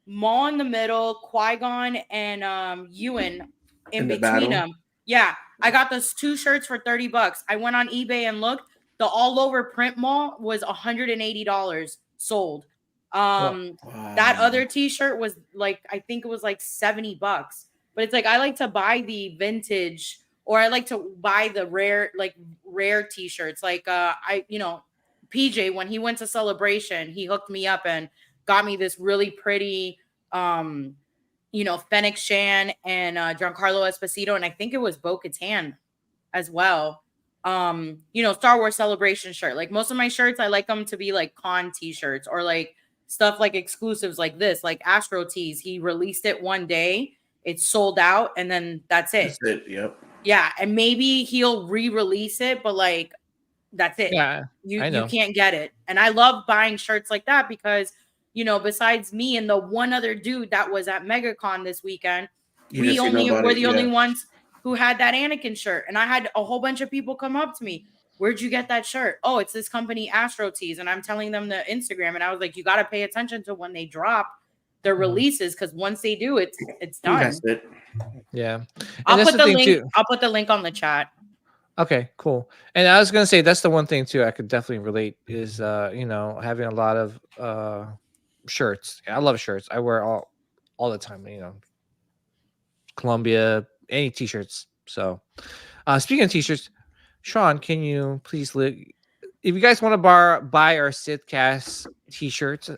Maul in the middle, Qui-Gon and Ewan in between them. Yeah, I got those 2 shirts for $30. I went on eBay and looked. The all over print Maul was $180 sold. That other t-shirt was like, I think it was like $70. But it's like I like to buy the vintage, or I like to buy the rare t-shirts. Like PJ, when he went to Celebration, he hooked me up and got me this really pretty Fennec Shan and Giancarlo Esposito, and I think it was Bo-Katan as well. Star Wars Celebration shirt. Like most of my shirts, I like them to be like con t-shirts or like stuff like exclusives like this, like Astro Tees. He released it one day, it's sold out, and then that's it. That's it. Yep. Yeah, and maybe he'll re-release it, but like that's it. Yeah, you can't get it. And I love buying shirts like that because besides me and the one other dude that was at MegaCon this weekend, we're the only ones who had that Anakin shirt. And I had a whole bunch of people come up to me. Where'd you get that shirt? Oh, it's this company Astro Tees. And I'm telling them the Instagram. And I was like, you got to pay attention to when they drop their releases, because once they do, it's done. That's it. Yeah. I'll put the link. I'll put the link on the chat. Okay, cool. And I was gonna say that's the one thing too I could definitely relate is having a lot of shirts. I love shirts. I wear all the time. Columbia, any t-shirts. So speaking of t-shirts, Sean, can you please if you guys want to buy our Sithcast t-shirts,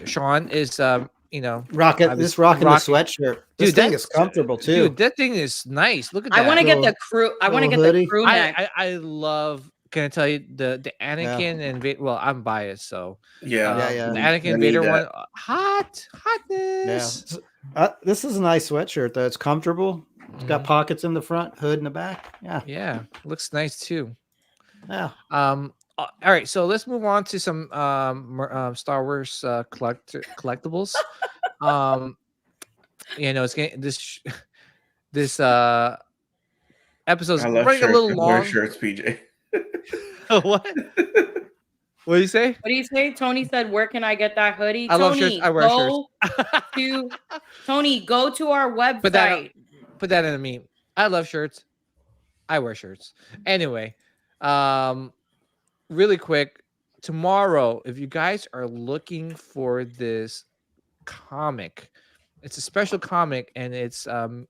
Sean is rocking the sweatshirt. This thing is comfortable too. Dude, that thing is nice. Look at that. I want to get the crew. I want to get the crew neck. I love. Can I tell you the Anakin and Vader? Well, I'm biased, so the Anakin Vader one, hotness. Yeah. This is a nice sweatshirt though. It's comfortable. It's got pockets in the front, hood in the back. Yeah, looks nice too. Yeah. All right, so let's move on to some Star Wars collectibles. It's getting this episode's running a little long. Shirts, PJ. What? What do you say? What do you say? Tony said, "Where can I get that hoodie?" I love shirts. I wear shirts. Tony, go to our website. Put that in a meme. I love shirts. I wear shirts. Anyway, really quick, tomorrow, if you guys are looking for this comic, it's a special comic, and it's the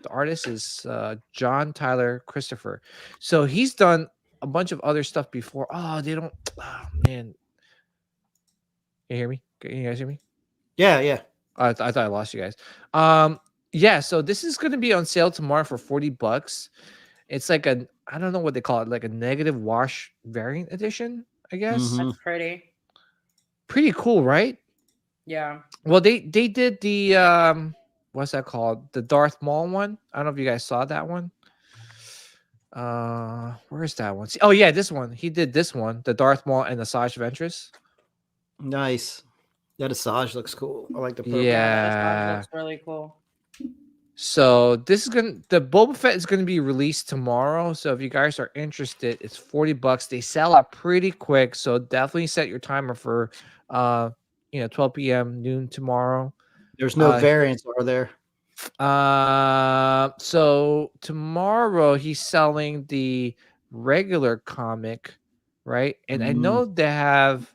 artist is John Tyler Christopher. So he's done a bunch of other stuff before. Oh, man. Can you hear me? Can you guys hear me? Yeah. I thought I lost you guys. So this is going to be on sale tomorrow for $40. It's like I don't know what they call it, like a negative wash variant edition, I guess. That's pretty cool, right? Yeah. Well, they did the what's that called? The Darth Maul one. I don't know if you guys saw that one. Where's that one? Oh yeah, this one. He did this one, the Darth Maul and the Asajj Ventress. Nice. That Asajj looks cool. I like the purple. Yeah, looks really cool. So this is the Boba Fett is gonna be released tomorrow. So if you guys are interested, it's $40. They sell out pretty quick. So definitely set your timer for 12 p.m. noon tomorrow. There's no variants, are there? So tomorrow he's selling the regular comic, right? And I know they have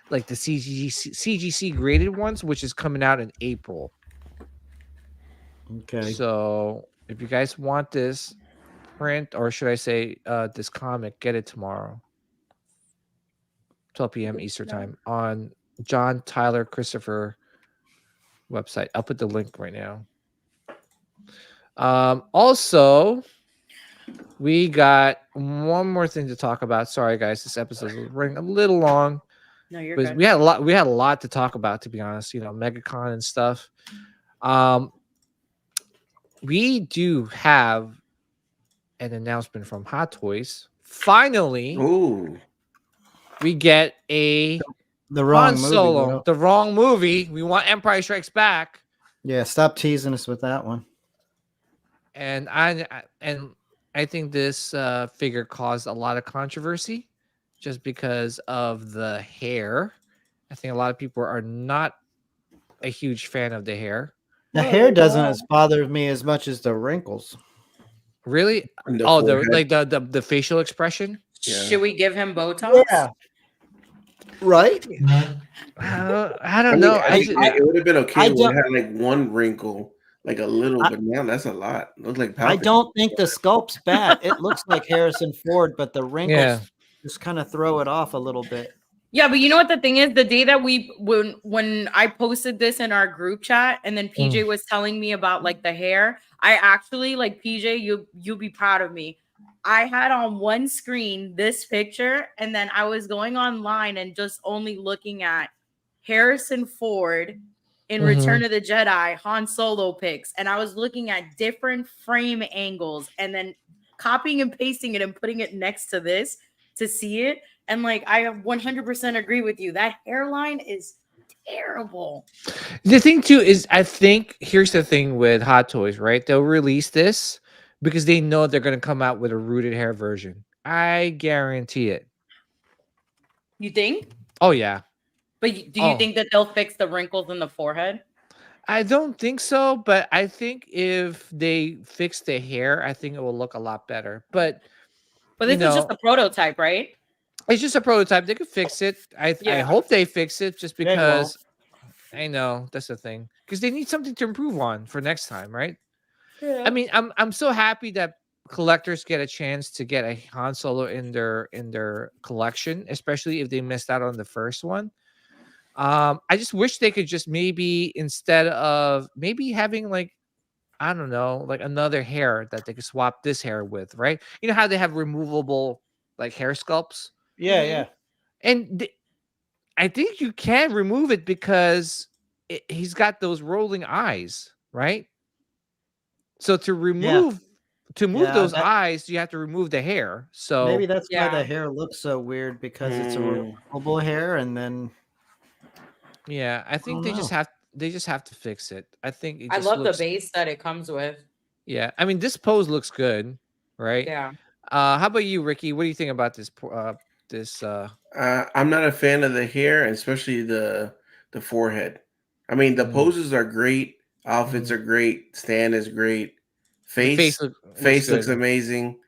like the CGC graded ones, which is coming out in April. Okay. So If you guys want this print, or should I say this comic, get it tomorrow, 12 p.m. Eastern time on John Tyler Christopher website. I'll put the link right now. Also, we got one more thing to talk about. Sorry, guys, this episode is running a little long. No, you're But good. we had a lot to talk about, to be honest. Megacon and stuff. We do have an announcement from Hot Toys. Finally, Ooh. we get the wrong Han movie. Solo, the wrong movie. We want Empire Strikes Back. Yeah, stop teasing us with that one. And I think this figure caused a lot of controversy just because of the hair. I think a lot of people are not a huge fan of the hair. The hair doesn't bother me as much as the wrinkles. Really? And the Oh, forehead. the facial expression. Yeah. Should we give him Botox? Yeah. Right? I don't know. It would have been okay. I It don't- had like one wrinkle, like a little, but now that's a lot. It looks like I Palpatine. don't think the sculpt's bad. It looks like Harrison Ford, but the wrinkles Yeah. just kind of throw it off a little bit. Yeah, but you know what the thing is? The day that when I posted this in our group chat, and then PJ was telling me about like the hair, I actually like PJ. You'll be proud of me. I had on one screen this picture, and then I was going online and just only looking at Harrison Ford in Return of the Jedi Han Solo pics, and I was looking at different frame angles, and then copying and pasting it and putting it next to this to see it. And like, I 100% agree with you. That hairline is terrible. The thing too is, I think here's the thing with Hot Toys, right? They'll release this because they know they're going to come out with a rooted hair version. I guarantee it. You think? Oh yeah. But do you think that they'll fix the wrinkles in the forehead? I don't think so, but I think if they fix the hair, I think it will look a lot better. But this is just a prototype, right? It's just a prototype. They could fix it. I hope they fix it, just because I know that's the thing. Because they need something to improve on for next time, right? Yeah. I mean, I'm so happy that collectors get a chance to get a Han Solo in their collection, especially if they missed out on the first one. I just wish they could just maybe, instead of maybe having like, I don't know, like another hair that they could swap this hair with, right? You know how they have removable like hair sculpts? Yeah, yeah. And I think you can remove it because he's got those rolling eyes, right? So to move those eyes, you have to remove the hair. So maybe that's why the hair looks so weird, because it's a removable hair, and then I think they just have to fix it. I think it I just love looks, the base that it comes with. Yeah, I mean, this pose looks good, right? Yeah. How about you, Ricky? What do you think about this? I'm not a fan of the hair, and especially the forehead. I mean, the poses are great, outfits are great, stand is great, face looks amazing.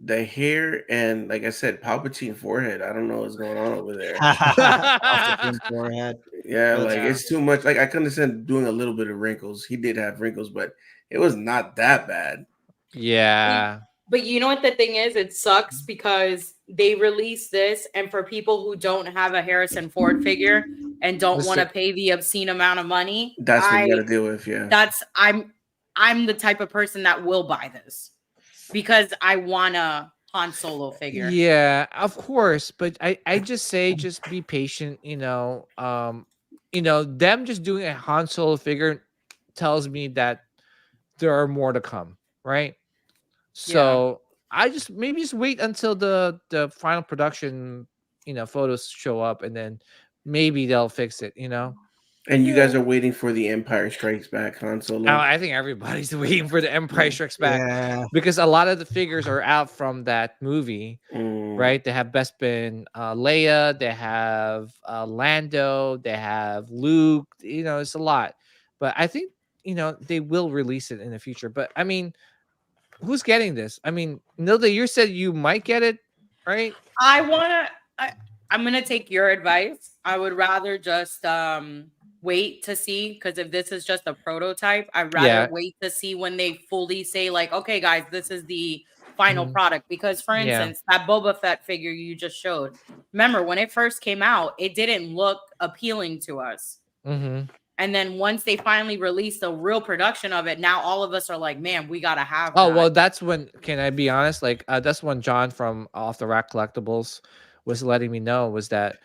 The hair, and like I said, Palpatine forehead. I don't know what's going on over there. Palpatine forehead. Yeah, like it's too much. Like I can understand doing a little bit of wrinkles. He did have wrinkles, but it was not that bad. Yeah. But you know what the thing is? It sucks because they released this, and for people who don't have a Harrison Ford figure and don't want to pay the obscene amount of money, that's what you got to deal with. Yeah, I'm the type of person that will buy this because I want a Han Solo figure. Yeah, of course, but I just say just be patient. Them just doing a Han Solo figure tells me that there are more to come, right? So I just maybe just wait until the final production, photos show up, and then maybe they'll fix it. And you guys are waiting for the Empire Strikes Back Han Solo. I think everybody's waiting for the Empire Strikes Back because a lot of the figures are out from that movie, right? They have Bespin, Leia, they have Lando, they have Luke. It's a lot, but I think they will release it in the future. But I mean, who's getting this? I mean, Nilda, you said you might get it, right? I'm gonna take your advice. I would rather just wait to see, because if this is just a prototype, I'd rather wait to see when they fully say like, okay, guys, this is the final product. Because for instance, that Boba Fett figure you just showed, remember when it first came out, it didn't look appealing to us. And then once they finally released the real production of it, now all of us are like, man, we gotta have that. Well, that's when, can I be honest? Like, that's when John from Off the Rack Collectibles was letting me know was that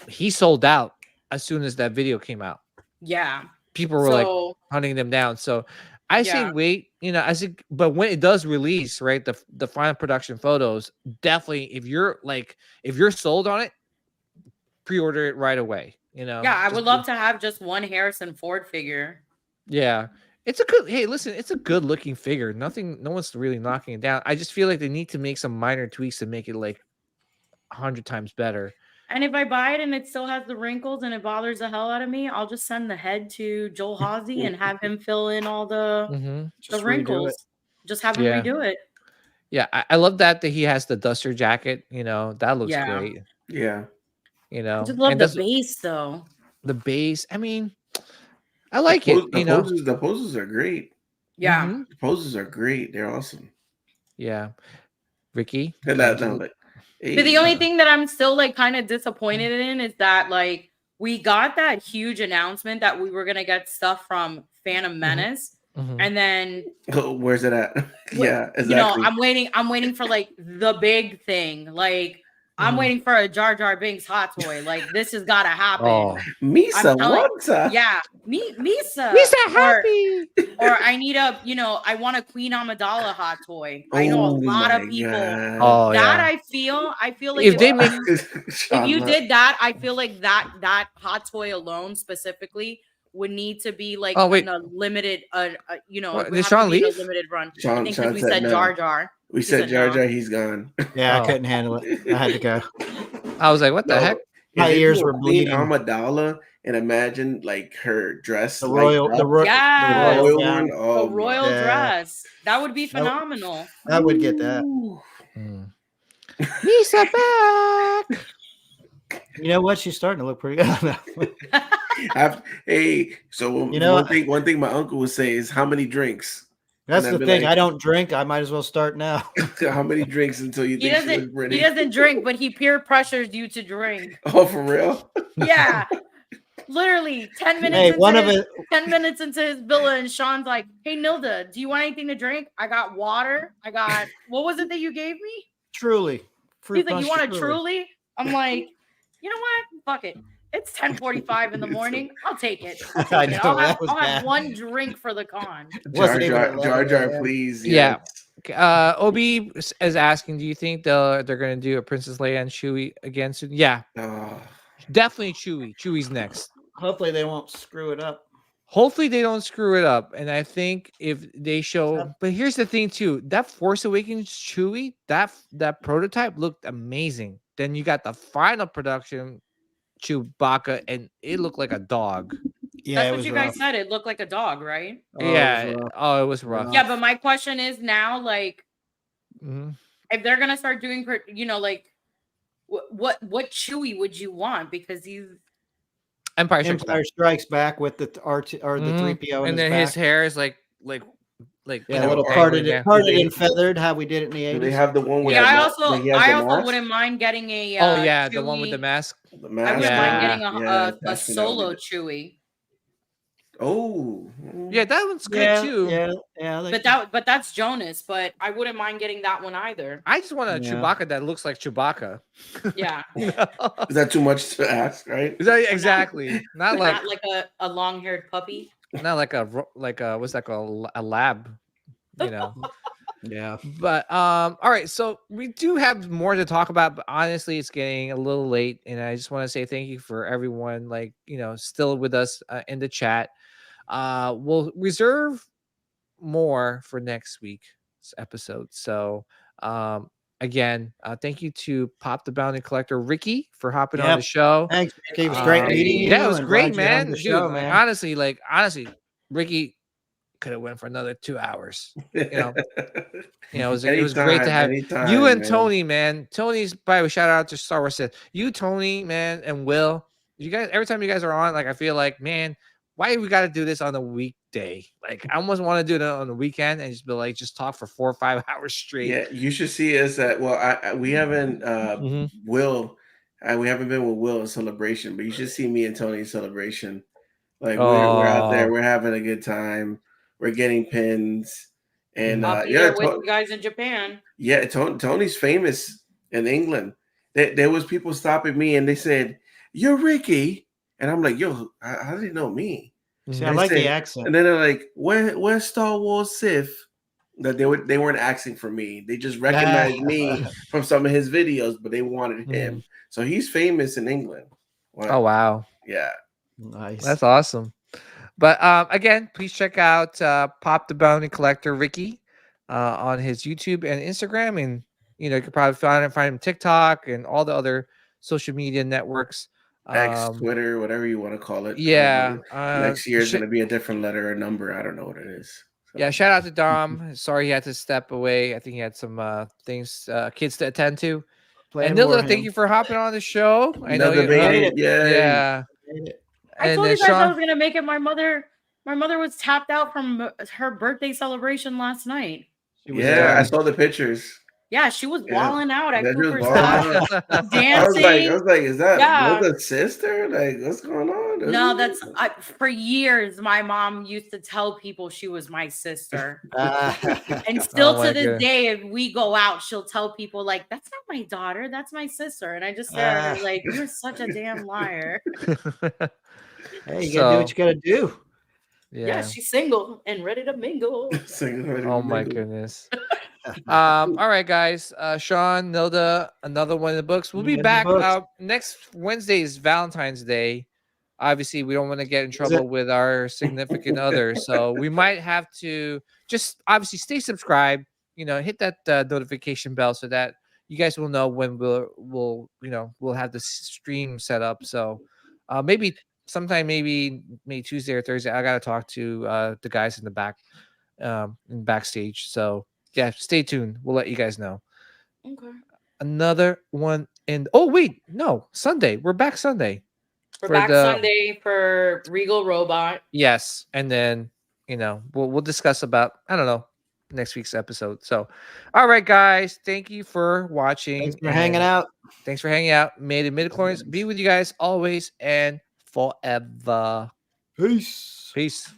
he sold out as soon as that video came out. Yeah. People were like hunting them down. So I say wait, but when it does release, right, the final production photos, definitely if you're sold on it, pre-order it right away. Yeah, I would love to have just one Harrison Ford figure. Yeah. It's a good, hey, listen, it's a good looking figure. No one's really knocking it down. I just feel like they need to make some minor tweaks to make it like 100 times better. And if I buy it and it still has the wrinkles and it bothers the hell out of me, I'll just send the head to Joel Hawsey and have him fill in all the wrinkles. Just have him redo it. Yeah, I love that he has the Duster jacket. That looks great. Yeah. I just love the base though. The base, I mean, I like it. The poses are great. Yeah. The poses are great. They're awesome. Yeah. Ricky? The only thing that I'm still like kind of disappointed in is that like we got that huge announcement that we were gonna get stuff from Phantom Menace, and then where's it at? Yeah, exactly. I'm waiting for like the big thing. Like I'm waiting for a Jar Jar Binks hot toy. Like this has got to happen. Oh, Misa, what? Yeah, Misa. Misa happy. Or I need I want a Queen Amidala hot toy. I know a lot of people. God. I feel like if they make, if you did that, I feel like that hot toy alone specifically would need to be like in a limited, did Sean leave? A limited run. Sean, I think because we said Jar Jar. We said Jar Jar, he's gone. Yeah, I couldn't handle it. I had to go. I was like, what the heck? My ears were bleeding. Amidala, and imagine like her dress, the royal one. Oh, the royal dress. That would be phenomenal. I would get that. Misa back. You know what? She's starting to look pretty good. One thing my uncle would say is, how many drinks? That's the thing. I don't drink. I might as well start now. How many drinks until you think she look pretty? He doesn't drink, but he peer pressures you to drink. Oh, for real? Yeah. Literally 10 minutes 10 minutes into his villa, and Sean's like, hey Nilda, do you want anything to drink? I got water. I got what was it that you gave me? Truly. He's like, you want a Truly? I'm like, you know what? Fuck it. It's 10:45 in the morning. I'll take it. I'll have one drink for the con. Jar Jar, please. Yeah. OB is asking, do you think they're going to do a Princess Leia and Chewie again soon? Yeah. Definitely Chewie. Chewie's next. Hopefully they won't screw it up. Hopefully they don't screw it up. And I think if they show, but here's the thing too, that Force Awakens Chewie, that prototype looked amazing. Then you got the final production Chewbacca, and it looked like a dog. Yeah, that's what you guys said. It looked like a dog, right? It was rough. Yeah, but my question is now, like, if they're gonna start doing, like, what Chewie would you want? Because Empire Strikes Back with the R2 or the 3PO, and then his hair is like a little parted and feathered, how we did it in the 80s. They have the one with I also wouldn't mind getting a Chewie. The one with the mask. The mask. I wouldn't mind getting a solo Chewie. Oh, yeah, that one's good too. Yeah. But that's Jonas. But I wouldn't mind getting that one either. I just want a Chewbacca that looks like Chewbacca. Yeah. Is that too much to ask? Right? Exactly. Not like a long-haired puppy. Not like a what's that called? A lab. Yeah. But all right, so we do have more to talk about, but honestly it's getting a little late, and I just want to say thank you for everyone still with us in the chat. We'll reserve more for next week's episode. So again, thank you to Pop the Bounty Collector Ricky for hopping on the show. Thanks, Ricky. It was great meeting you. Yeah, it was great, man. Dude, show, man. Honestly, Ricky could have went for another 2 hours. It was great to have you and Tony, man. Tony's, by the way, shout out to Star Wars. You, Tony, man, and Will, You guys, every time you guys are on, like I feel like, man, why do we got to do this on a weekday? Like I almost want to do it on the weekend and just be like, just talk for 4 or 5 hours straight. Yeah, you should see us at. Well, we haven't Will. We haven't been with Will in celebration, but you should see me and Tony in celebration. Like we're out there, we're having a good time. We're getting pins, and I'll be there with you guys in Japan. Yeah, Tony's famous in England. There was people stopping me and they said, "You're Ricky," and I'm like, "Yo, how do they know me?" See, I like the accent. And then they're like, "Where's Star Wars Sith?" That they weren't asking for me. They just recognized me from some of his videos, but they wanted him. So he's famous in England. Wow. Oh wow. Yeah. Nice. That's awesome. But again, please check out Pop the Bounty Collector Ricky on his YouTube and Instagram, and you can probably find him TikTok and all the other social media networks. X, Twitter, whatever you want to call it. Yeah. Next year is going to be a different letter or number. I don't know what it is. So. Yeah. Shout out to Dom. Sorry he had to step away. I think he had some kids to attend to. And Nilda, thank you for hopping on the show. I know you made it. Yeah. I told you guys I was gonna make it. My mother was tapped out from her birthday celebration last night. I saw the pictures. Yeah, she was walling out at Cooper's house, dancing. I was like, is that Nilda's sister? Like, what's going on? No, that's for years. My mom used to tell people she was my sister, and still to this day, if we go out, she'll tell people like, "That's not my daughter, that's my sister." And I just stare at her like, "You're such a damn liar." Hey, you gotta do what you gotta do. Yeah, she's single and ready to mingle. My goodness. All right, guys. Sean, Nilda, another one of the books. We'll be back next Wednesday is Valentine's Day. Obviously, we don't want to get in trouble with our significant other, so we might have to just obviously stay subscribed. Hit that notification bell so that you guys will know when we'll have the stream set up. So maybe sometime, maybe Tuesday or Thursday, I gotta talk to the guys in the back, in backstage. So yeah, stay tuned. We'll let you guys know. Okay. Another one Sunday. We're back Sunday. We're back Sunday for Regal Robot. Yes, and then we'll discuss about next week's episode. So, all right, guys, thank you for watching. Thanks for hanging out. Thanks for hanging out. May the midichlorians be with you guys always and forever. Peace. Peace.